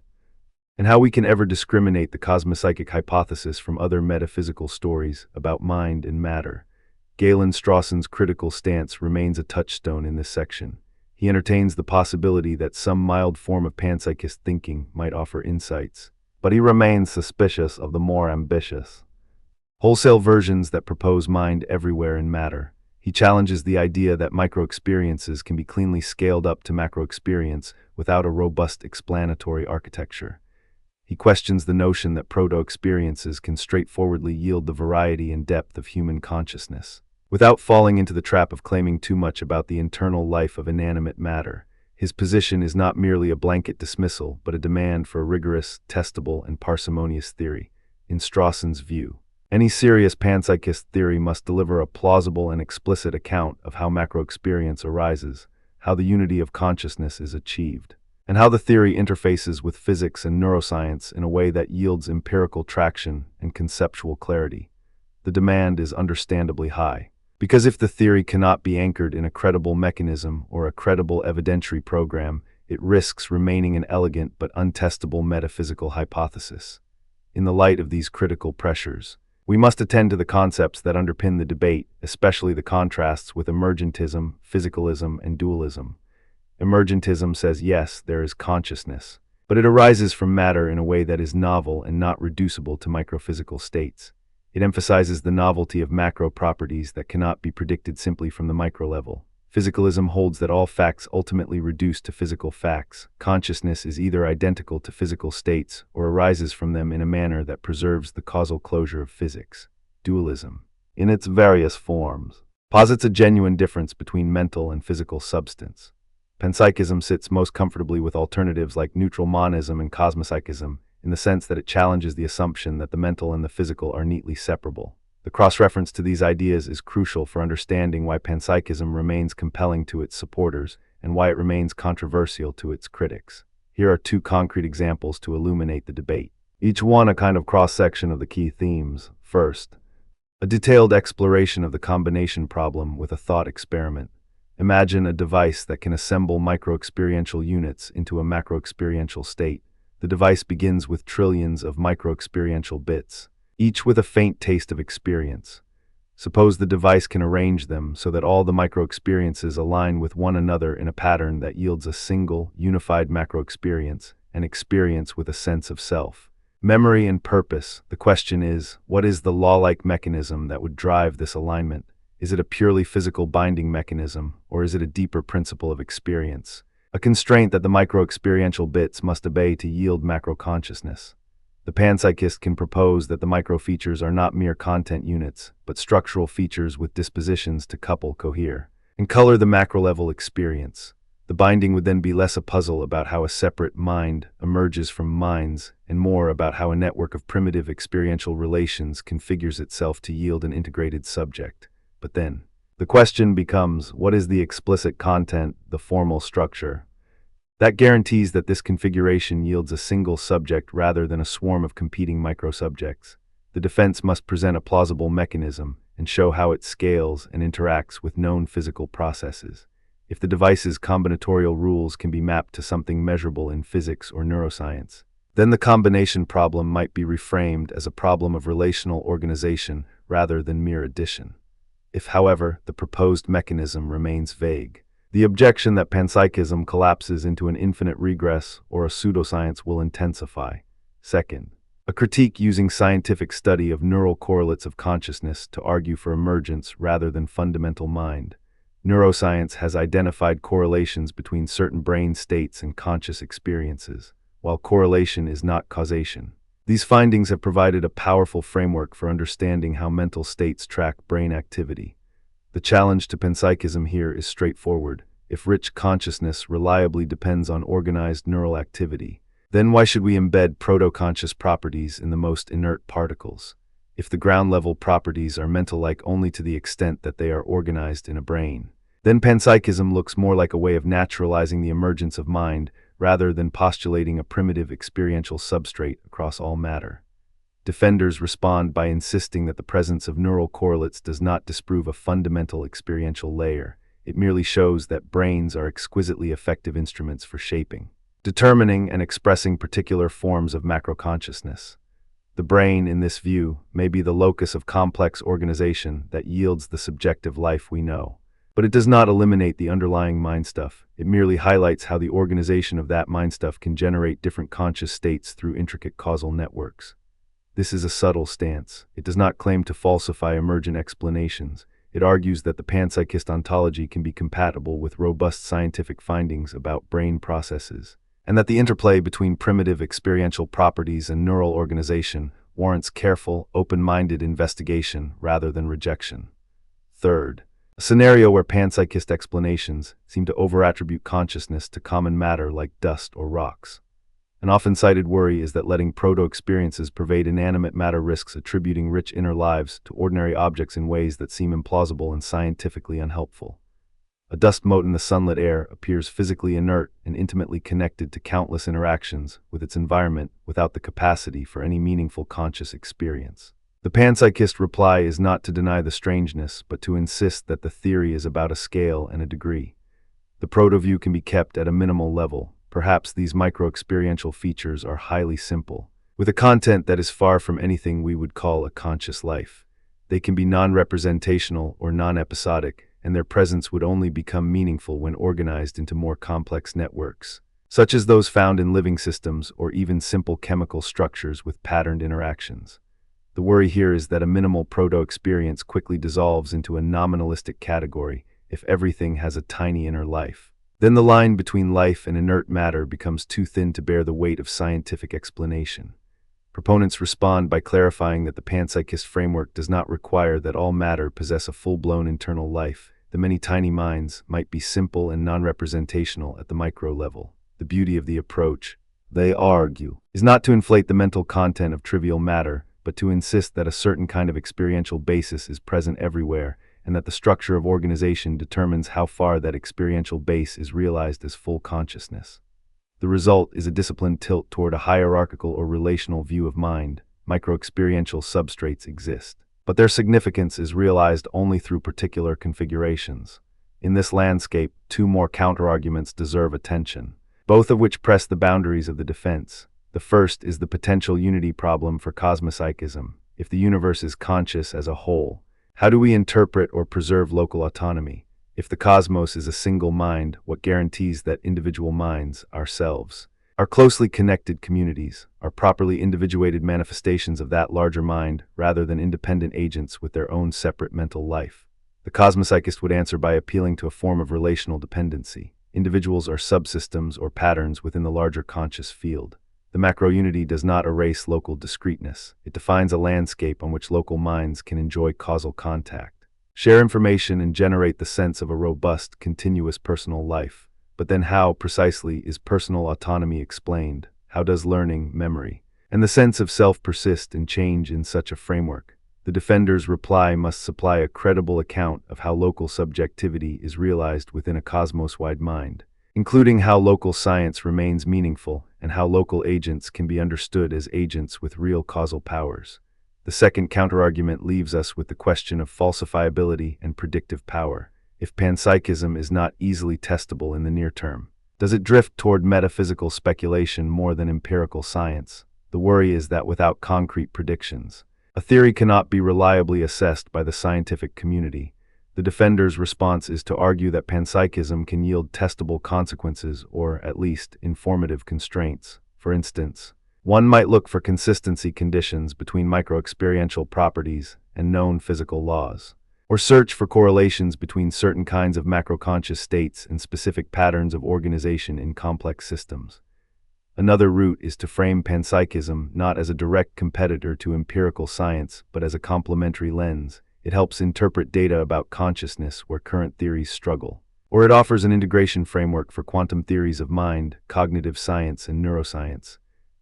Speaker 1: and how we can ever discriminate the cosmopsychic hypothesis from other metaphysical stories about mind and matter. Galen Strawson's critical stance remains a touchstone in this section. He entertains the possibility that some mild form of panpsychist thinking might offer insights, but he remains suspicious of the more ambitious, wholesale versions that propose mind everywhere in matter. He challenges the idea that micro-experiences can be cleanly scaled up to macro-experience without a robust explanatory architecture. He questions the notion that proto-experiences can straightforwardly yield the variety and depth of human consciousness, without falling into the trap of claiming too much about the internal life of inanimate matter. His position is not merely a blanket dismissal, but a demand for a rigorous, testable, and parsimonious theory. in Strawson's view. Any serious panpsychist theory must deliver a plausible and explicit account of how macro-experience arises, how the unity of consciousness is achieved, and how the theory interfaces with physics and neuroscience in a way that yields empirical traction and conceptual clarity. The demand is understandably high, because if the theory cannot be anchored in a credible mechanism or a credible evidentiary program, it risks remaining an elegant but untestable metaphysical hypothesis. In the light of these critical pressures, we must attend to the concepts that underpin the debate, especially the contrasts with emergentism, physicalism, and dualism. Emergentism says yes, there is consciousness, but it arises from matter in a way that is novel and not reducible to microphysical states. It emphasizes the novelty of macro properties that cannot be predicted simply from the micro level. Physicalism holds that all facts ultimately reduce to physical facts. Consciousness is either identical to physical states or arises from them in a manner that preserves the causal closure of physics. Dualism, in its various forms, posits a genuine difference between mental and physical substance. Panpsychism sits most comfortably with alternatives like neutral monism and cosmopsychism, in the sense that it challenges the assumption that the mental and the physical are neatly separable. The cross-reference to these ideas is crucial for understanding why panpsychism remains compelling to its supporters and why it remains controversial to its critics. Here are two concrete examples to illuminate the debate, each one a kind of cross-section of the key themes. First, a detailed exploration of the combination problem with a thought experiment. Imagine a device that can assemble micro-experiential units into a macro-experiential state. The device begins with trillions of micro-experiential bits, each with a faint taste of experience. Suppose the device can arrange them so that all the micro-experiences align with one another in a pattern that yields a single, unified macro-experience, an experience with a sense of self. Memory and purpose. The question is, what is the law-like mechanism that would drive this alignment? Is it a purely physical binding mechanism, or is it a deeper principle of experience? A constraint that the micro-experiential bits must obey to yield macro-consciousness. The panpsychist can propose that the micro-features are not mere content units, but structural features with dispositions to couple, cohere, and color the macro-level experience. The binding would then be less a puzzle about how a separate mind emerges from minds, and more about how a network of primitive experiential relations configures itself to yield an integrated subject. But then, the question becomes, what is the explicit content, the formal structure, that guarantees that this configuration yields a single subject rather than a swarm of competing microsubjects? The defense must present a plausible mechanism and show how it scales and interacts with known physical processes. If the device's combinatorial rules can be mapped to something measurable in physics or neuroscience, then the combination problem might be reframed as a problem of relational organization rather than mere addition. If, however, the proposed mechanism remains vague, the objection that panpsychism collapses into an infinite regress or a pseudoscience will intensify. Second, a critique using scientific study of neural correlates of consciousness to argue for emergence rather than fundamental mind. Neuroscience has identified correlations between certain brain states and conscious experiences, while correlation is not causation. These findings have provided a powerful framework for understanding how mental states track brain activity. The challenge to panpsychism here is straightforward. If rich consciousness reliably depends on organized neural activity, then why should we embed proto-conscious properties in the most inert particles? If the ground-level properties are mental-like only to the extent that they are organized in a brain, then panpsychism looks more like a way of naturalizing the emergence of mind rather than postulating a primitive experiential substrate across all matter. Defenders respond by insisting that the presence of neural correlates does not disprove a fundamental experiential layer. It merely shows that brains are exquisitely effective instruments for shaping, determining, and expressing particular forms of macroconsciousness. The brain, in this view, may be the locus of complex organization that yields the subjective life we know. But it does not eliminate the underlying mind stuff. It merely highlights how the organization of that mind stuff can generate different conscious states through intricate causal networks. This is a subtle stance. It does not claim to falsify emergent explanations. It argues that the panpsychist ontology can be compatible with robust scientific findings about brain processes, and that the interplay between primitive experiential properties and neural organization warrants careful, open-minded investigation rather than rejection. Third, a scenario where panpsychist explanations seem to over-attribute consciousness to common matter like dust or rocks. An often cited worry is that letting proto-experiences pervade inanimate matter risks attributing rich inner lives to ordinary objects in ways that seem implausible and scientifically unhelpful. A dust mote in the sunlit air appears physically inert and intimately connected to countless interactions with its environment without the capacity for any meaningful conscious experience. The panpsychist reply is not to deny the strangeness, but to insist that the theory is about a scale and a degree. The proto-view can be kept at a minimal level. Perhaps these micro-experiential features are highly simple, with a content that is far from anything we would call a conscious life. They can be non-representational or non-episodic, and their presence would only become meaningful when organized into more complex networks, such as those found in living systems or even simple chemical structures with patterned interactions. The worry here is that a minimal proto-experience quickly dissolves into a nominalistic category if everything has a tiny inner life. Then the line between life and inert matter becomes too thin to bear the weight of scientific explanation. Proponents respond by clarifying that the panpsychist framework does not require that all matter possess a full-blown internal life. The many tiny minds might be simple and non-representational at the micro level. The beauty of the approach, they argue, is not to inflate the mental content of trivial matter, but to insist that a certain kind of experiential basis is present everywhere, and that the structure of organization determines how far that experiential base is realized as full consciousness. The result is a disciplined tilt toward a hierarchical or relational view of mind. Micro-experiential substrates exist, but their significance is realized only through particular configurations. In this landscape, two more counterarguments deserve attention, both of which press the boundaries of the defense. The first is the potential unity problem for cosmopsychism. If the universe is conscious as a whole, how do we interpret or preserve local autonomy? If the cosmos is a single mind, what guarantees that individual minds, ourselves, are closely connected communities, are properly individuated manifestations of that larger mind, rather than independent agents with their own separate mental life? The cosmopsychist would answer by appealing to a form of relational dependency. Individuals are subsystems or patterns within the larger conscious field. The macro-unity does not erase local discreteness. It defines a landscape on which local minds can enjoy causal contact, share information, and generate the sense of a robust, continuous personal life. But then how, precisely, is personal autonomy explained? How does learning, memory, and the sense of self persist and change in such a framework? The defender's reply must supply a credible account of how local subjectivity is realized within a cosmos-wide mind, including how local science remains meaningful and how local agents can be understood as agents with real causal powers. The second counterargument leaves us with the question of falsifiability and predictive power. If panpsychism is not easily testable in the near term, does it drift toward metaphysical speculation more than empirical science? The worry is that without concrete predictions, a theory cannot be reliably assessed by the scientific community. The defender's response is to argue that panpsychism can yield testable consequences or, at least, informative constraints. For instance, one might look for consistency conditions between micro-experiential properties and known physical laws, or search for correlations between certain kinds of macroconscious states and specific patterns of organization in complex systems. Another route is to frame panpsychism not as a direct competitor to empirical science, but as a complementary lens. It helps interpret data about consciousness where current theories struggle, or it offers an integration framework for quantum theories of mind, cognitive science, and neuroscience.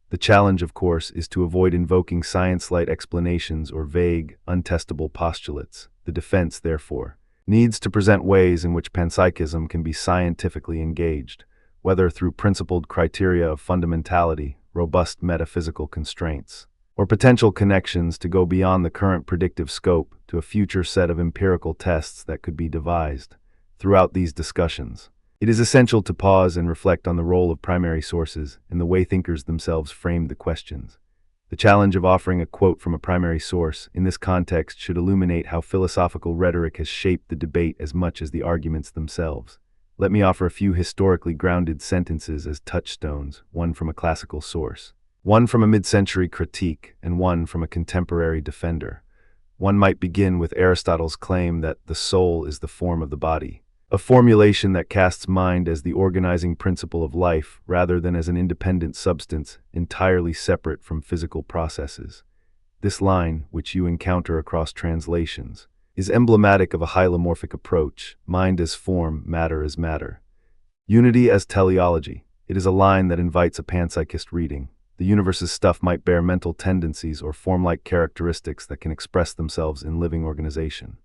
Speaker 1: The challenge, of course, is to avoid invoking science-light explanations or vague, untestable postulates. The defense, therefore, needs to present ways in which panpsychism can be scientifically engaged, whether through principled criteria of fundamentality, robust metaphysical constraints, or potential connections to go beyond the current predictive scope to a future set of empirical tests that could be devised. Throughout these discussions, it is essential to pause and reflect on the role of primary sources and the way thinkers themselves framed the questions. The challenge of offering a quote from a primary source in this context should illuminate how philosophical rhetoric has shaped the debate as much as the arguments themselves. Let me offer a few historically grounded sentences as touchstones, one from a classical source, one from a mid-century critique, and one from a contemporary defender. One might begin with Aristotle's claim that the soul is the form of the body, a formulation that casts mind as the organizing principle of life rather than as an independent substance entirely separate from physical processes. This line, which you encounter across translations, is emblematic of a hylomorphic approach: mind as form, matter as matter. Unity as teleology. It is a line that invites a panpsychist reading. The universe's stuff might bear mental tendencies or form-like characteristics that can express themselves in living organization.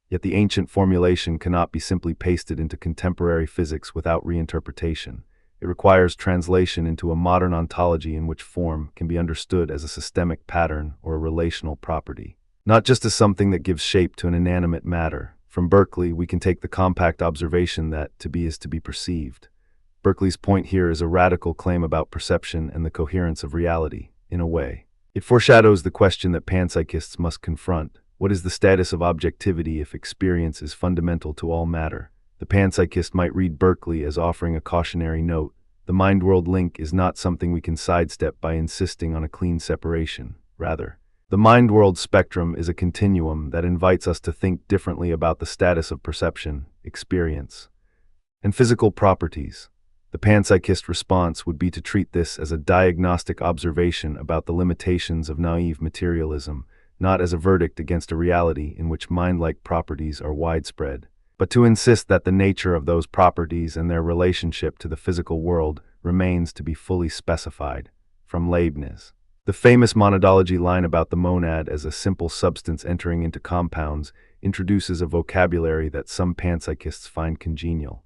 Speaker 1: Yet the ancient formulation cannot be simply pasted into contemporary physics without reinterpretation. It requires translation into a modern ontology in which form can be understood as a systemic pattern or a relational property, not just as something that gives shape to an inanimate matter. From Berkeley, we can take the compact observation that to be is to be perceived. Berkeley's point here is a radical claim about perception and the coherence of reality, in a way. It foreshadows the question that panpsychists must confront. What is the status of objectivity if experience is fundamental to all matter? The panpsychist might read Berkeley as offering a cautionary note. The mind-world link is not something we can sidestep by insisting on a clean separation. Rather, the mind-world spectrum is a continuum that invites us to think differently about the status of perception, experience, and physical properties. The panpsychist response would be to treat this as a diagnostic observation about the limitations of naive materialism, not as a verdict against a reality in which mind-like properties are widespread, but to insist that the nature of those properties and their relationship to the physical world remains to be fully specified. From Leibniz. The famous monadology line about the monad as a simple substance entering into compounds introduces a vocabulary that some panpsychists find congenial.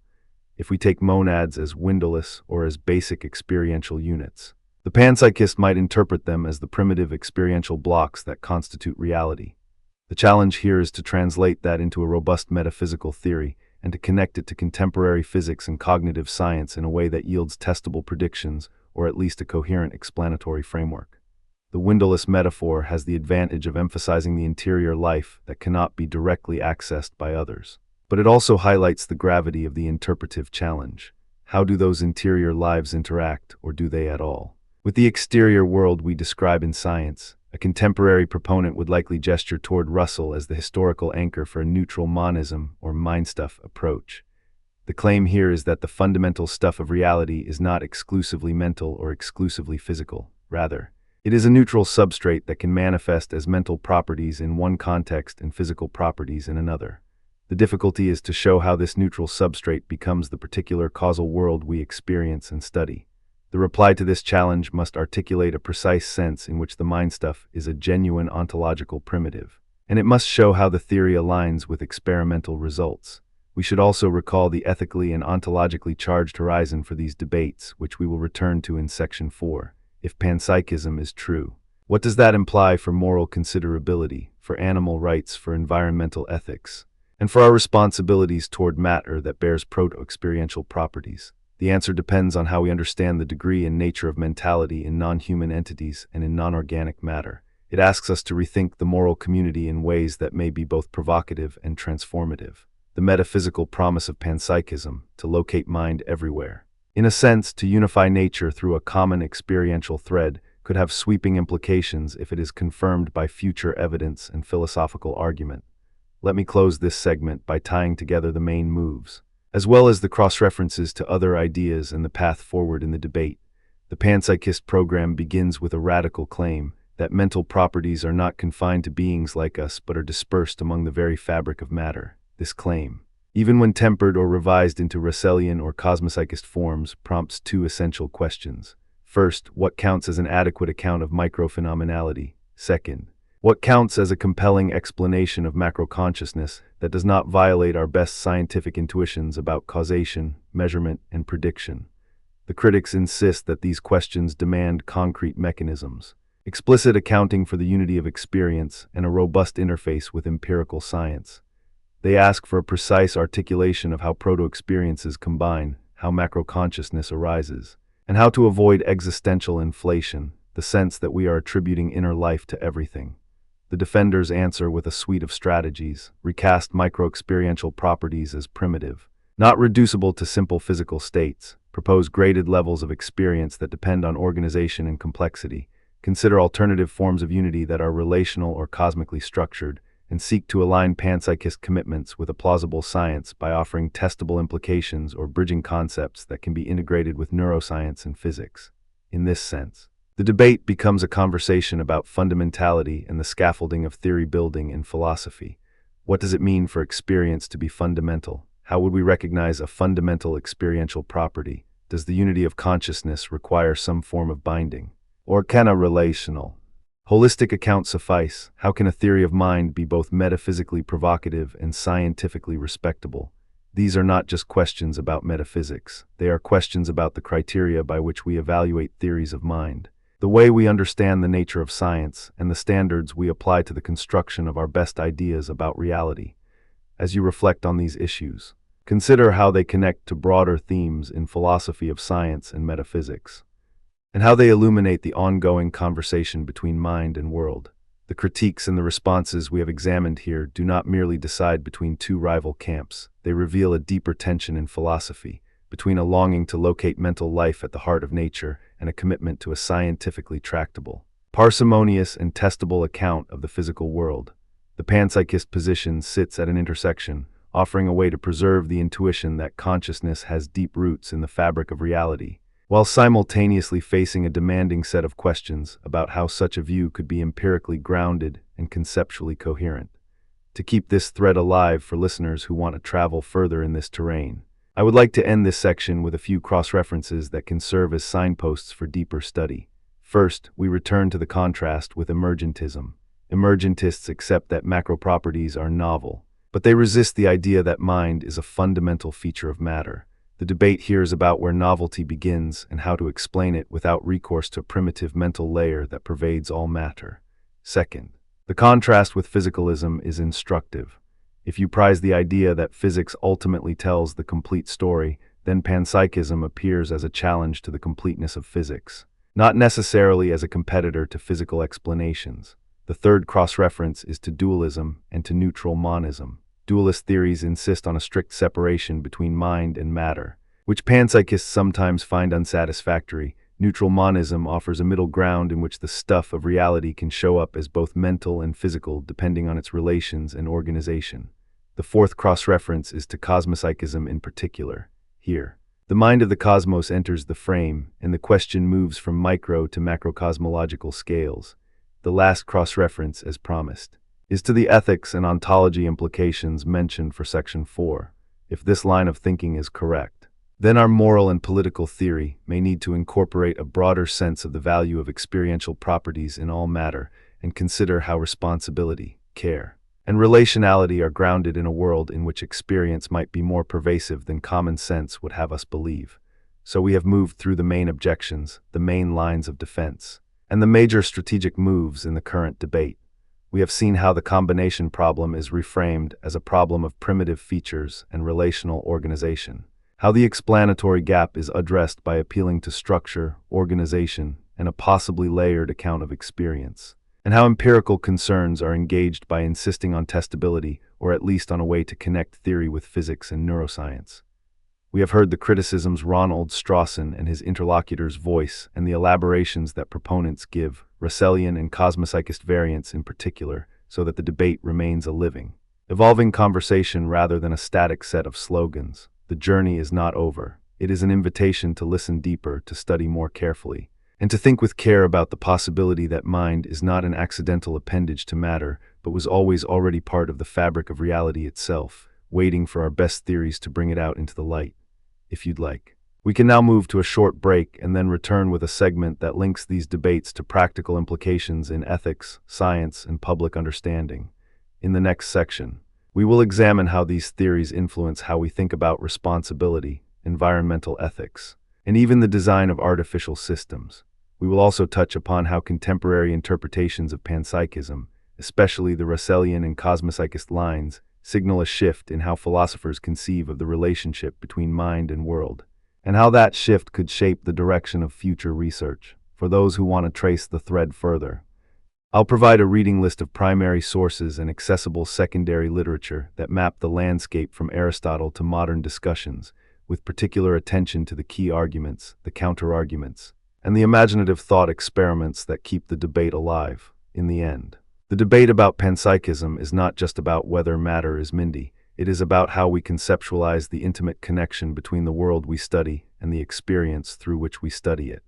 Speaker 1: If we take monads as windowless or as basic experiential units, the panpsychist might interpret them as the primitive experiential blocks that constitute reality. The challenge here is to translate that into a robust metaphysical theory and to connect it to contemporary physics and cognitive science in a way that yields testable predictions or at least a coherent explanatory framework. The windowless metaphor has the advantage of emphasizing the interior life that cannot be directly accessed by others. But it also highlights the gravity of the interpretive challenge. How do those interior lives interact, or do they at all, with the exterior world we describe in science? A contemporary proponent would likely gesture toward Russell as the historical anchor for a neutral monism or mind-stuff approach. The claim here is that the fundamental stuff of reality is not exclusively mental or exclusively physical. Rather, it is a neutral substrate that can manifest as mental properties in one context and physical properties in another. The difficulty is to show how this neutral substrate becomes the particular causal world we experience and study. The reply to this challenge must articulate a precise sense in which the mind-stuff is a genuine ontological primitive, and it must show how the theory aligns with experimental results. We should also recall the ethically and ontologically charged horizon for these debates, which we will return to in Section 4. If panpsychism is true, what does that imply for moral considerability, for animal rights, for environmental ethics, and for our responsibilities toward matter that bears proto-experiential properties? The answer depends on how we understand the degree and nature of mentality in non-human entities and in non-organic matter. It asks us to rethink the moral community in ways that may be both provocative and transformative. The metaphysical promise of panpsychism, to locate mind everywhere, in a sense, to unify nature through a common experiential thread, could have sweeping implications if it is confirmed by future evidence and philosophical argument. Let me close this segment by tying together the main moves, as well as the cross-references to other ideas and the path forward in the debate. The panpsychist program begins with a radical claim that mental properties are not confined to beings like us but are dispersed among the very fabric of matter. This claim, even when tempered or revised into Russellian or cosmopsychist forms, prompts two essential questions. First, what counts as an adequate account of microphenomenality? Second, what counts as a compelling explanation of macroconsciousness that does not violate our best scientific intuitions about causation, measurement, and prediction? The critics insist that these questions demand concrete mechanisms, explicit accounting for the unity of experience, and a robust interface with empirical science. They ask for a precise articulation of how proto-experiences combine, how macroconsciousness arises, and how to avoid existential inflation, the sense that we are attributing inner life to everything. The defenders answer with a suite of strategies, recast micro-experiential properties as primitive, not reducible to simple physical states, propose graded levels of experience that depend on organization and complexity, consider alternative forms of unity that are relational or cosmically structured, and seek to align panpsychist commitments with a plausible science by offering testable implications or bridging concepts that can be integrated with neuroscience and physics. In this sense, the debate becomes a conversation about fundamentality and the scaffolding of theory building in philosophy. What does it mean for experience to be fundamental? How would we recognize a fundamental experiential property? Does the unity of consciousness require some form of binding? Or can a relational, holistic account suffice? How can a theory of mind be both metaphysically provocative and scientifically respectable? These are not just questions about metaphysics. They are questions about the criteria by which we evaluate theories of mind, the way we understand the nature of science, and the standards we apply to the construction of our best ideas about reality. As you reflect on these issues, consider how they connect to broader themes in philosophy of science and metaphysics, and how they illuminate the ongoing conversation between mind and world. The critiques and the responses we have examined here do not merely decide between two rival camps. They reveal a deeper tension in philosophy, between a longing to locate mental life at the heart of nature and a commitment to a scientifically tractable, parsimonious, and testable account of the physical world. The panpsychist position sits at an intersection, offering a way to preserve the intuition that consciousness has deep roots in the fabric of reality, while simultaneously facing a demanding set of questions about how such a view could be empirically grounded and conceptually coherent. To keep this thread alive for listeners who want to travel further in this terrain, I would like to end this section with a few cross-references that can serve as signposts for deeper study. First, we return to the contrast with emergentism. Emergentists accept that macro properties are novel, but they resist the idea that mind is a fundamental feature of matter. The debate here is about where novelty begins and how to explain it without recourse to a primitive mental layer that pervades all matter. Second, the contrast with physicalism is instructive. If you prize the idea that physics ultimately tells the complete story, then panpsychism appears as a challenge to the completeness of physics, not necessarily as a competitor to physical explanations. The third cross-reference is to dualism and to neutral monism. Dualist theories insist on a strict separation between mind and matter, which panpsychists sometimes find unsatisfactory. Neutral monism offers a middle ground in which the stuff of reality can show up as both mental and physical depending on its relations and organization. The fourth cross-reference is to cosmopsychism in particular. Here, the mind of the cosmos enters the frame, and the question moves from micro to macrocosmological scales. The last cross-reference, as promised, is to the ethics and ontology implications mentioned for Section 4. If this line of thinking is correct, then our moral and political theory may need to incorporate a broader sense of the value of experiential properties in all matter and consider how responsibility, care, and relationality are grounded in a world in which experience might be more pervasive than common sense would have us believe. So we have moved through the main objections, the main lines of defense, and the major strategic moves in the current debate. We have seen how the combination problem is reframed as a problem of primitive features and relational organization, how the explanatory gap is addressed by appealing to structure, organization, and a possibly layered account of experience, and how empirical concerns are engaged by insisting on testability or at least on a way to connect theory with physics and neuroscience. We have heard the criticisms Ronald Strawson and his interlocutors voice and the elaborations that proponents give, Russellian and cosmopsychist variants in particular, so that the debate remains a living, evolving conversation rather than a static set of slogans. The journey is not over. It is an invitation to listen deeper, to study more carefully, and to think with care about the possibility that mind is not an accidental appendage to matter, but was always already part of the fabric of reality itself, waiting for our best theories to bring it out into the light. If you'd like, we can now move to a short break and then return with a segment that links these debates to practical implications in ethics, science, and public understanding. In the next section, we will examine how these theories influence how we think about responsibility, environmental ethics, and even the design of artificial systems. We will also touch upon how contemporary interpretations of panpsychism, especially the Russellian and cosmopsychist lines, signal a shift in how philosophers conceive of the relationship between mind and world, and how that shift could shape the direction of future research. For those who want to trace the thread further, I'll provide a reading list of primary sources and accessible secondary literature that map the landscape from Aristotle to modern discussions, with particular attention to the key arguments, the counter-arguments, and the imaginative thought experiments that keep the debate alive. In the end, the debate about panpsychism is not just about whether matter is mindy. It is about how we conceptualize the intimate connection between the world we study and the experience through which we study it.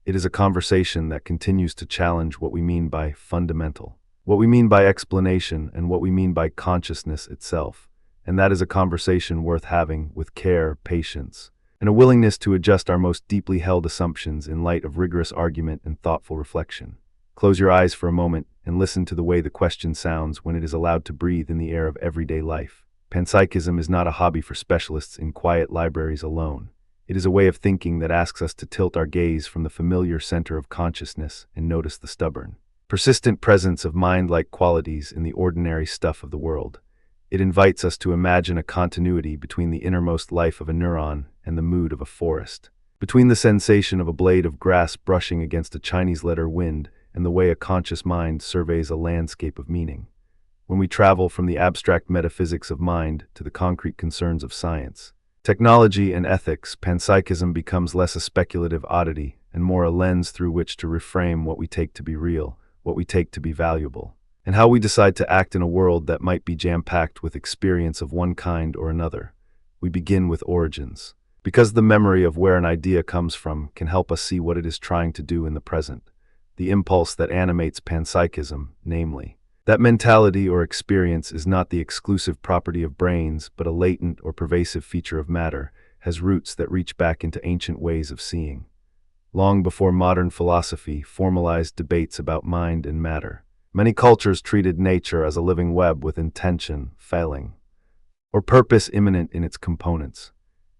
Speaker 1: It is a conversation that continues to challenge what we mean by fundamental, what we mean by explanation, and what we mean by consciousness itself. And that is a conversation worth having with care, patience, and a willingness to adjust our most deeply held assumptions in light of rigorous argument and thoughtful reflection. Close your eyes for a moment and listen to the way the question sounds when it is allowed to breathe in the air of everyday life. Panpsychism is not a hobby for specialists in quiet libraries alone. It is a way of thinking that asks us to tilt our gaze from the familiar center of consciousness and notice the stubborn, persistent presence of mind-like qualities in the ordinary stuff of the world. It invites us to imagine a continuity between the innermost life of a neuron and the mood of a forest, between the sensation of a blade of grass brushing against a Chinese letter wind and the way a conscious mind surveys a landscape of meaning. When we travel from the abstract metaphysics of mind to the concrete concerns of science, technology, and ethics, panpsychism becomes less a speculative oddity and more a lens through which to reframe what we take to be real, what we take to be valuable, and how we decide to act in a world that might be jam-packed with experience of one kind or another. We begin with origins, because the memory of where an idea comes from can help us see what it is trying to do in the present. The impulse that animates panpsychism, namely, that mentality or experience is not the exclusive property of brains, but a latent or pervasive feature of matter, has roots that reach back into ancient ways of seeing. Long before modern philosophy formalized debates about mind and matter, many cultures treated nature as a living web with intention, failing, or purpose immanent in its components.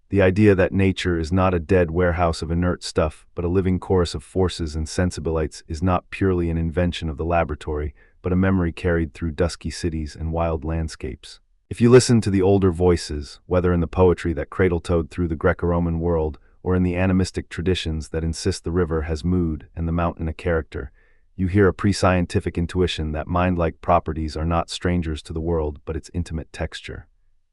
Speaker 1: The idea that nature is not a dead warehouse of inert stuff, but a living chorus of forces and sensibilities is not purely an invention of the laboratory, but a memory carried through dusky cities and wild landscapes. If you listen to the older voices, whether in the poetry that cradle-toed through the Greco-Roman world, or in the animistic traditions that insist the river has mood and the mountain a character, you hear a pre-scientific intuition that mind-like properties are not strangers to the world, but its intimate texture.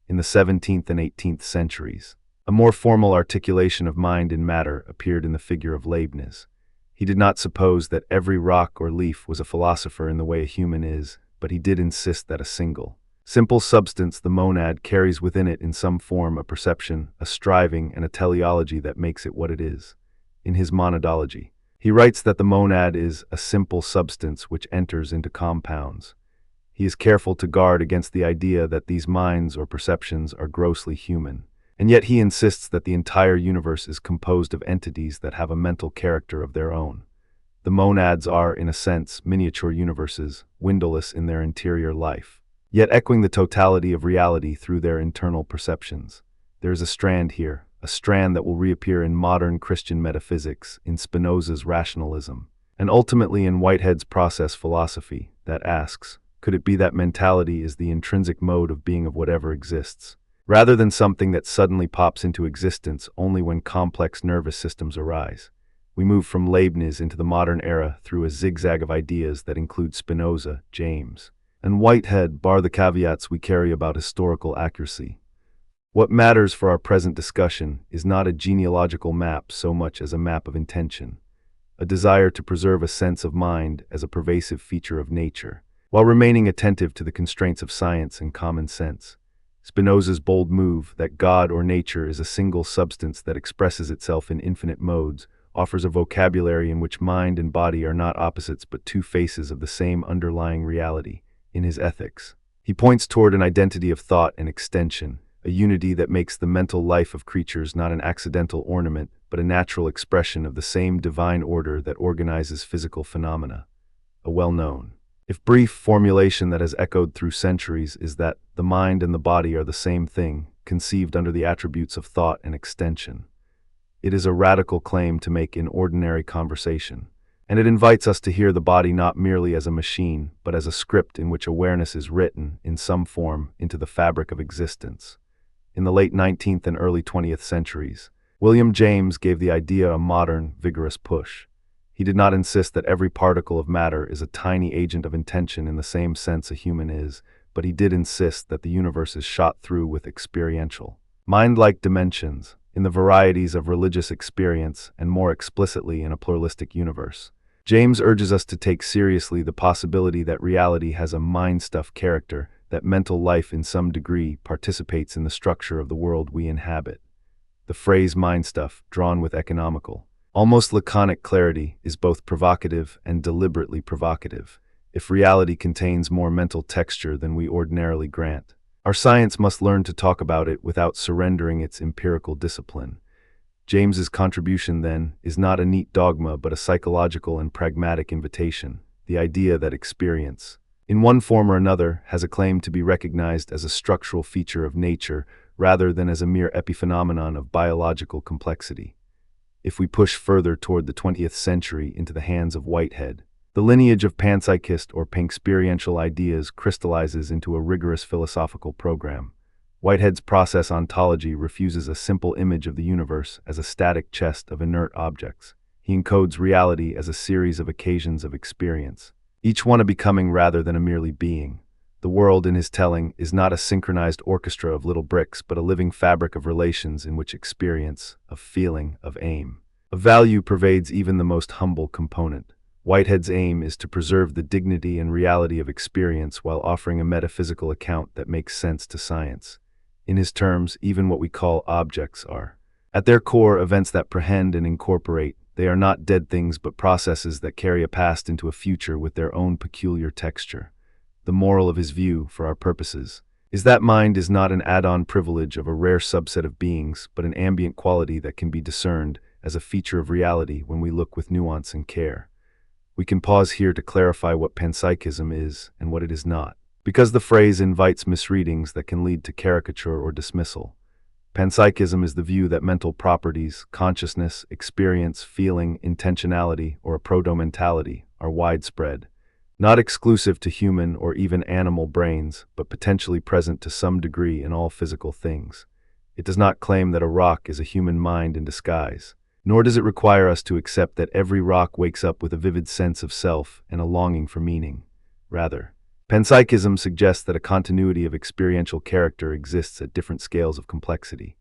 Speaker 1: In the 17th and 18th centuries, a more formal articulation of mind in matter appeared in the figure of Leibniz. He did not suppose that every rock or leaf was a philosopher in the way a human is, but he did insist that a single, simple substance, the monad, carries within it in some form a perception, a striving, and a teleology that makes it what it is. In his monadology, he writes that the monad is a simple substance which enters into compounds. He is careful to guard against the idea that these minds or perceptions are grossly human, and yet he insists that the entire universe is composed of entities that have a mental character of their own. The monads are, in a sense, miniature universes, windowless in their interior life, yet echoing the totality of reality through their internal perceptions. There is a strand here, a strand that will reappear in modern Christian metaphysics, in Spinoza's rationalism, and ultimately in Whitehead's process philosophy, that asks, could it be that mentality is the intrinsic mode of being of whatever exists, rather than something that suddenly pops into existence only when complex nervous systems arise? We move from Leibniz into the modern era through a zigzag of ideas that include Spinoza, James, and Whitehead, bar the caveats we carry about historical accuracy. What matters for our present discussion is not a genealogical map so much as a map of intention, a desire to preserve a sense of mind as a pervasive feature of nature, while remaining attentive to the constraints of science and common sense. Spinoza's bold move, that God or nature is a single substance that expresses itself in infinite modes, offers a vocabulary in which mind and body are not opposites but two faces of the same underlying reality. In his ethics, he points toward an identity of thought and extension, a unity that makes the mental life of creatures not an accidental ornament, but a natural expression of the same divine order that organizes physical phenomena. A well-known, if brief, formulation that has echoed through centuries is that the mind and the body are the same thing, conceived under the attributes of thought and extension. It is a radical claim to make in ordinary conversation, and it invites us to hear the body not merely as a machine, but as a script in which awareness is written, in some form, into the fabric of existence. In the late 19th and early 20th centuries, William James gave the idea a modern, vigorous push. He did not insist that every particle of matter is a tiny agent of intention in the same sense a human is, but he did insist that the universe is shot through with experiential, mind-like dimensions, in the varieties of religious experience and more explicitly in a pluralistic universe. James urges us to take seriously the possibility that reality has a mind-stuff character, that mental life in some degree participates in the structure of the world we inhabit. The phrase mind-stuff, drawn with economical, almost laconic clarity, is both provocative and deliberately provocative. If reality contains more mental texture than we ordinarily grant, our science must learn to talk about it without surrendering its empirical discipline. James's contribution, then, is not a neat dogma but a psychological and pragmatic invitation, the idea that experience, in one form or another, has a claim to be recognized as a structural feature of nature rather than as a mere epiphenomenon of biological complexity. If we push further toward the 20th century into the hands of Whitehead, the lineage of panpsychist or panexperiential ideas crystallizes into a rigorous philosophical program. Whitehead's process ontology refuses a simple image of the universe as a static chest of inert objects. He encodes reality as a series of occasions of experience, each one a becoming rather than a merely being. The world, in his telling, is not a synchronized orchestra of little bricks, but a living fabric of relations in which experience, of feeling, of aim, of value pervades even the most humble component. Whitehead's aim is to preserve the dignity and reality of experience while offering a metaphysical account that makes sense to science. In his terms, even what we call objects are, at their core, events that prehend and incorporate. They are not dead things but processes that carry a past into a future with their own peculiar texture. The moral of his view, for our purposes, is that mind is not an add-on privilege of a rare subset of beings, but an ambient quality that can be discerned as a feature of reality when we look with nuance and care. We can pause here to clarify what panpsychism is and what it is not, because the phrase invites misreadings that can lead to caricature or dismissal. Panpsychism is the view that mental properties, consciousness, experience, feeling, intentionality, or a proto-mentality are widespread, not exclusive to human or even animal brains, but potentially present to some degree in all physical things. It does not claim that a rock is a human mind in disguise, nor does it require us to accept that every rock wakes up with a vivid sense of self and a longing for meaning. Rather, panpsychism suggests that a continuity of experiential character exists at different scales of complexity.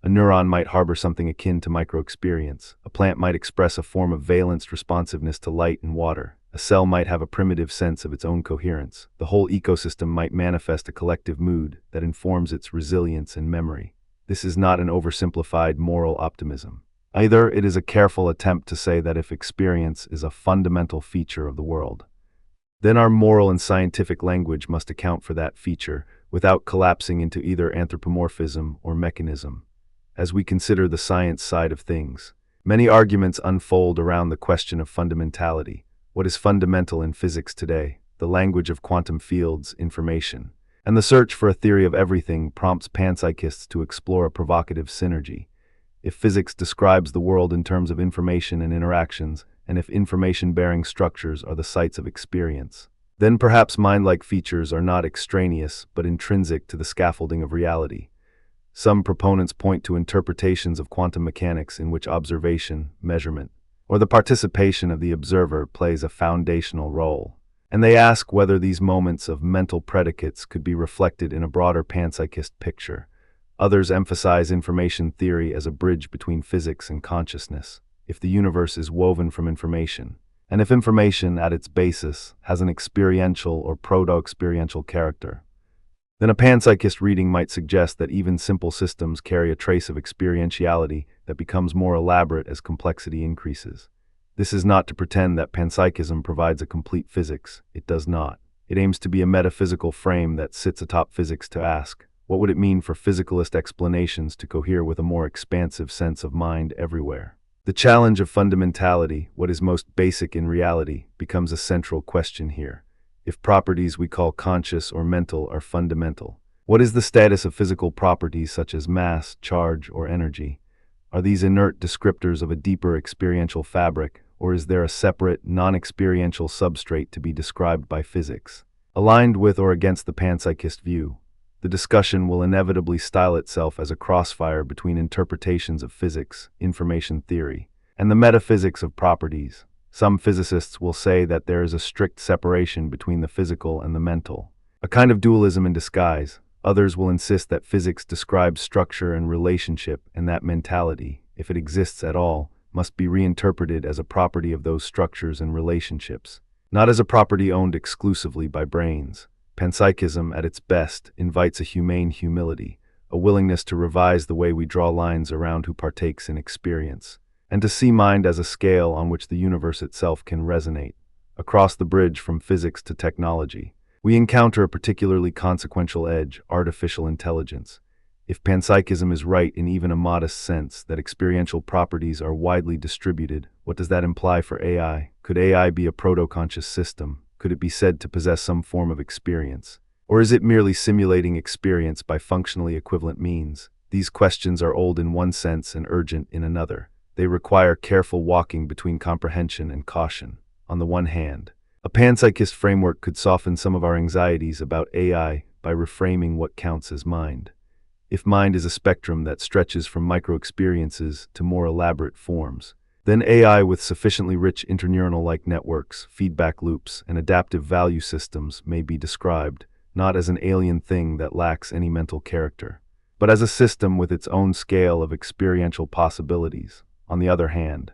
Speaker 1: A neuron might harbor something akin to micro-experience. A plant might express a form of valenced responsiveness to light and water. A cell might have a primitive sense of its own coherence. The whole ecosystem might manifest a collective mood that informs its resilience and memory. This is not an oversimplified moral optimism. Either it is a careful attempt to say that if experience is a fundamental feature of the world, then our moral and scientific language must account for that feature without collapsing into either anthropomorphism or mechanism. As we consider the science side of things, many arguments unfold around the question of fundamentality. What is fundamental in physics today? The language of quantum fields, information, and the search for a theory of everything prompts panpsychists to explore a provocative synergy. If physics describes the world in terms of information and interactions, and if information-bearing structures are the sites of experience, then perhaps mind-like features are not extraneous but intrinsic to the scaffolding of reality. Some proponents point to interpretations of quantum mechanics in which observation, measurement, or the participation of the observer plays a foundational role, and they ask whether these moments of mental predicates could be reflected in a broader panpsychist picture. Others emphasize information theory as a bridge between physics and consciousness. If the universe is woven from information, and if information at its basis has an experiential or proto-experiential character, then a panpsychist reading might suggest that even simple systems carry a trace of experientiality that becomes more elaborate as complexity increases. This is not to pretend that panpsychism provides a complete physics. It does not. It aims to be a metaphysical frame that sits atop physics to ask, what would it mean for physicalist explanations to cohere with a more expansive sense of mind everywhere? The challenge of fundamentality, what is most basic in reality, becomes a central question here. If properties we call conscious or mental are fundamental, what is the status of physical properties such as mass, charge, or energy? Are these inert descriptors of a deeper experiential fabric, or is there a separate, non-experiential substrate to be described by physics? Aligned with or against the panpsychist view, the discussion will inevitably style itself as a crossfire between interpretations of physics, information theory, and the metaphysics of properties. Some physicists will say that there is a strict separation between the physical and the mental, a kind of dualism in disguise. Others will insist that physics describes structure and relationship, and that mentality, if it exists at all, must be reinterpreted as a property of those structures and relationships, not as a property owned exclusively by brains. Panpsychism, at its best, invites a humane humility, a willingness to revise the way we draw lines around who partakes in experience, and to see mind as a scale on which the universe itself can resonate. Across the bridge from physics to technology, we encounter a particularly consequential edge: artificial intelligence. If panpsychism is right in even a modest sense, that experiential properties are widely distributed, what does that imply for AI? Could AI be a proto-conscious system? Could it be said to possess some form of experience? Or is it merely simulating experience by functionally equivalent means? These questions are old in one sense and urgent in another. They require careful walking between comprehension and caution. On the one hand, a panpsychist framework could soften some of our anxieties about AI by reframing what counts as mind. If mind is a spectrum that stretches from micro-experiences to more elaborate forms, then AI with sufficiently rich interneuronal-like networks, feedback loops, and adaptive value systems may be described not as an alien thing that lacks any mental character, but as a system with its own scale of experiential possibilities. On the other hand,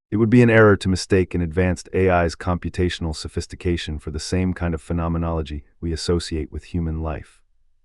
Speaker 1: it would be an error to mistake an advanced AI's computational sophistication for the same kind of phenomenology we associate with human life.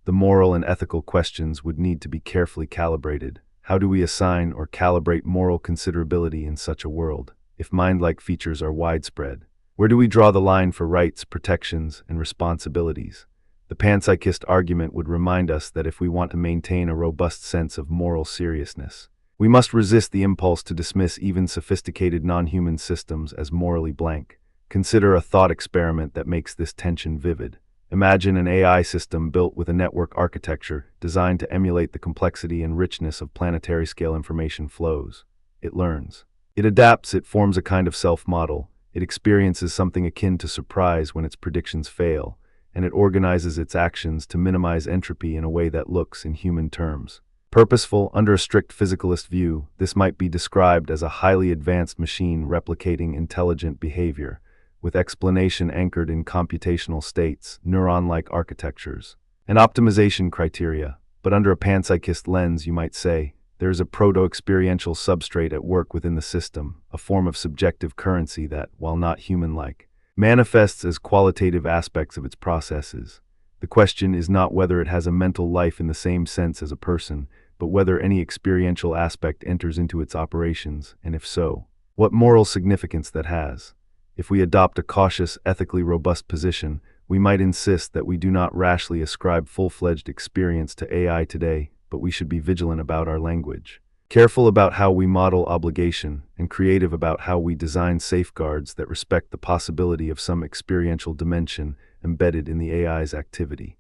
Speaker 1: The moral and ethical questions would need to be carefully calibrated. How do we assign or calibrate moral considerability in such a world, if mind-like features are widespread? Where do we draw the line for rights, protections, and responsibilities? The panpsychist argument would remind us that if we want to maintain a robust sense of moral seriousness, we must resist the impulse to dismiss even sophisticated non-human systems as morally blank. Consider a thought experiment that makes this tension vivid. Imagine an AI system built with a network architecture designed to emulate the complexity and richness of planetary-scale information flows. It learns. It adapts, it forms a kind of self-model, it experiences something akin to surprise when its predictions fail, and it organizes its actions to minimize entropy in a way that looks in human terms. Purposeful, under a strict physicalist view, this might be described as a highly advanced machine replicating intelligent behavior, with explanation anchored in computational states, neuron-like architectures, and optimization criteria. But under a panpsychist lens, you might say, there is a proto-experiential substrate at work within the system, a form of subjective currency that, while not human-like, manifests as qualitative aspects of its processes. The question is not whether it has a mental life in the same sense as a person, but whether any experiential aspect enters into its operations, and if so, what moral significance that has. If we adopt a cautious, ethically robust position, we might insist that we do not rashly ascribe full-fledged experience to AI today, but we should be vigilant about our language. Careful about how we model obligation, and creative about how we design safeguards that respect the possibility of some experiential dimension embedded in the AI's activity.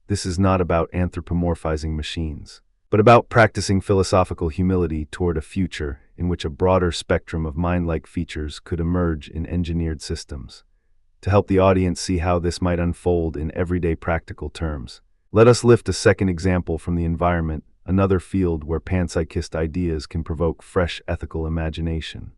Speaker 1: This is not about anthropomorphizing machines, but about practicing philosophical humility toward a future in which a broader spectrum of mind-like features could emerge in engineered systems. To help the audience see how this might unfold in everyday practical terms, let us lift a second example from the environment, another field where panpsychist ideas can provoke fresh ethical imagination.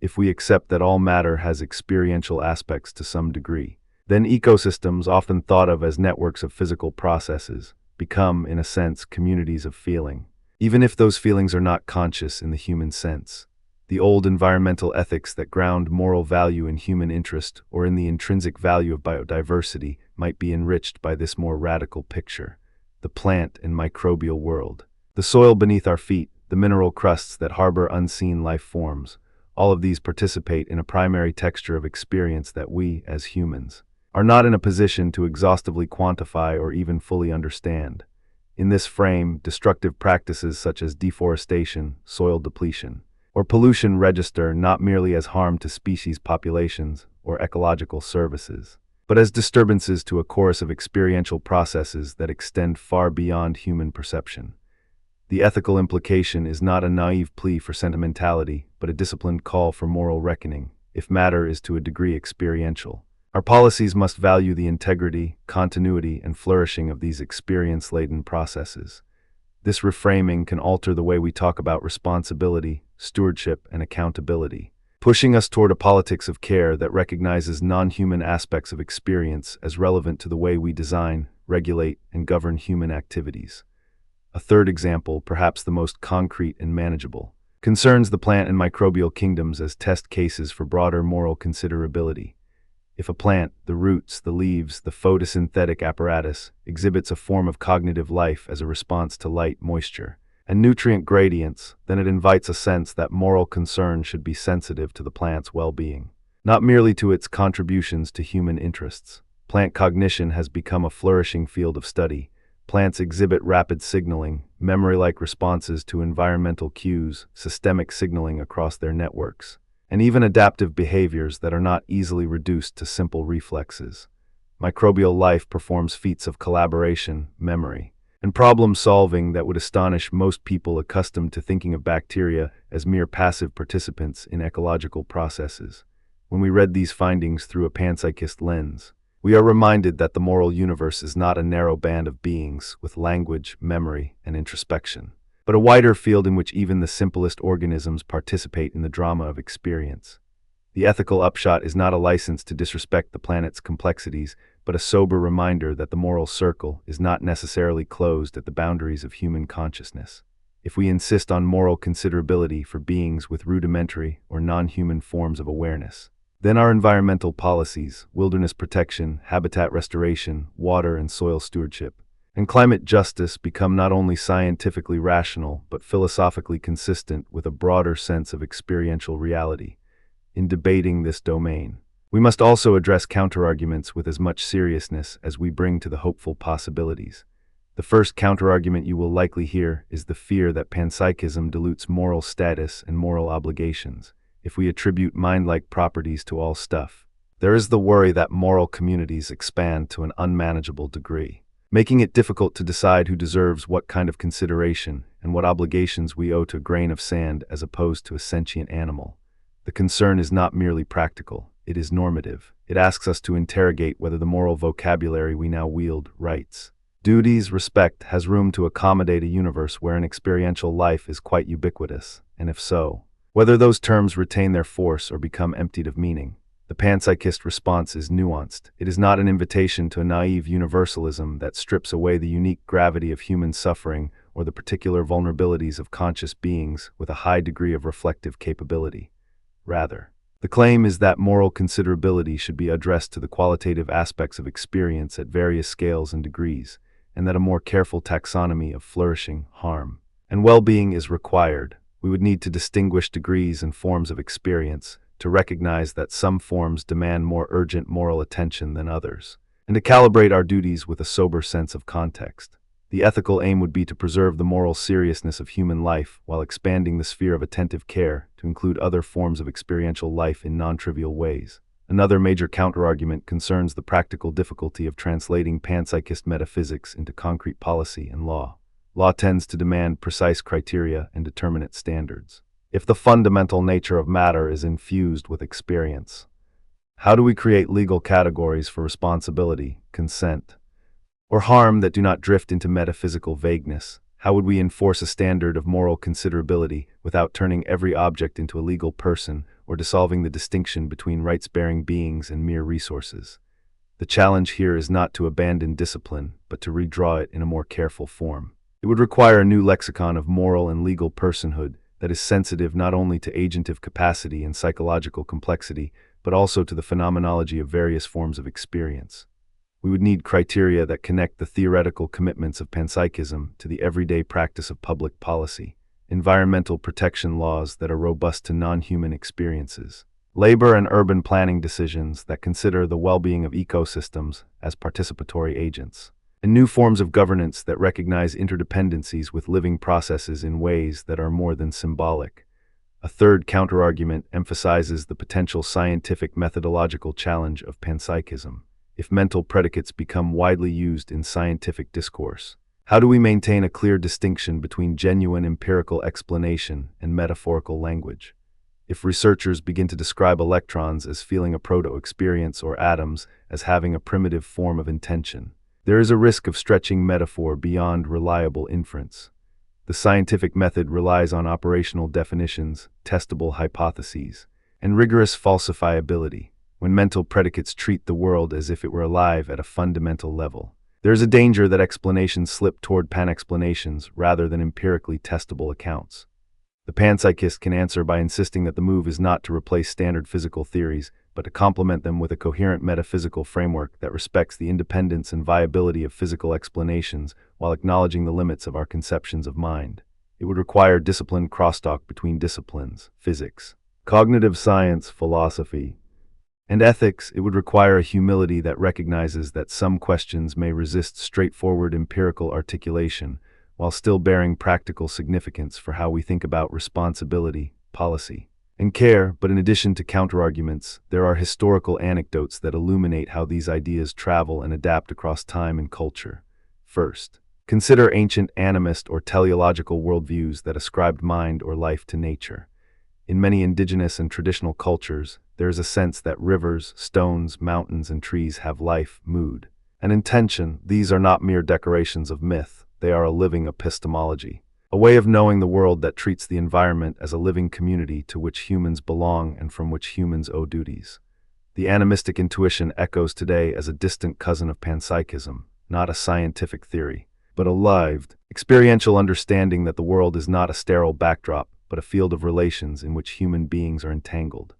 Speaker 1: If we accept that all matter has experiential aspects to some degree, then ecosystems, often thought of as networks of physical processes, become, in a sense, communities of feeling, even if those feelings are not conscious in the human sense. The old environmental ethics that ground moral value in human interest or in the intrinsic value of biodiversity might be enriched by this more radical picture. The plant and microbial world, the soil beneath our feet, the mineral crusts that harbor unseen life forms, all of these participate in a primary texture of experience that we, as humans, are not in a position to exhaustively quantify or even fully understand. In this frame, destructive practices such as deforestation, soil depletion, or pollution register not merely as harm to species populations or ecological services, but as disturbances to a chorus of experiential processes that extend far beyond human perception. The ethical implication is not a naive plea for sentimentality, but a disciplined call for moral reckoning. If matter is to a degree experiential, our policies must value the integrity, continuity, and flourishing of these experience-laden processes. This reframing can alter the way we talk about responsibility, stewardship, and accountability, pushing us toward a politics of care that recognizes non-human aspects of experience as relevant to the way we design, regulate, and govern human activities. A third example, perhaps the most concrete and manageable, concerns the plant and microbial kingdoms as test cases for broader moral considerability. If a plant, the roots, the leaves, the photosynthetic apparatus, exhibits a form of cognitive life as a response to light, moisture, and nutrient gradients, then it invites a sense that moral concern should be sensitive to the plant's well-being, not merely to its contributions to human interests. Plant cognition has become a flourishing field of study. Plants exhibit rapid signaling, memory-like responses to environmental cues, systemic signaling across their networks, and even adaptive behaviors that are not easily reduced to simple reflexes. Microbial life performs feats of collaboration, memory, and problem-solving that would astonish most people accustomed to thinking of bacteria as mere passive participants in ecological processes. When we read these findings through a panpsychist lens, we are reminded that the moral universe is not a narrow band of beings with language, memory, and introspection, but a wider field in which even the simplest organisms participate in the drama of experience. The ethical upshot is not a license to disrespect the planet's complexities, but a sober reminder that the moral circle is not necessarily closed at the boundaries of human consciousness. If we insist on moral considerability for beings with rudimentary or non-human forms of awareness, then our environmental policies, wilderness protection, habitat restoration, water and soil stewardship, and climate justice become not only scientifically rational but philosophically consistent with a broader sense of experiential reality. In debating this domain, we must also address counterarguments with as much seriousness as we bring to the hopeful possibilities. The first counterargument you will likely hear is the fear that panpsychism dilutes moral status and moral obligations. If we attribute mind-like properties to all stuff, there is the worry that moral communities expand to an unmanageable degree, making it difficult to decide who deserves what kind of consideration and what obligations we owe to a grain of sand as opposed to a sentient animal. The concern is not merely practical, it is normative. It asks us to interrogate whether the moral vocabulary we now wield, rights, duties, respect, has room to accommodate a universe wherein experiential life is quite ubiquitous, and if so, whether those terms retain their force or become emptied of meaning. The panpsychist response is nuanced. It is not an invitation to a naive universalism that strips away the unique gravity of human suffering or the particular vulnerabilities of conscious beings with a high degree of reflective capability. Rather, the claim is that moral considerability should be addressed to the qualitative aspects of experience at various scales and degrees, and that a more careful taxonomy of flourishing, harm, and well-being is required. We would need to distinguish degrees and forms of experience, to recognize that some forms demand more urgent moral attention than others, and to calibrate our duties with a sober sense of context. The ethical aim would be to preserve the moral seriousness of human life while expanding the sphere of attentive care to include other forms of experiential life in non-trivial ways. Another major counterargument concerns the practical difficulty of translating panpsychist metaphysics into concrete policy and law. Law tends to demand precise criteria and determinate standards. If the fundamental nature of matter is infused with experience, how do we create legal categories for responsibility, consent, or harm that do not drift into metaphysical vagueness? How would we enforce a standard of moral considerability without turning every object into a legal person or dissolving the distinction between rights-bearing beings and mere resources? The challenge here is not to abandon discipline, but to redraw it in a more careful form. It would require a new lexicon of moral and legal personhood that is sensitive not only to agentive capacity and psychological complexity, but also to the phenomenology of various forms of experience. We would need criteria that connect the theoretical commitments of panpsychism to the everyday practice of public policy, environmental protection laws that are robust to non-human experiences, labor and urban planning decisions that consider the well-being of ecosystems as participatory agents, and new forms of governance that recognize interdependencies with living processes in ways that are more than symbolic. A third counterargument emphasizes the potential scientific methodological challenge of panpsychism. If mental predicates become widely used in scientific discourse, how do we maintain a clear distinction between genuine empirical explanation and metaphorical language? If researchers begin to describe electrons as feeling a proto-experience or atoms as having a primitive form of intention, there is a risk of stretching metaphor beyond reliable inference. The scientific method relies on operational definitions, testable hypotheses, and rigorous falsifiability. When mental predicates treat the world as if it were alive at a fundamental level, there is a danger that explanations slip toward panexplanations rather than empirically testable accounts. The panpsychist can answer by insisting that the move is not to replace standard physical theories, but to complement them with a coherent metaphysical framework that respects the independence and viability of physical explanations while acknowledging the limits of our conceptions of mind. It would require disciplined crosstalk between disciplines, physics, cognitive science, philosophy, and ethics. It would require a humility that recognizes that some questions may resist straightforward empirical articulation, while still bearing practical significance for how we think about responsibility, policy, and care. But in addition to counterarguments, there are historical anecdotes that illuminate how these ideas travel and adapt across time and culture. First, consider ancient animist or teleological worldviews that ascribed mind or life to nature. In many indigenous and traditional cultures, there is a sense that rivers, stones, mountains, and trees have life, mood, and intention. These are not mere decorations of myth, they are a living epistemology, a way of knowing the world that treats the environment as a living community to which humans belong and from which humans owe duties. The animistic intuition echoes today as a distant cousin of panpsychism, not a scientific theory, but a lived, experiential understanding that the world is not a sterile backdrop, but a field of relations in which human beings are entangled.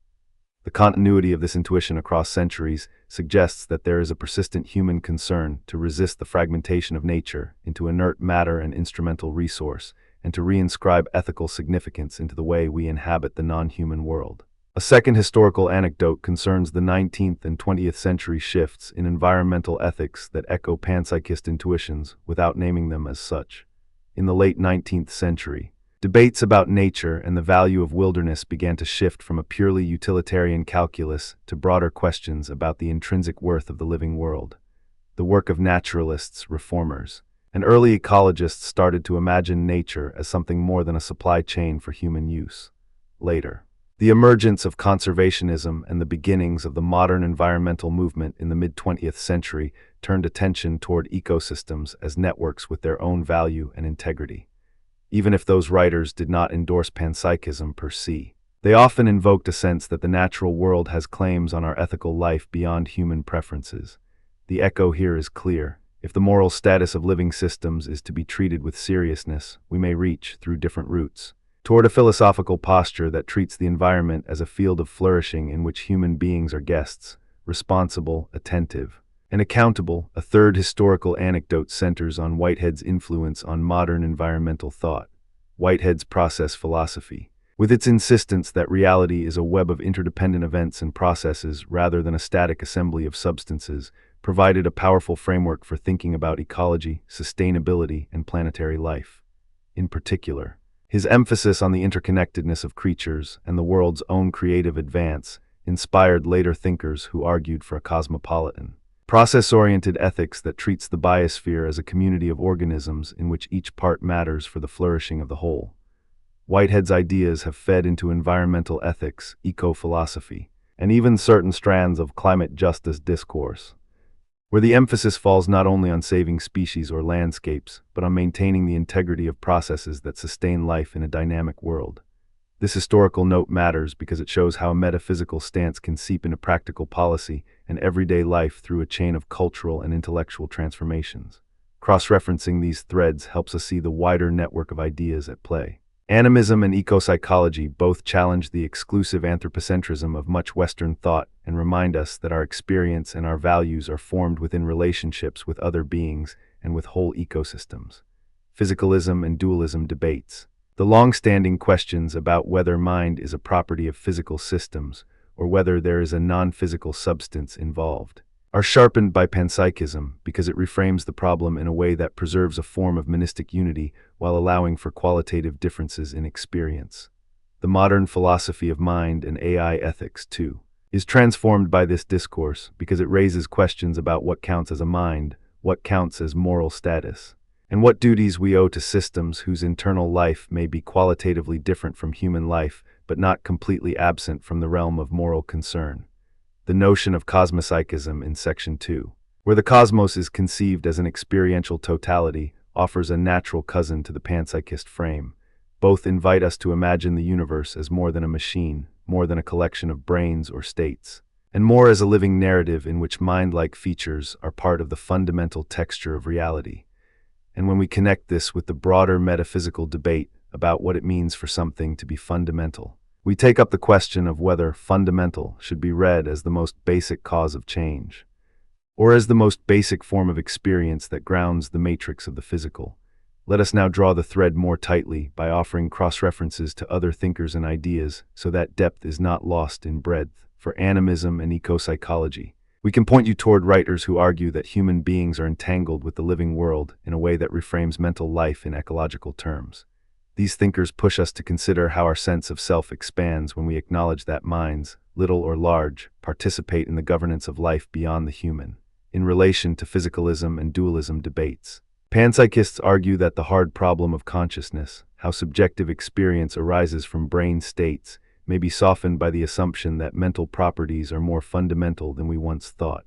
Speaker 1: The continuity of this intuition across centuries suggests that there is a persistent human concern to resist the fragmentation of nature into inert matter and instrumental resource, and to reinscribe ethical significance into the way we inhabit the non-human world. A second historical anecdote concerns the 19th and 20th century shifts in environmental ethics that echo panpsychist intuitions without naming them as such. In the late 19th century, debates about nature and the value of wilderness began to shift from a purely utilitarian calculus to broader questions about the intrinsic worth of the living world. The work of naturalists, reformers, and early ecologists started to imagine nature as something more than a supply chain for human use. Later, the emergence of conservationism and the beginnings of the modern environmental movement in the mid-20th century turned attention toward ecosystems as networks with their own value and integrity. Even if those writers did not endorse panpsychism per se, they often invoked a sense that the natural world has claims on our ethical life beyond human preferences. The echo here is clear. If the moral status of living systems is to be treated with seriousness, we may reach, through different routes, toward a philosophical posture that treats the environment as a field of flourishing in which human beings are guests, responsible, attentive, and accountable. A third historical anecdote centers on Whitehead's influence on modern environmental thought. Whitehead's process philosophy, with its insistence that reality is a web of interdependent events and processes rather than a static assembly of substances, provided a powerful framework for thinking about ecology, sustainability, and planetary life. In particular, his emphasis on the interconnectedness of creatures and the world's own creative advance inspired later thinkers who argued for a cosmopolitan, process-oriented ethics that treats the biosphere as a community of organisms in which each part matters for the flourishing of the whole. Whitehead's ideas have fed into environmental ethics, eco-philosophy, and even certain strands of climate justice discourse, where the emphasis falls not only on saving species or landscapes, but on maintaining the integrity of processes that sustain life in a dynamic world. This historical note matters because it shows how a metaphysical stance can seep into practical policy and everyday life through a chain of cultural and intellectual transformations. Cross-referencing these threads helps us see the wider network of ideas at play. Animism and ecopsychology both challenge the exclusive anthropocentrism of much Western thought and remind us that our experience and our values are formed within relationships with other beings and with whole ecosystems. Physicalism and dualism debates, the long-standing questions about whether mind is a property of physical systems or whether there is a non-physical substance involved, are sharpened by panpsychism because it reframes the problem in a way that preserves a form of monistic unity while allowing for qualitative differences in experience. The modern philosophy of mind and AI ethics, too, is transformed by this discourse because it raises questions about what counts as a mind, what counts as moral status, and what duties we owe to systems whose internal life may be qualitatively different from human life, but not completely absent from the realm of moral concern. The notion of cosmopsychism in Section 2, where the cosmos is conceived as an experiential totality, offers a natural cousin to the panpsychist frame. Both invite us to imagine the universe as more than a machine, more than a collection of brains or states, and more as a living narrative in which mind-like features are part of the fundamental texture of reality. And when we connect this with the broader metaphysical debate about what it means for something to be fundamental, we take up the question of whether fundamental should be read as the most basic cause of change, or as the most basic form of experience that grounds the matrix of the physical. Let us now draw the thread more tightly by offering cross-references to other thinkers and ideas so that depth is not lost in breadth. For animism and ecopsychology, We can point you toward writers who argue that human beings are entangled with the living world in a way that reframes mental life in ecological terms. These thinkers push us to consider how our sense of self expands when we acknowledge that minds, little or large, participate in the governance of life beyond the human. In relation to physicalism and dualism debates, panpsychists argue that the hard problem of consciousness, how subjective experience arises from brain states, may be softened by the assumption that mental properties are more fundamental than we once thought.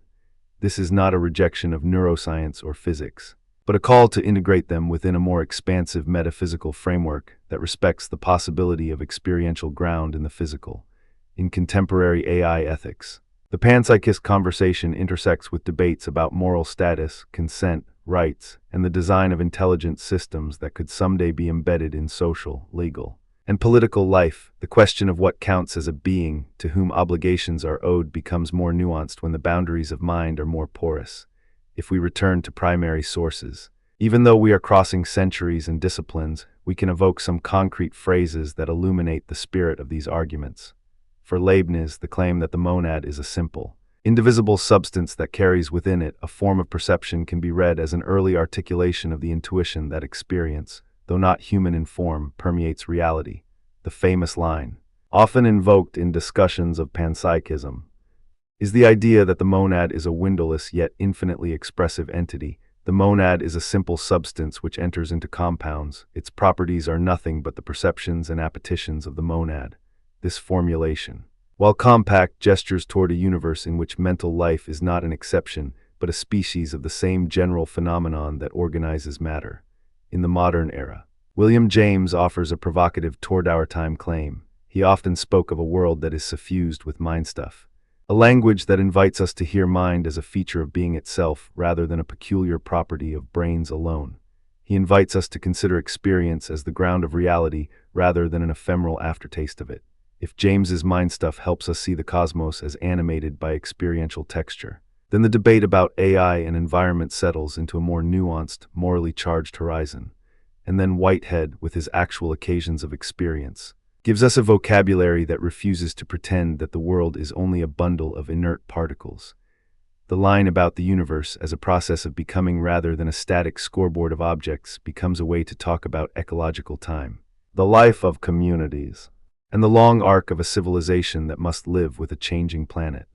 Speaker 1: This is not a rejection of neuroscience or physics, but a call to integrate them within a more expansive metaphysical framework that respects the possibility of experiential ground in the physical. In contemporary AI ethics, the panpsychist conversation intersects with debates about moral status, consent, rights, and the design of intelligent systems that could someday be embedded in social, legal, and political life. The question of what counts as a being to whom obligations are owed becomes more nuanced when the boundaries of mind are more porous. If we return to primary sources, even though we are crossing centuries and disciplines, we can evoke some concrete phrases that illuminate the spirit of these arguments. For Leibniz, the claim that the monad is a simple, indivisible substance that carries within it a form of perception can be read as an early articulation of the intuition that experience, though not human in form, permeates reality. The famous line, often invoked in discussions of panpsychism, is the idea that the monad is a windowless yet infinitely expressive entity. The monad is a simple substance which enters into compounds. Its properties are nothing but the perceptions and appetitions of the monad. This formulation, while compact, gestures toward a universe in which mental life is not an exception, but a species of the same general phenomenon that organizes matter. In the modern era, William James offers a provocative toward-our-time claim. He often spoke of a world that is suffused with mind stuff, a language that invites us to hear mind as a feature of being itself rather than a peculiar property of brains alone. He invites us to consider experience as the ground of reality rather than an ephemeral aftertaste of it. If James's mind stuff helps us see the cosmos as animated by experiential texture, then the debate about AI and environment settles into a more nuanced, morally charged horizon. And then Whitehead, with his actual occasions of experience, gives us a vocabulary that refuses to pretend that the world is only a bundle of inert particles. The line about the universe as a process of becoming rather than a static scoreboard of objects becomes a way to talk about ecological time, the life of communities, and the long arc of a civilization that must live with a changing planet.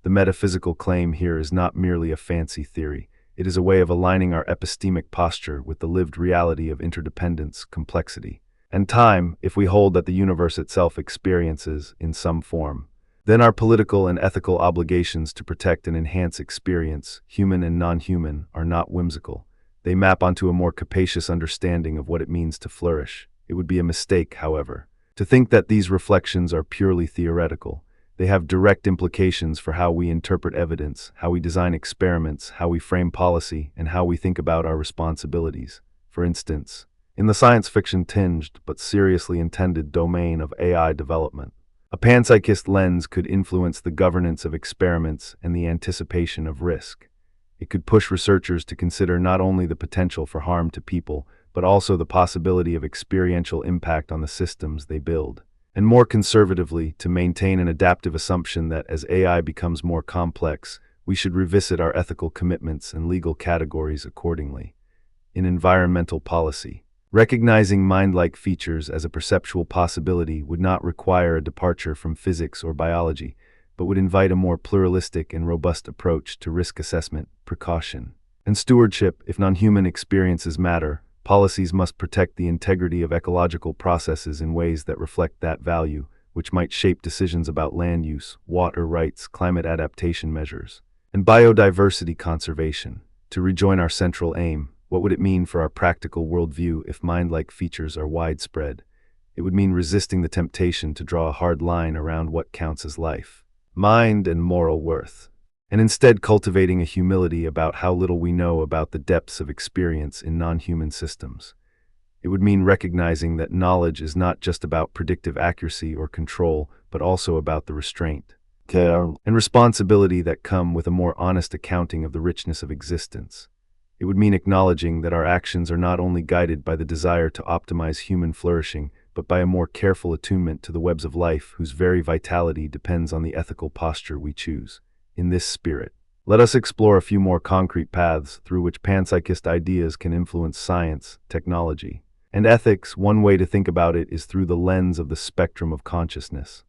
Speaker 1: The metaphysical claim here is not merely a fancy theory. It is a way of aligning our epistemic posture with the lived reality of interdependence, complexity, and time. If we hold that the universe itself experiences, in some form, then our political and ethical obligations to protect and enhance experience, human and non-human, are not whimsical. They map onto a more capacious understanding of what it means to flourish. It would be a mistake, however, to think that these reflections are purely theoretical. They have direct implications for how we interpret evidence, how we design experiments, how we frame policy, and how we think about our responsibilities. For instance, in the science fiction tinged but seriously intended domain of AI development, a panpsychist lens could influence the governance of experiments and the anticipation of risk. It could push researchers to consider not only the potential for harm to people, but also the possibility of experiential impact on the systems they build. And more conservatively, to maintain an adaptive assumption that as AI becomes more complex, we should revisit our ethical commitments and legal categories accordingly. In environmental policy, recognizing mind-like features as a perceptual possibility would not require a departure from physics or biology, but would invite a more pluralistic and robust approach to risk assessment, precaution, and stewardship. If non-human experiences matter, policies must protect the integrity of ecological processes in ways that reflect that value, which might shape decisions about land use, water rights, climate adaptation measures, and biodiversity conservation. To rejoin our central aim, what would it mean for our practical worldview if mind-like features are widespread? It would mean resisting the temptation to draw a hard line around what counts as life, mind, and moral worth, and instead cultivating a humility about how little we know about the depths of experience in non-human systems. It would mean recognizing that knowledge is not just about predictive accuracy or control, but also about the restraint, care, and responsibility that come with a more honest accounting of the richness of existence. It would mean acknowledging that our actions are not only guided by the desire to optimize human flourishing, but by a more careful attunement to the webs of life whose very vitality depends on the ethical posture we choose. In this spirit, Let us explore a few more concrete paths through which panpsychist ideas can influence science, technology, and ethics. One way to think about it is through the lens of the spectrum of consciousness.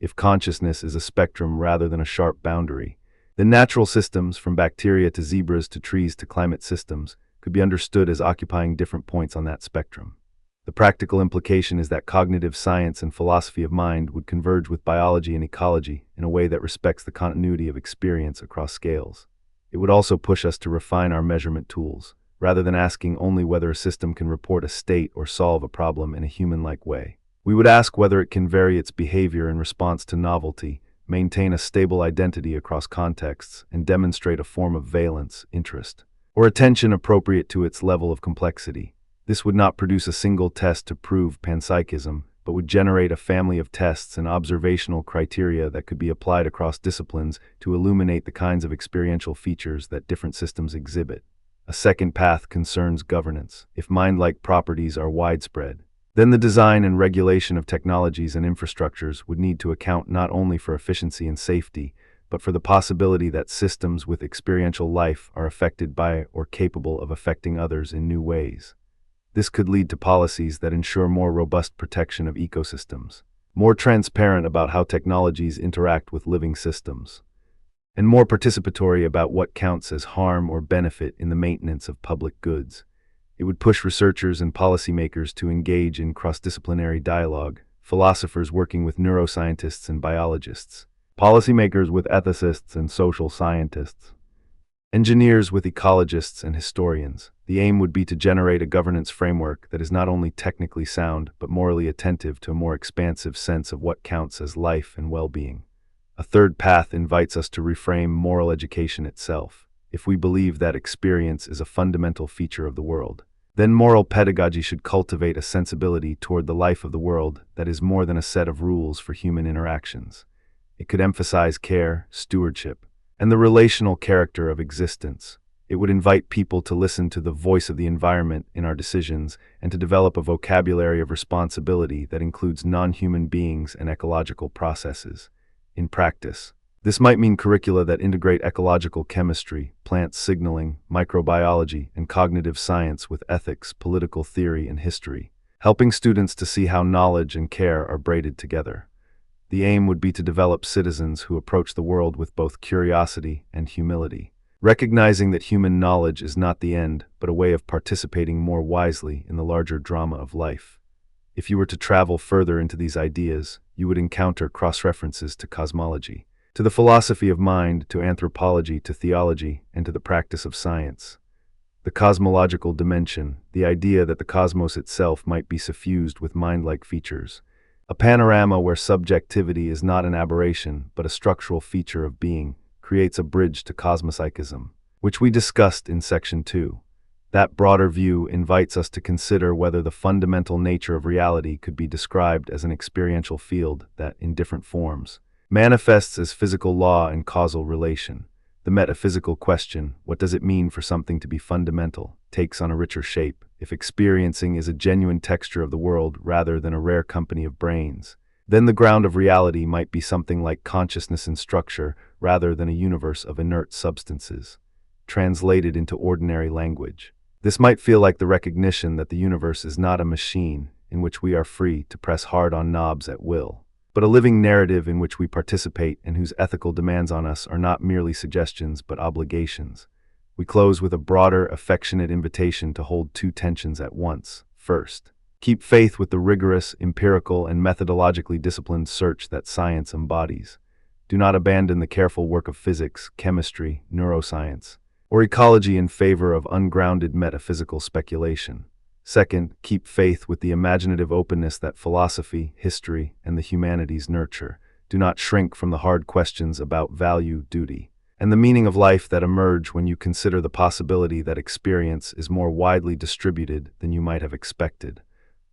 Speaker 1: If consciousness is a spectrum rather than a sharp boundary, then natural systems, from bacteria to zebras to trees to climate systems, could be understood as occupying different points on that spectrum. The practical implication is that cognitive science and philosophy of mind would converge with biology and ecology in a way that respects the continuity of experience across scales. It would also push us to refine our measurement tools, rather than asking only whether a system can report a state or solve a problem in a human-like way. We would ask whether it can vary its behavior in response to novelty, maintain a stable identity across contexts, and demonstrate a form of valence, interest, or attention appropriate to its level of complexity. This would not produce a single test to prove panpsychism, but would generate a family of tests and observational criteria that could be applied across disciplines to illuminate the kinds of experiential features that different systems exhibit. A second path concerns governance. If mind-like properties are widespread, then the design and regulation of technologies and infrastructures would need to account not only for efficiency and safety, but for the possibility that systems with experiential life are affected by or capable of affecting others in new ways. This could lead to policies that ensure more robust protection of ecosystems, more transparent about how technologies interact with living systems, and more participatory about what counts as harm or benefit in the maintenance of public goods. It would push researchers and policymakers to engage in cross-disciplinary dialogue, philosophers working with neuroscientists and biologists, policymakers with ethicists and social scientists, engineers with ecologists and historians. The aim would be to generate a governance framework that is not only technically sound, but morally attentive to a more expansive sense of what counts as life and well-being. A third path invites us to reframe moral education itself. If we believe that experience is a fundamental feature of the world, then moral pedagogy should cultivate a sensibility toward the life of the world that is more than a set of rules for human interactions. It could emphasize care, stewardship, and the relational character of existence. It would invite people to listen to the voice of the environment in our decisions and to develop a vocabulary of responsibility that includes non-human beings and ecological processes. In practice, this might mean curricula that integrate ecological chemistry, plant signaling, microbiology, and cognitive science with ethics, political theory, and history, helping students to see how knowledge and care are braided together. The aim would be to develop citizens who approach the world with both curiosity and humility, recognizing that human knowledge is not the end, but a way of participating more wisely in the larger drama of life. If you were to travel further into these ideas, you would encounter cross-references to cosmology, to the philosophy of mind, to anthropology, to theology, and to the practice of science. The cosmological dimension, the idea that the cosmos itself might be suffused with mind-like features, a panorama where subjectivity is not an aberration, but a structural feature of being, creates a bridge to cosmopsychism, which we discussed in Section 2. That broader view invites us to consider whether the fundamental nature of reality could be described as an experiential field that, in different forms, manifests as physical law and causal relation. The metaphysical question, what does it mean for something to be fundamental, takes on a richer shape if experiencing is a genuine texture of the world rather than a rare company of brains. Then the ground of reality might be something like consciousness in structure rather than a universe of inert substances, translated into ordinary language. This might feel like the recognition that the universe is not a machine in which we are free to press hard on knobs at will, but a living narrative in which we participate and whose ethical demands on us are not merely suggestions but obligations. We close with a broader, affectionate invitation to hold two tensions at once. First, keep faith with the rigorous, empirical, and methodologically disciplined search that science embodies. Do not abandon the careful work of physics, chemistry, neuroscience, or ecology in favor of ungrounded metaphysical speculation. Second, keep faith with the imaginative openness that philosophy, history, and the humanities nurture. Do not shrink from the hard questions about value, duty, and the meaning of life that emerge when you consider the possibility that experience is more widely distributed than you might have expected.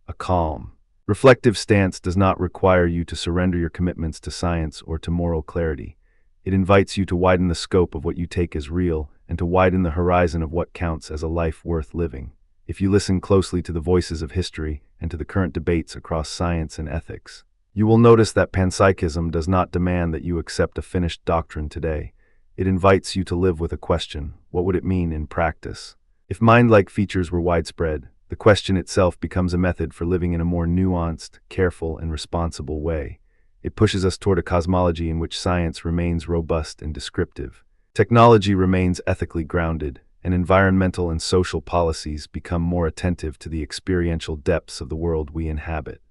Speaker 1: A calm, reflective stance does not require you to surrender your commitments to science or to moral clarity. It invites you to widen the scope of what you take as real and to widen the horizon of what counts as a life worth living. If you listen closely to the voices of history and to the current debates across science and ethics, you will notice that panpsychism does not demand that you accept a finished doctrine today. It invites you to live with a question: what would it mean in practice? If mind-like features were widespread, the question itself becomes a method for living in a more nuanced, careful, and responsible way. It pushes us toward a cosmology in which science remains robust and descriptive. Technology remains ethically grounded, and environmental and social policies become more attentive to the experiential depths of the world we inhabit.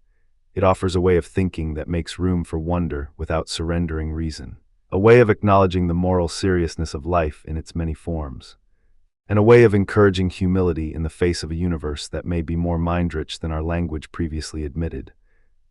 Speaker 1: It offers a way of thinking that makes room for wonder without surrendering reason, a way of acknowledging the moral seriousness of life in its many forms, and a way of encouraging humility in the face of a universe that may be more mind-rich than our language previously admitted.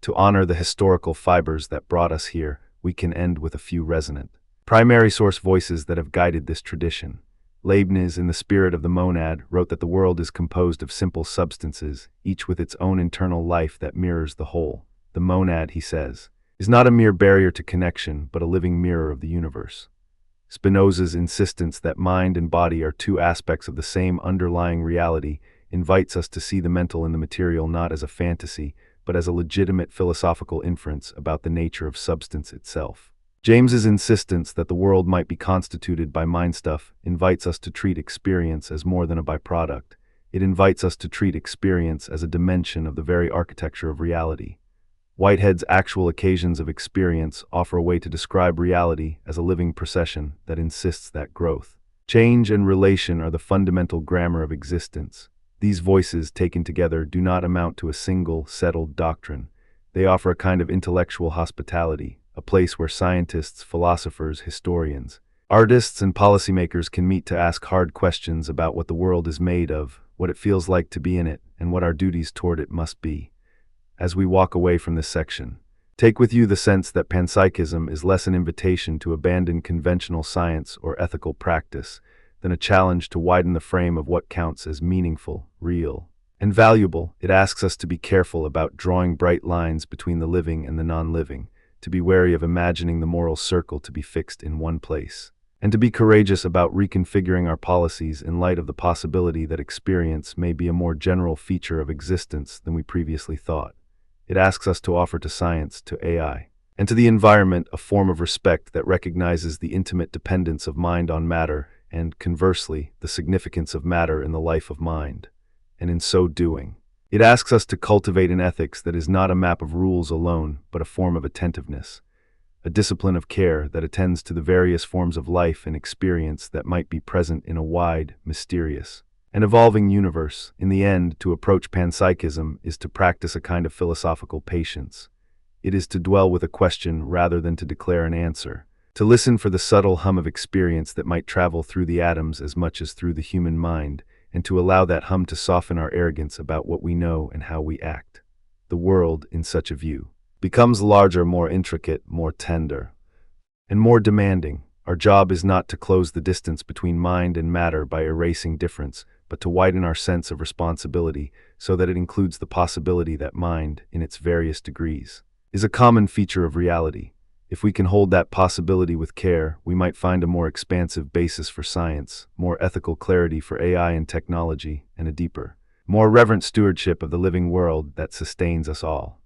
Speaker 1: To honor the historical fibers that brought us here, we can end with a few resonant, primary source voices that have guided this tradition. Leibniz, in the spirit of the monad, wrote that the world is composed of simple substances, each with its own internal life that mirrors the whole. The monad, he says, is not a mere barrier to connection, but a living mirror of the universe. Spinoza's insistence that mind and body are two aspects of the same underlying reality invites us to see the mental in the material not as a fantasy, but as a legitimate philosophical inference about the nature of substance itself. James's insistence that the world might be constituted by mind stuff invites us to treat experience as more than a byproduct. It invites us to treat experience as a dimension of the very architecture of reality. Whitehead's actual occasions of experience offer a way to describe reality as a living procession that insists that growth, change, and relation are the fundamental grammar of existence. These voices, taken together, do not amount to a single, settled doctrine. They offer a kind of intellectual hospitality, a place where scientists, philosophers, historians, artists, and policymakers can meet to ask hard questions about what the world is made of, what it feels like to be in it, and what our duties toward it must be. As we walk away from this section, take with you the sense that panpsychism is less an invitation to abandon conventional science or ethical practice than a challenge to widen the frame of what counts as meaningful, real, and valuable. It asks us to be careful about drawing bright lines between the living and the non-living, to be wary of imagining the moral circle to be fixed in one place, and to be courageous about reconfiguring our policies in light of the possibility that experience may be a more general feature of existence than we previously thought. It asks us to offer to science, to AI, and to the environment a form of respect that recognizes the intimate dependence of mind on matter and, conversely, the significance of matter in the life of mind. And in so doing, it asks us to cultivate an ethics that is not a map of rules alone, but a form of attentiveness, a discipline of care that attends to the various forms of life and experience that might be present in a wide, mysterious, and evolving universe. In the end, to approach panpsychism is to practice a kind of philosophical patience. It is to dwell with a question rather than to declare an answer, to listen for the subtle hum of experience that might travel through the atoms as much as through the human mind, and to allow that hum to soften our arrogance about what we know and how we act. The world, in such a view, becomes larger, more intricate, more tender, and more demanding. Our job is not to close the distance between mind and matter by erasing difference, but to widen our sense of responsibility so that it includes the possibility that mind, in its various degrees, is a common feature of reality. If we can hold that possibility with care, we might find a more expansive basis for science, more ethical clarity for AI and technology, and a deeper, more reverent stewardship of the living world that sustains us all.